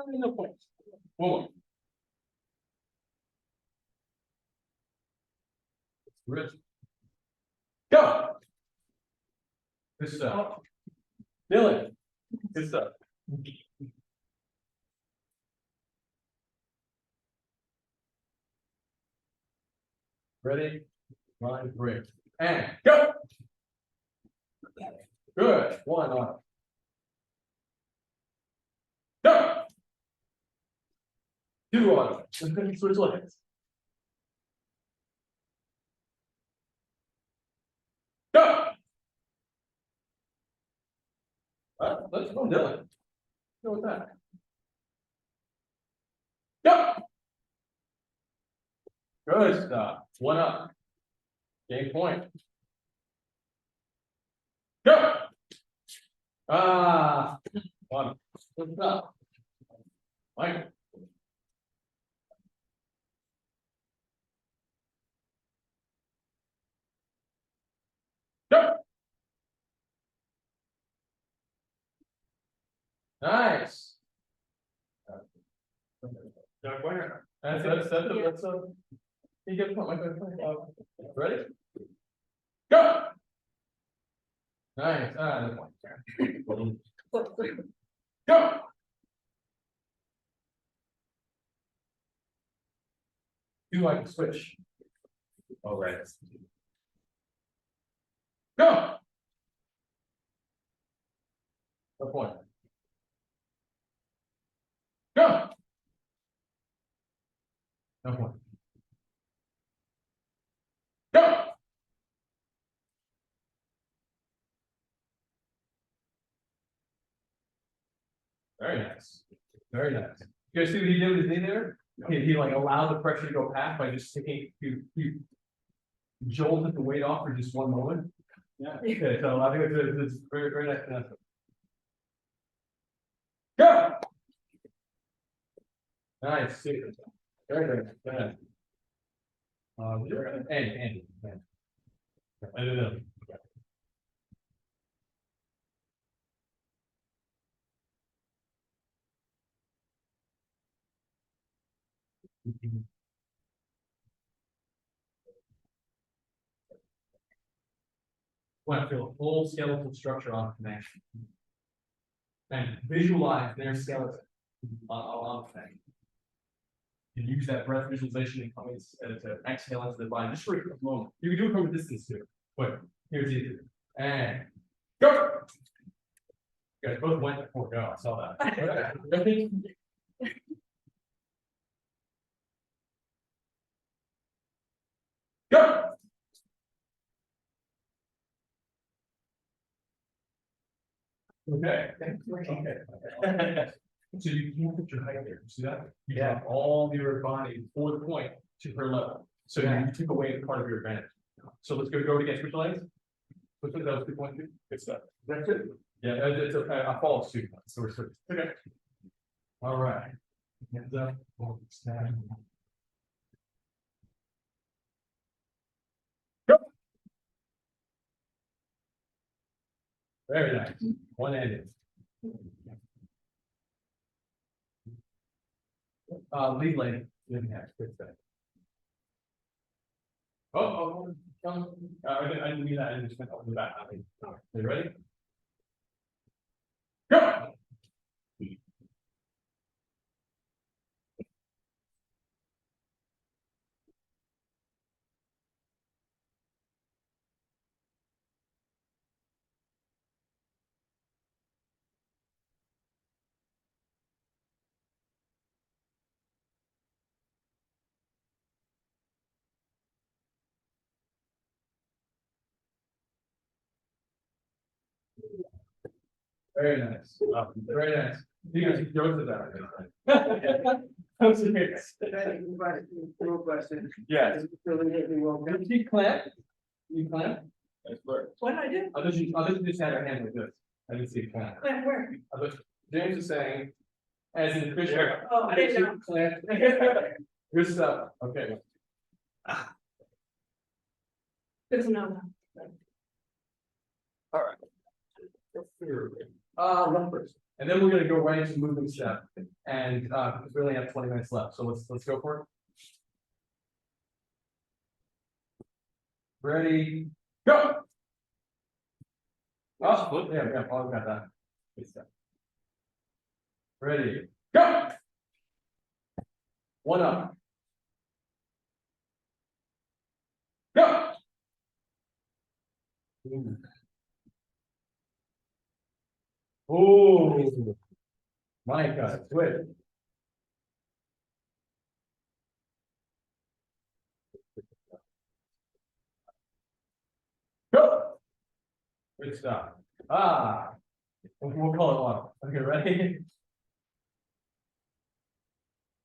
No points. One more. Ready. Go. Good stuff. Dylan. Good stuff. Ready, line break, and go. Good, one on. Go. Two on. Switch legs. Go. Let's go, Dylan. Go with that. Go. Good stuff. One up. Game point. Go. One. Good stuff. Michael. Go. Nice. That's you get a point, Michael. Ready? Go. Nice. The point. Go. Do like to switch. All right. Go. The point. Go. No point. Go. Very nice. Very nice. You guys see what he did with his knee there? He like allowed the pressure to go past by just taking, he jolted the weight off for just one moment. Yeah. Okay, so I think it's very, very nice. Go. Nice. Very good. Good. Andy. I don't know. Want to feel a full skeletal structure on connection. And visualize their skeleton on connection. You use that breath visualization and come to exhale into the body just for a moment. You can do it from a distance too. But here's easier. And go. You guys both went before go. I saw that. Ready? Go. Okay. So you can't put your height there. See that? You have all your body for the point to her level. So you took away part of your advantage. So let's go it again. Switch legs. That was 2.2. Good stuff. That's it. Yeah, it's a false 2. So we're switching. Okay. All right. Hands up. Stand. Go. Very nice. One-handed. Lead lane. Good stuff. I didn't mean that. I just went over the back. Are you ready? Go. Very nice. Very nice. You guys go to that. I'm serious. Yes. Did you clamp? You clamp? What did I do? Others just had their hand like this. I didn't see a clamp. Where? James is saying As an official. Oh, I didn't know. Good stuff, okay. Good to know. Run first, and then we're gonna go right into movement step, and, because we only have 20 minutes left, so let's go for it. Ready, go! Oh, yeah, Paul got that. Good stuff. Ready, go! One up. Go! Oh, my God, switch. Go! Good stuff. We'll call it one. Okay, ready?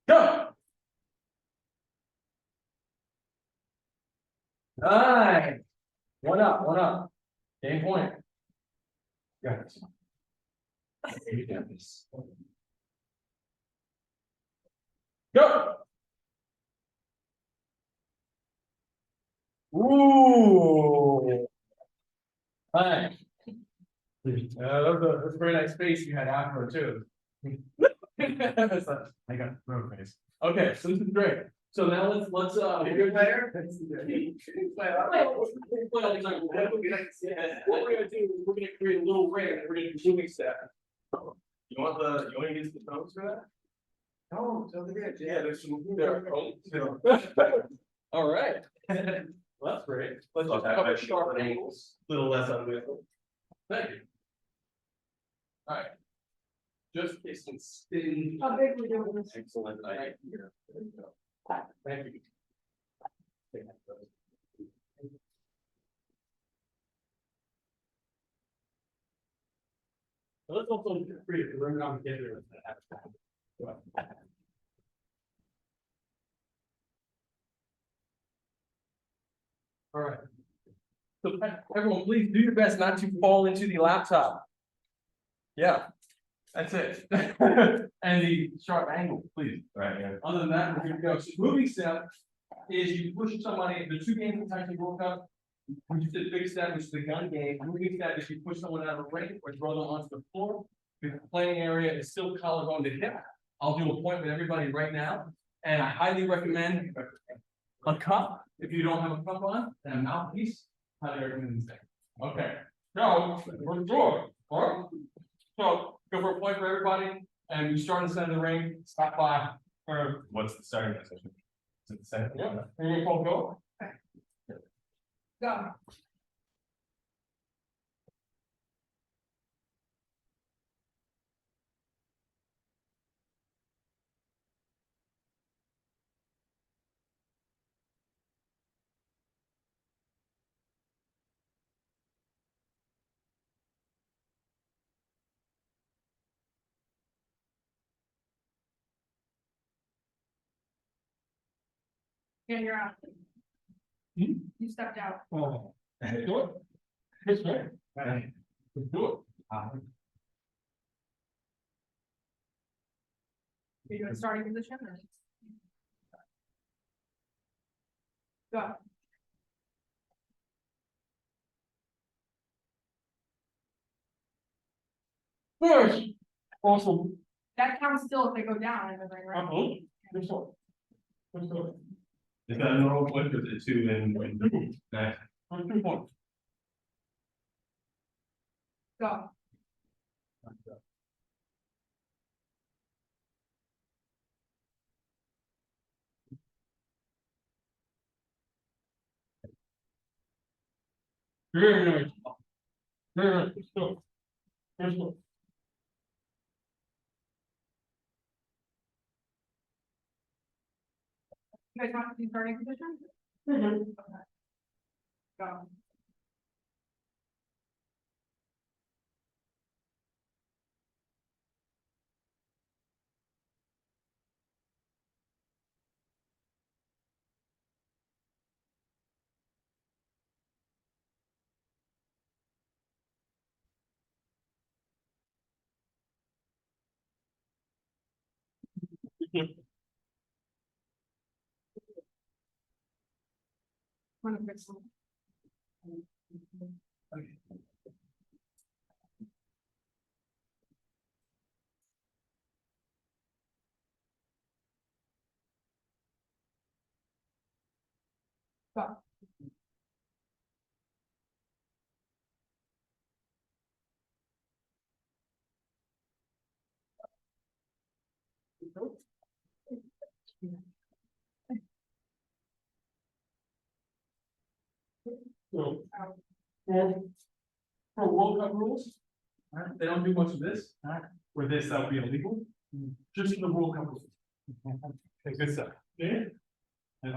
Go! Nice. One up. Game point. Got this. You got this. Go! Ooh. Nice. That's a very nice face you had after it too. I got road face. Okay, so this is great. So now let's you're player. What we're gonna do is we're gonna create a little ring and we're gonna do moving step. You want to use the phones for that? No, yeah, there's some there. All right. Well, that's great. Let's just cover sharp angles. A little less unwieldy. Thank you. All right. Just in case it's spin. How big we doing this? Excellent. Right here. There you go. Thank you. So let's also create a room on together. All right. So everyone, please do your best not to fall into the laptop. Yeah, that's it. And the sharp angle, please. Right, yeah. Other than that, we're gonna go. So moving step is you push somebody, the two games that Taiji broke up. We just did big step, which is the gun game. Moving step is you push someone out of the ring or throw them onto the floor. The playing area is still collarbone to hip. I'll do a point with everybody right now, and I highly recommend a cup. If you don't have a cup on, and a mouthpiece, highly recommend this thing. Okay, now, we're good. All right. So go for a point for everybody, and you start in the center of the ring, stop by, or. What's the starting position? Is it the same? Yeah, and you're called go. Go. Yeah, you're out. Hmm? You stepped out. Oh, do it. It's great. Let's do it. You're doing starting position or? Go. Yes. Awesome. That counts still if they go down in the ring, right? Absolutely. Let's do it. Let's do it. Is that a normal point or is it two and one? Nice. 2 points. Go. Very nice. Very nice. Let's do it. Let's do it. You guys want to do starting position? Mhm. Okay. Go. So, for World Cup rules, they don't do much of this, where this, that would be illegal, just the World Cup rules. Okay, good stuff. Yeah. And,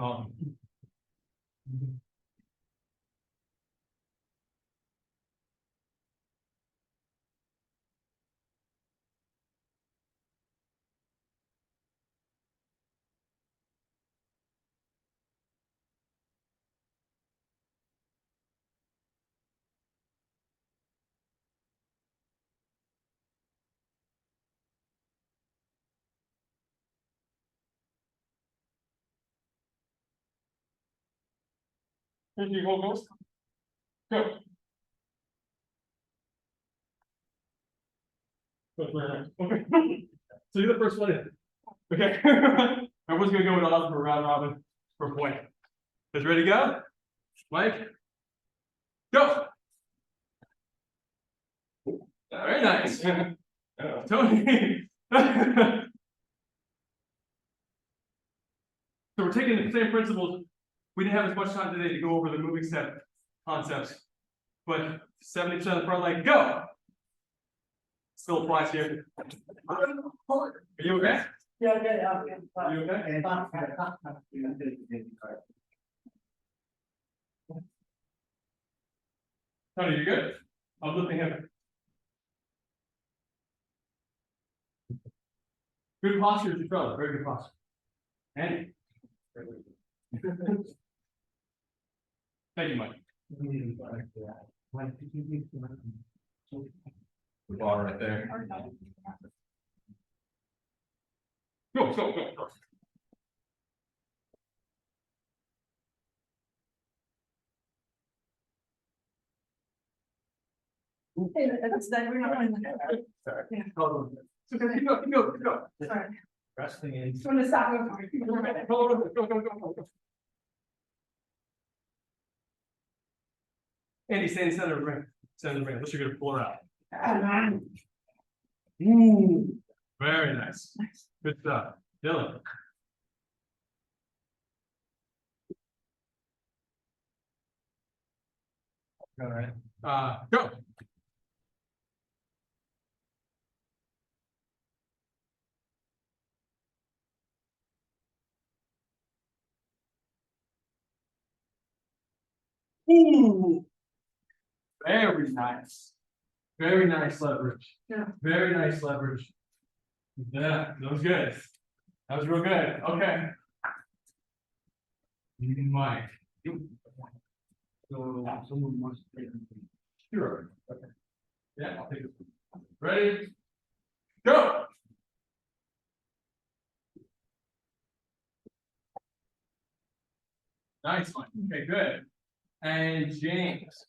here you go, Ghost. Go. Okay. So you're the first one in. Okay. Everyone's gonna go with us for round robin for point. Guys ready to go? Mike? Go! Very nice. Tony. So we're taking the same principles. We didn't have as much time today to go over the moving step concepts, but 70% of the front leg, go! Still applies here. Are you okay? Yeah, okay, Are you okay? Tony, you good? I'm lifting him. Good posture as you fell, very good posture. Andy. Thank you, Mike. The bar right there. Go, go, go, go. Hey, that's that, we're not going to. Sorry. Yeah. Hold on. It's okay, keep going, keep going, keep going. Sorry, Wrestling in. just want to stop. Hold on, go, go, go, go. Andy, stay in the center of the ring. Center of the ring, unless you're gonna pull her out. Ooh, very nice. Good stuff. Dylan. All right, go. Ooh. Very nice. Very nice leverage. Yeah. Very nice leverage. Yeah, that was good. That was real good. Okay. Mike. So someone wants to take it. Sure. Okay. Yeah, I'll take it. Ready? Go. Nice one. Okay, good. And James.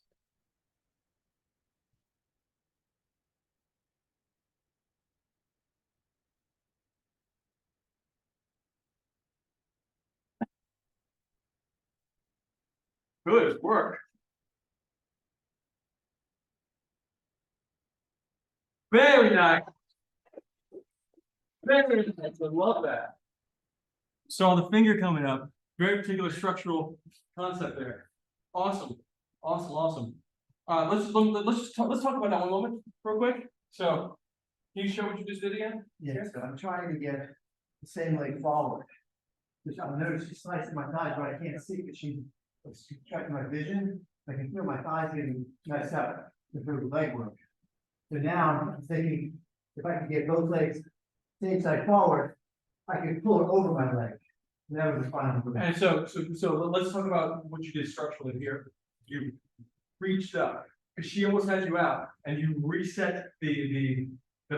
Good work. Very nice. Very nice. I love that. Saw the finger coming up. Very particular structural concept there. Awesome. Awesome. Awesome. Let's talk about that one moment real quick. So can you show what you just did again? Yeah, so I'm trying to get the same leg forward. Which I noticed she's slicing my thighs, but I can't see because she's tracking my vision. I can feel my thighs getting messed up with her leg work. So now I'm thinking, if I can get both legs same side forward, I can pull her over my leg. And that was the final for me. And so let's talk about what you did structurally here. You reached up, because she almost had you out, and you reset the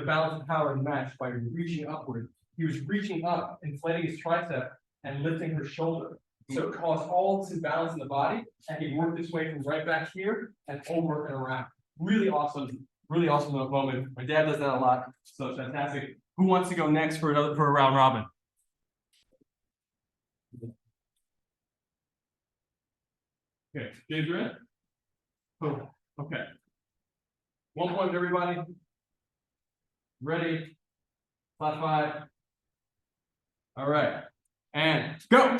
balance of power and match by reaching upward he was reaching up, inflating his tricep and lifting her shoulder. So it caused all this imbalance in the body, and he worked his way from right back here and over and around. Really awesome moment. My dad does that a lot, so it's fantastic. Who wants to go next for a round robin? Okay, James, you're in? Oh, okay. 1 point, everybody. Ready? Flat 5. All right, and go.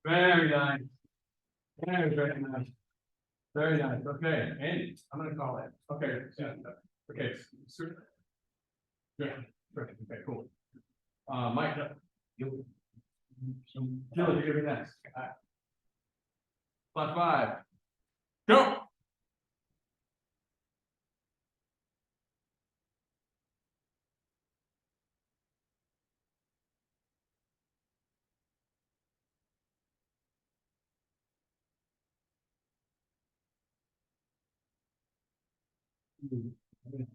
Very nice. Very nice. Very nice. Okay, Andy, I'm gonna call it. Okay, yeah, okay. Yeah, okay, cool. Mike, you. Jill, you're gonna be next. Flat 5. Go.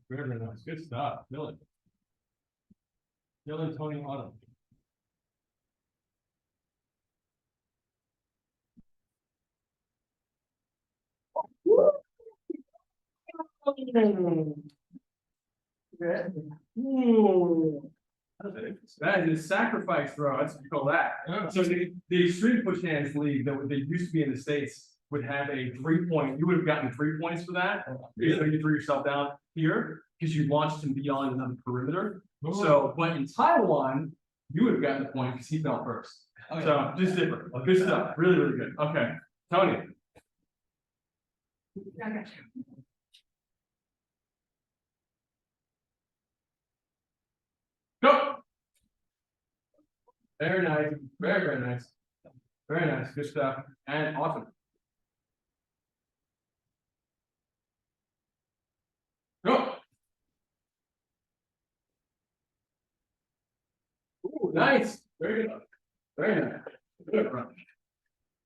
Very nice. Good stuff. Dylan. Tony, Autumn. That is a sacrifice throw. That's what you call that. Yeah. So the extreme push hands league that they used to be in the States would have a 3-point. You would have gotten 3 points for that. Really? You threw yourself down here because you launched him beyond another perimeter. Oh. So, but in Taiwan, you would have gotten the point because he fell first. Oh, yeah. So just different. Good stuff. Really, really good. Okay, Tony. Okay. Go. Very nice. Very nice. Very nice. Good stuff. And awesome. Go. Ooh, nice. Very good. Very nice. Good run.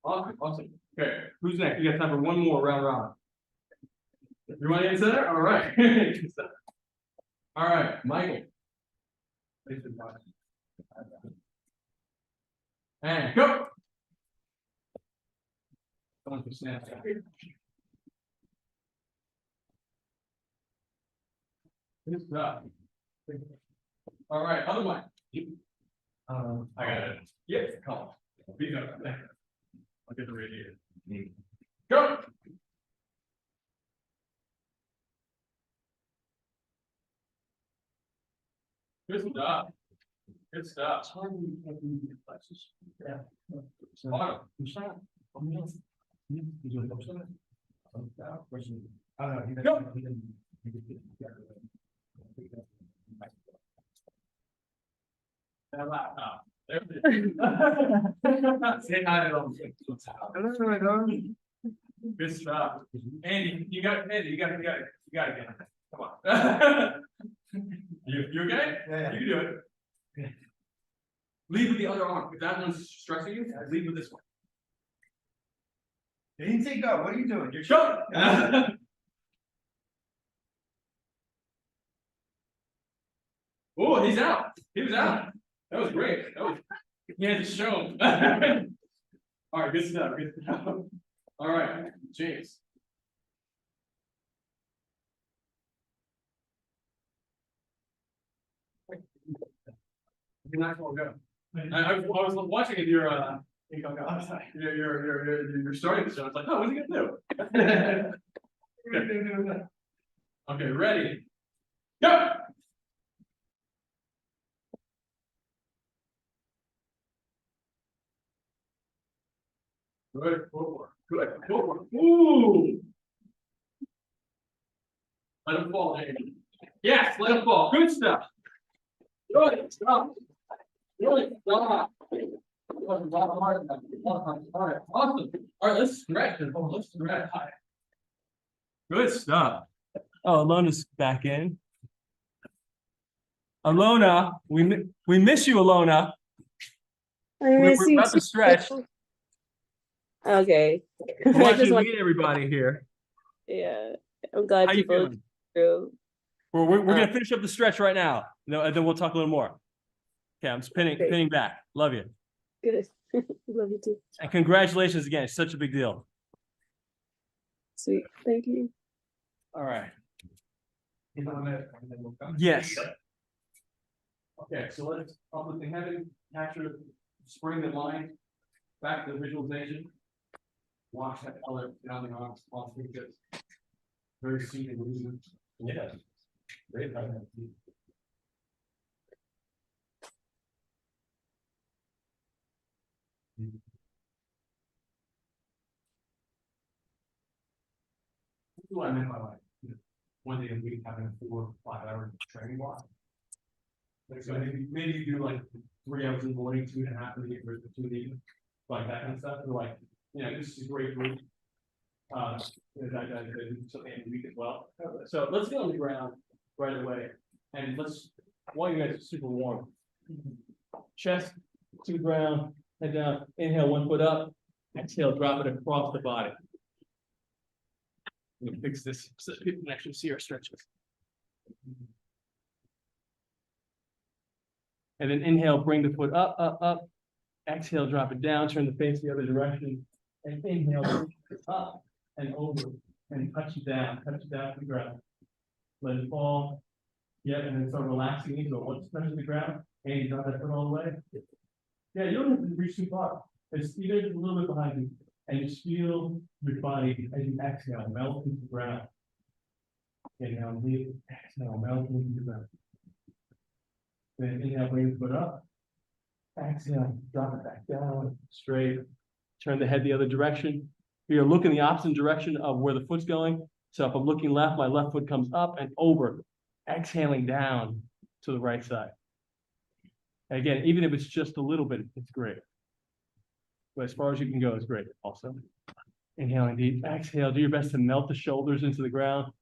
Awesome. Okay, who's next? You got time for one more round robin. You want to answer that? All right. Good stuff. All right, Michael. And go. Good stuff. All right, other one. I got it. Yes, come on. Be good. I'll get the radiator. Go. Good stuff. Good stuff. Yeah. Say hi to them. Good stuff. Andy, you got it, again. Come on. You okay? Yeah. You can do it. Lead with the other arm. If that one's stressing you, lead with this one. They didn't say go. What are you doing? You're Go. Oh, he's out. He was out. That was great. He had to show him. All right, good stuff. All right, James. You're not gonna go. I was watching it. You're starting the show. It's like, oh, what's he gonna do? Okay, ready? Go. Good footwork. Good footwork. Ooh. Let him fall, Jamie. Yes, let him fall. Good stuff. Good stuff. Really? Wow. Wasn't that hard enough. All right, awesome. All right, let's stretch it. Let's stretch. Good stuff. Oh, Alona's back in. Alona, we miss you, Alona. I We're miss you about to too. stretch. Okay. I I want you just to want, meet everybody here. yeah. I'm glad How you people feeling? through. We're Um, gonna finish up the stretch right now. No, and then we'll talk a little more. Okay, I'm Great. pinning back. Love you. Good. Love you too. And congratulations again. It's such a big deal. Sweet. Thank you. All right. Yes. Okay, so let's up the heaven, capture spring the line, back to the visualization. Wash that color down the arms, all three good. Very soothing movement. Yeah. Great. This is what I meant by like, you know, one day a week having a 4 or 5 hour training block. Like, so maybe you do like 3 hours in the morning, 2.5 in the evening, 2 in the evening, like that kind of stuff. Or like, you know, this is a great group. That do something every week as well. So let's get on the ground right away. And let's, while you guys are super warm, chest to the ground, head down, inhale 1 foot up, exhale, drop it across the body. Let me fix this so that people can actually see our stretches. And then inhale, bring the foot up, up, up. Exhale, drop it down, turn the face the other direction. And inhale, bring it up and over and touch it down to the ground. Let it fall. Yeah, and then start relaxing into it. Once it touches the ground, and you drop that foot all the way. Yeah, you don't have to reach too far. It's even a little bit behind you. And just feel your body as you exhale, melt into the ground. Inhale, leave, exhale, melt into the ground. Then inhale, bring the foot up. Exhale, drop it back down, straight. Turn the head the other direction. You're looking the opposite direction of where the foot's going. So if I'm looking left, my left foot comes up and over. Exhaling down to the right side. And again, even if it's just a little bit, it's great. But as far as you can go, it's great also. Inhaling deep, exhale, do your best to melt the shoulders into the ground.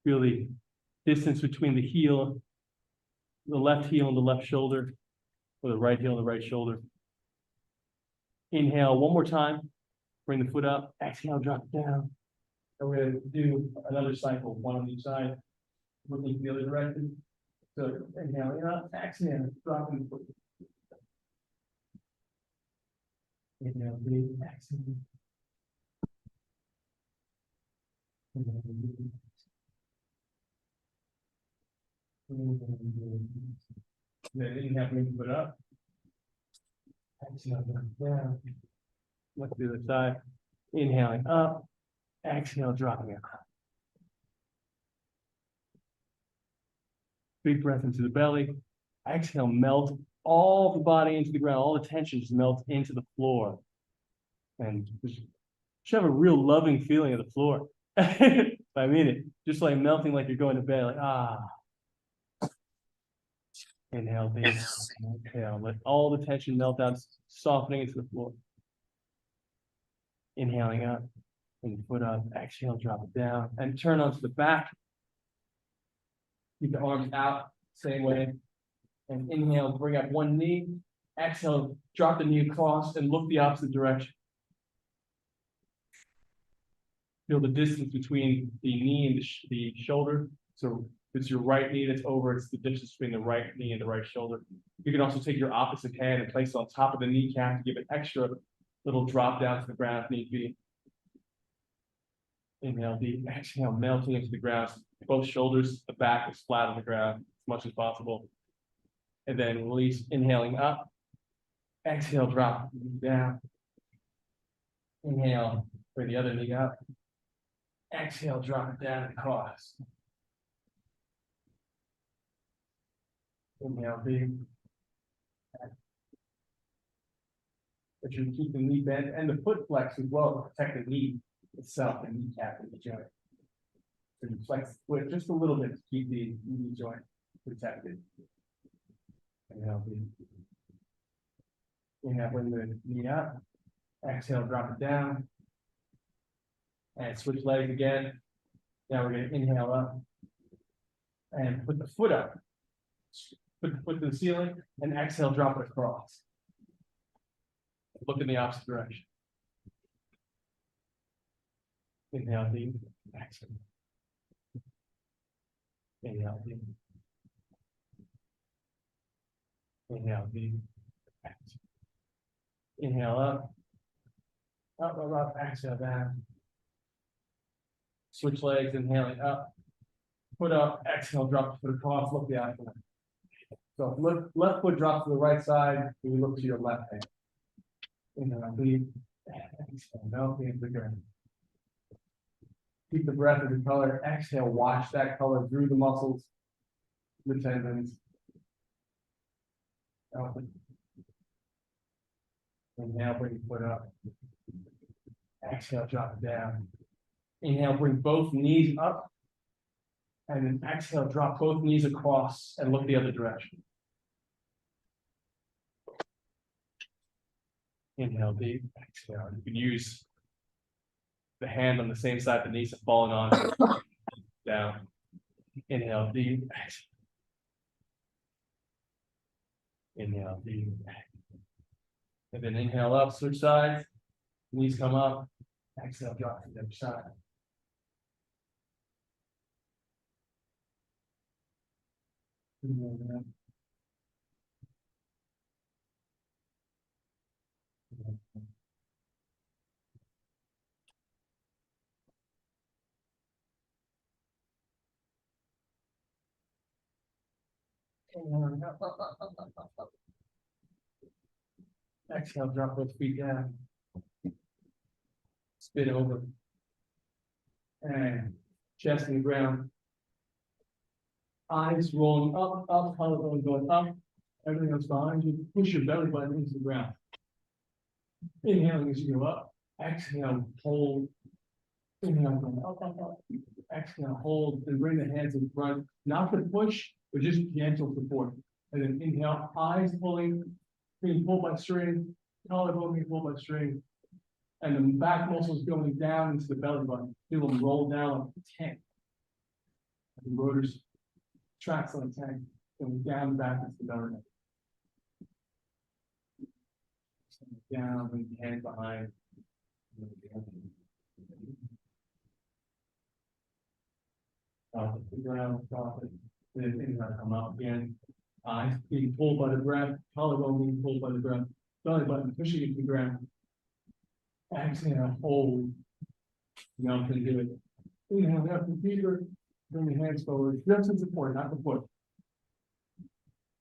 Feel the distance between the heel, the left heel and the left shoulder, or the right heel and the right shoulder. Inhale 1 more time, bring the foot up, exhale, drop it down. And we're gonna do another cycle, 1 on each side, looking the other direction. So inhale, up, exhale, dropping the foot. Inhale, deep, exhale. Inhale, deep. Then inhale, bring the foot up. Exhale, drop it down. Look to the other side. Inhaling up, exhale, dropping it. Big breath into the belly. Exhale, melt all the body into the ground. All the tension just melts into the floor. And just have a real loving feeling of the floor. I mean it. Just like melting like you're going to bed. Like, ah. Inhale, deep. Exhale. Let all the tension melt out, softening into the floor. Inhaling up. Bring the foot up. Exhale, drop it down. And turn onto the back. Keep the arms out, same way. And inhale, bring up 1 knee. Exhale, drop the knee across and look the opposite direction. Feel the distance between the knee and the shoulder. So if it's your right knee that's over, it's the distance between the right knee and the right shoulder. You can also take your opposite hand and place it on top of the kneecap to give it extra little drop down to the ground if need be. Inhale deep, exhale, melting into the ground. Both shoulders, the back is flat on the ground as much as possible. And then release, inhaling up. Exhale, drop down. Inhale, bring the other knee up. Exhale, drop it down and cross. Inhale, deep. But you keep the knee bent and the foot flex as well to protect the knee itself and kneecap in the joint. So you flex the foot just a little bit to keep the knee joint protected. Inhale, deep. Inhale, bring the knee up. Exhale, drop it down. And switch legs again. Now we're gonna inhale up. And put the foot up. Put the foot to the ceiling and exhale, drop it across. Look in the opposite direction. Inhale deep, exhale. Inhale deep. Inhale deep, exhale. Inhale up. Up, up, up, exhale down. Switch legs, inhaling up. Foot up, exhale, drop the foot across, look the opposite way. So if left foot drops to the right side, you look to your left hand. Inhale deep, exhale, melt into the ground. Keep the breath of the color. Exhale, wash that color through the muscles, the tendons. Open. Inhale, bring your foot up. Exhale, drop it down. Inhale, bring both knees up. And then exhale, drop both knees across and look the other direction. Inhale deep, exhale. You can use the hand on the same side the knees have fallen on. Down. Inhale deep, exhale. Inhale deep. And then inhale up, switch sides. Knees come up. Exhale, drop to the other side. Inhale down. Exhale, drop both feet down. Spin over. And chest in the ground. Eyes rolling up, up, collarbone going up. Everything else behind you. Push your belly button into the ground. Inhaling as you go up. Exhale, hold. Inhale, going up, up, up. Exhale, hold, and bring the hands in front. Not to push, but just gentle support. And then inhale, eyes pulling, being pulled by string, collarbone being pulled by string. And the back muscles going down into the belly button. Feel them roll down like a tank. And the rotors tracks on a tank, going down the back into the belly button. Down, bring the hands behind. The ground, drop it. Then inhale, come up again. Eyes being pulled by the breath, collarbone being pulled by the breath, belly button pushing into the ground. Exhale, hold. Now can do it. Inhale, up the deeper, bring the hands forward, just as important, not the foot.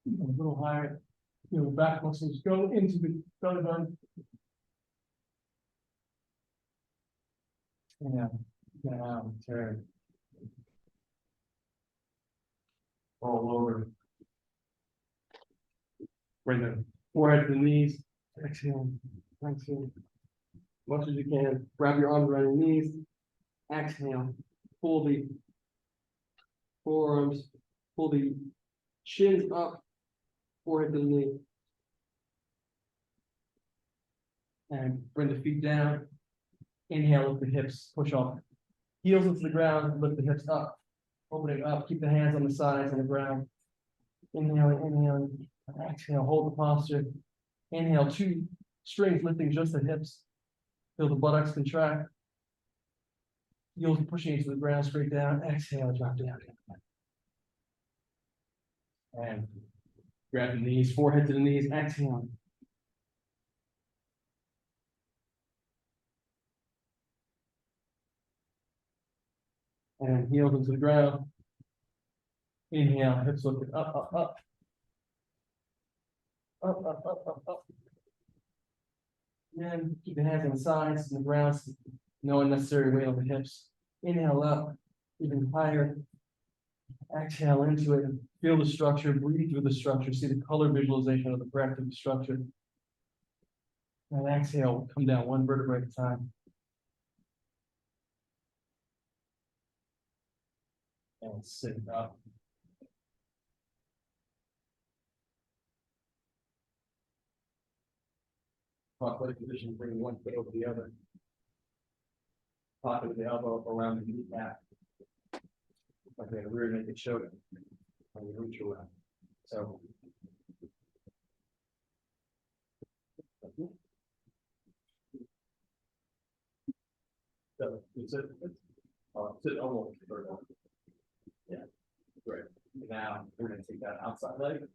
A little higher, feel the back muscles go into the belly button. Yeah, down, turn. Roll over. Bring the forehead to the knees. Exhale. Exhale. Much as you can. Grab your arms around your knees. Exhale. Pull the forearms. Pull the shins up. Forehead to the knee. And bring the feet down. Inhale, lift the hips, push off. Heels into the ground, lift the hips up. Opening up, keep the hands on the sides on the ground. Inhaling, inhaling. Exhale, hold the posture. Inhale, 2 strings lifting just the hips. Feel the buttocks contract. Heels pushing into the ground straight down. Exhale, drop down. And grab the knees, forehead to the knees. Exhale. And heels into the ground. Inhale, hips lifted up, up, up. Up, up, up, up, up. And keep the hands on the sides and the ground. No unnecessary weight on the hips. Inhale up, even higher. Exhale into it. Feel the structure, breathe through the structure. See the color visualization of the breath of the structure. And exhale, come down 1 vertebrae at a time. And sit up. cross leg position, bring one foot over the other. Pocket of the elbow around the kneecap. Like the rear naked shoulder. And we reach around. So. So sit almost. Yeah, great. Now we're gonna take that outside leg.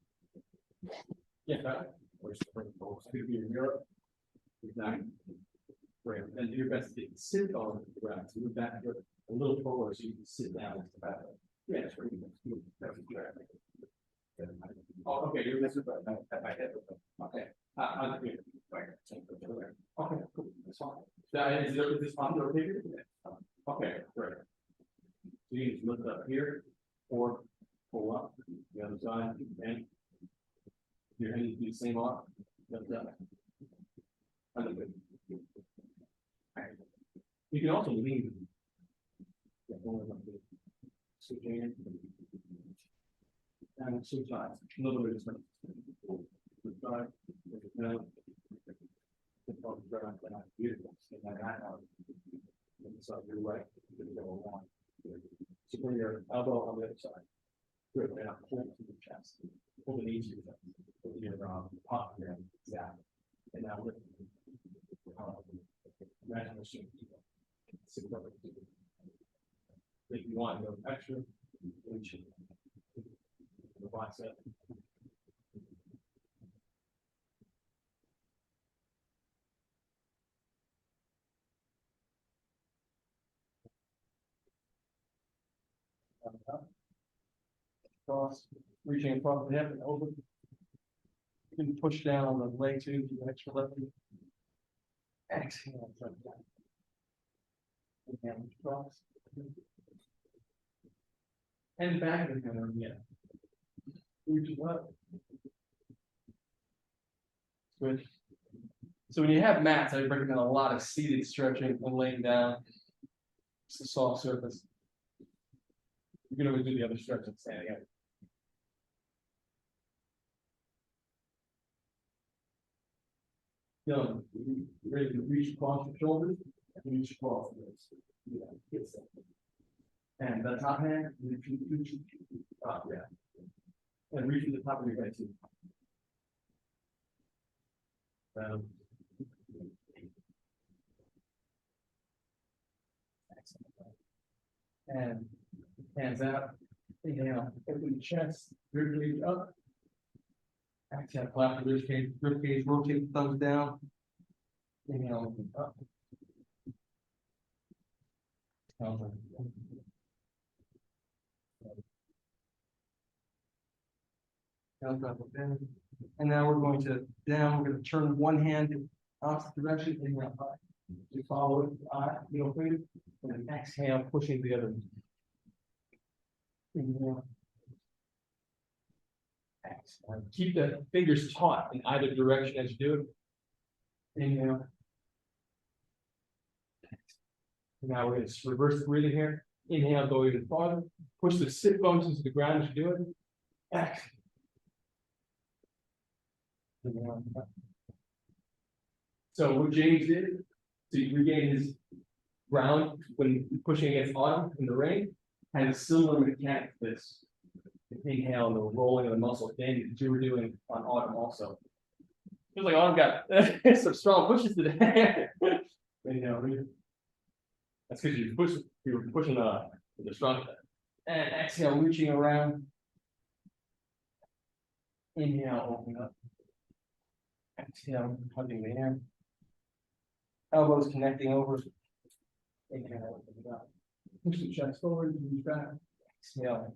Yeah, right. We're just going to be in Europe. Exactly. Great. And do your best to sit on the ground. So move back a little forward so you can sit down into the back. Yeah, that's where you can. Oh, okay, you're missing at my head. Okay. Okay, cool. That's fine. Is this on the okay? Okay, great. So you need to lift up here or pull up the other side and your hand needs to be the same arm. Lift up. Understood. You can also lean. Switching in. And switch sides. A little bit of swing. Switch side. No. Beautiful. So you're right. So bring your elbow on the other side. Good. And pull to the chest. Pull the knees to the chest. Pull your pop here. Exactly. And now lift. Imagine a swing. If you want to go extra, reach the bicep. Cross, reaching across the hip and over. You can push down on the leg too, do an extra level. Exhale, drop down. Inhale, cross. And back again, yeah. Reach up. Switch. So when you have mats, I recommend a lot of seated stretching and laying down. It's a soft surface. You can always do the other stretching standing up. Done. Ready to reach across your shoulders and reach across the wrist. And the top hand, reach, yeah. And reach to the top of your head too. And hands out. Inhale, open the chest, rib cage up. Exhale, flap the rib cage, rotate the thumbs down. Inhale, open up. And now we're going to down, we're going to turn one hand in opposite direction, inhale high. You follow it, middle finger, and then exhale, pushing the other. Inhale. Exhale. Keep the fingers taut in either direction as you do it. Inhale. Now we're going to reverse the breathing here. Inhale, go even farther. Push the sit bones into the ground as you do it. Exhale. So what James did to regain his ground when pushing against Autumn in the rain had a similar mechanic to this. The inhale and the rolling of the muscle thing that you were doing on Autumn also. It was like Autumn got some strong pushes today. That's because you were pushing the strong. And exhale, reaching around. Inhale, open up. Exhale, hugging the air. Elbows connecting over. Inhale, open it up. Push the chest forward, reach back. Exhale.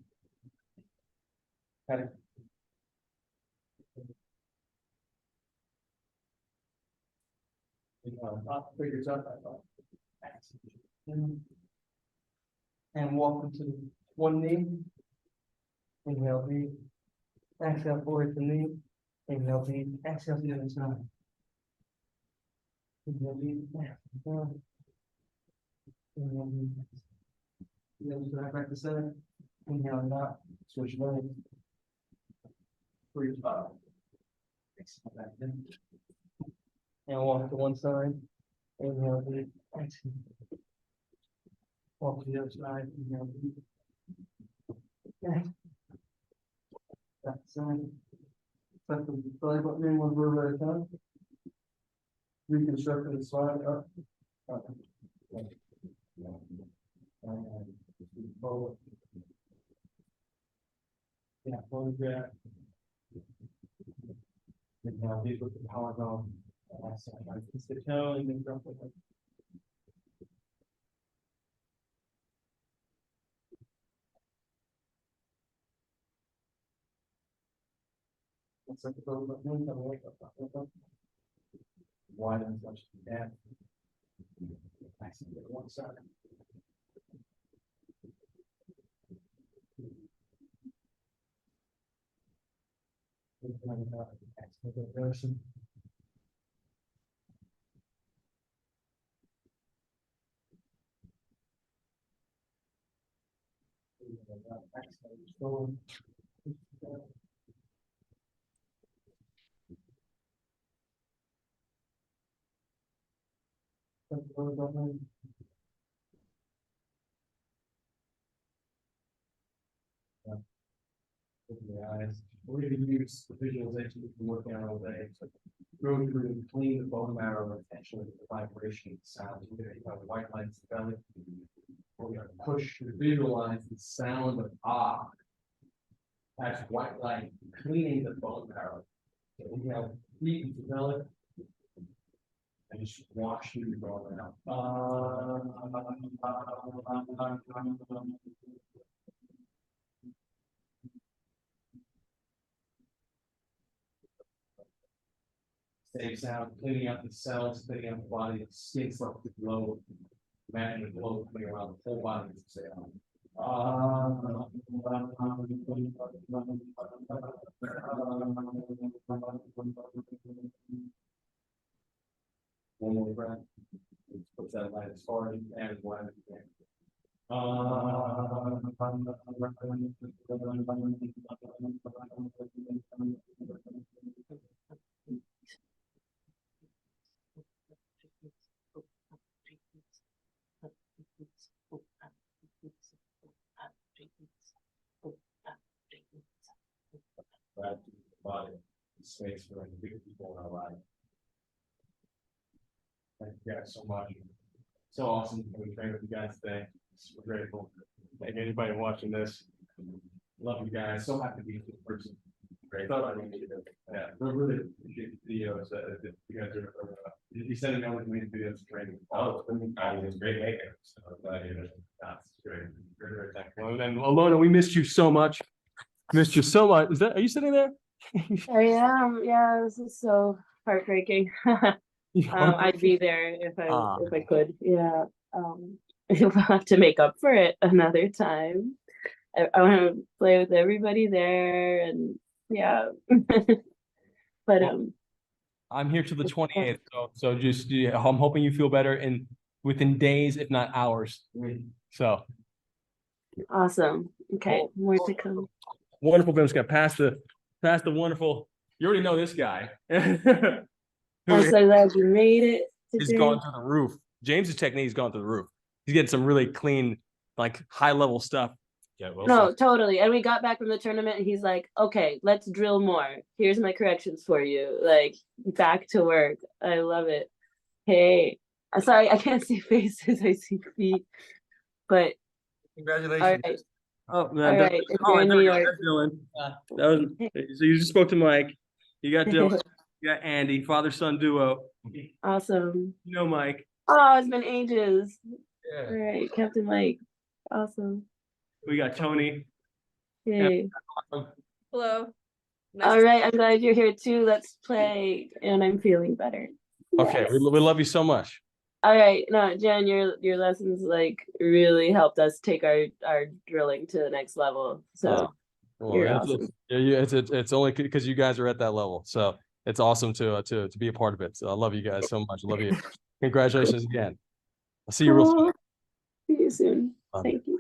Got it. Inhale, up, fingers up. And walk into one knee. Inhale, deep. Exhale, forward to knee. Inhale, deep. Exhale to the other side. Inhale, deep. Exhale. Inhale, deep. The other side, back to center. Inhale, and out. Switch legs. Breathe up. Exhale, back in. And walk to one side. Inhale deep. Exhale. Walk to the other side. Inhale deep. Okay. That side. Step the belly button in one vertebra at a time. Reconstruct the slide up. Up. And forward. Yeah, forward grab. Inhale deep with the collarbone. Exhale, kiss the toe and then drop it. Looks like the belly button, double leg up. Widen touch the down. Nice and get one side. Excellent person. Open your eyes. We're gonna use the visualization we've been working on all day. So go through and clean the bone marrow and actually the vibration of the sound. We're gonna have white lines in the belly. We're gonna push and visualize the sound of ah. That's white light cleaning the bone marrow. So we have deep into the belly. And just wash through the bone marrow. Same sound, cleaning out the cells, cleaning out the body, the skin starts to glow. Imagine the glow coming around the whole body. Say, one more breath. Push that light as far as and one as you can. Body, space for big people in our life. Thank you guys so much. So awesome to be trained with you guys today. We're grateful. Thank anybody watching this. Love you guys. So happy to be here in person. Great. Yeah, we really appreciate the videos that you guys are. You said it always made videos training. Oh, it's great making. So I'm glad you did. That's great. Very thankful. And then Alona, we missed you so much. Missed you so much. Are you sitting there? I am. Yeah, this is so heartbreaking. I'd be there if I could. Yeah. We'll have to make up for it another time. I want to play with everybody there, and yeah. But I'm here to the 28th, so just I'm hoping you feel better in within days, if not hours. So awesome. Okay, more to come. Wonderful. I'm just gonna pass the wonderful. You already know this guy. I'm so glad you made it. He's gone to the roof. James's technique's gone to the roof. He's getting some really clean, like high level stuff. Yeah, well, no, totally. And we got back from the tournament and he's like, okay, let's drill more. Here's my corrections for you. Like, back to work. I love it. Hey, sorry, I can't see faces, I see feet. But congratulations. all right. Oh, no, all right. If you're in New York. So you just spoke to Mike. You got Dylan. You got Andy, father-son duo. Awesome. You know Mike. Oh, it's been ages. Yeah. All right, Captain Mike. Awesome. We got Tony. Yay. Hello. All right, I'm glad you're here too. Let's play, and I'm feeling better. Okay, Yes. we love you so much. All right, no, Jen, your lessons like really helped us take our drilling to the next level. So you're awesome. It's only because you guys are at that level. So it's awesome to be a part of it. So I love you guys so much. I love you. Congratulations again. I'll see you real soon. See you soon. Thank you.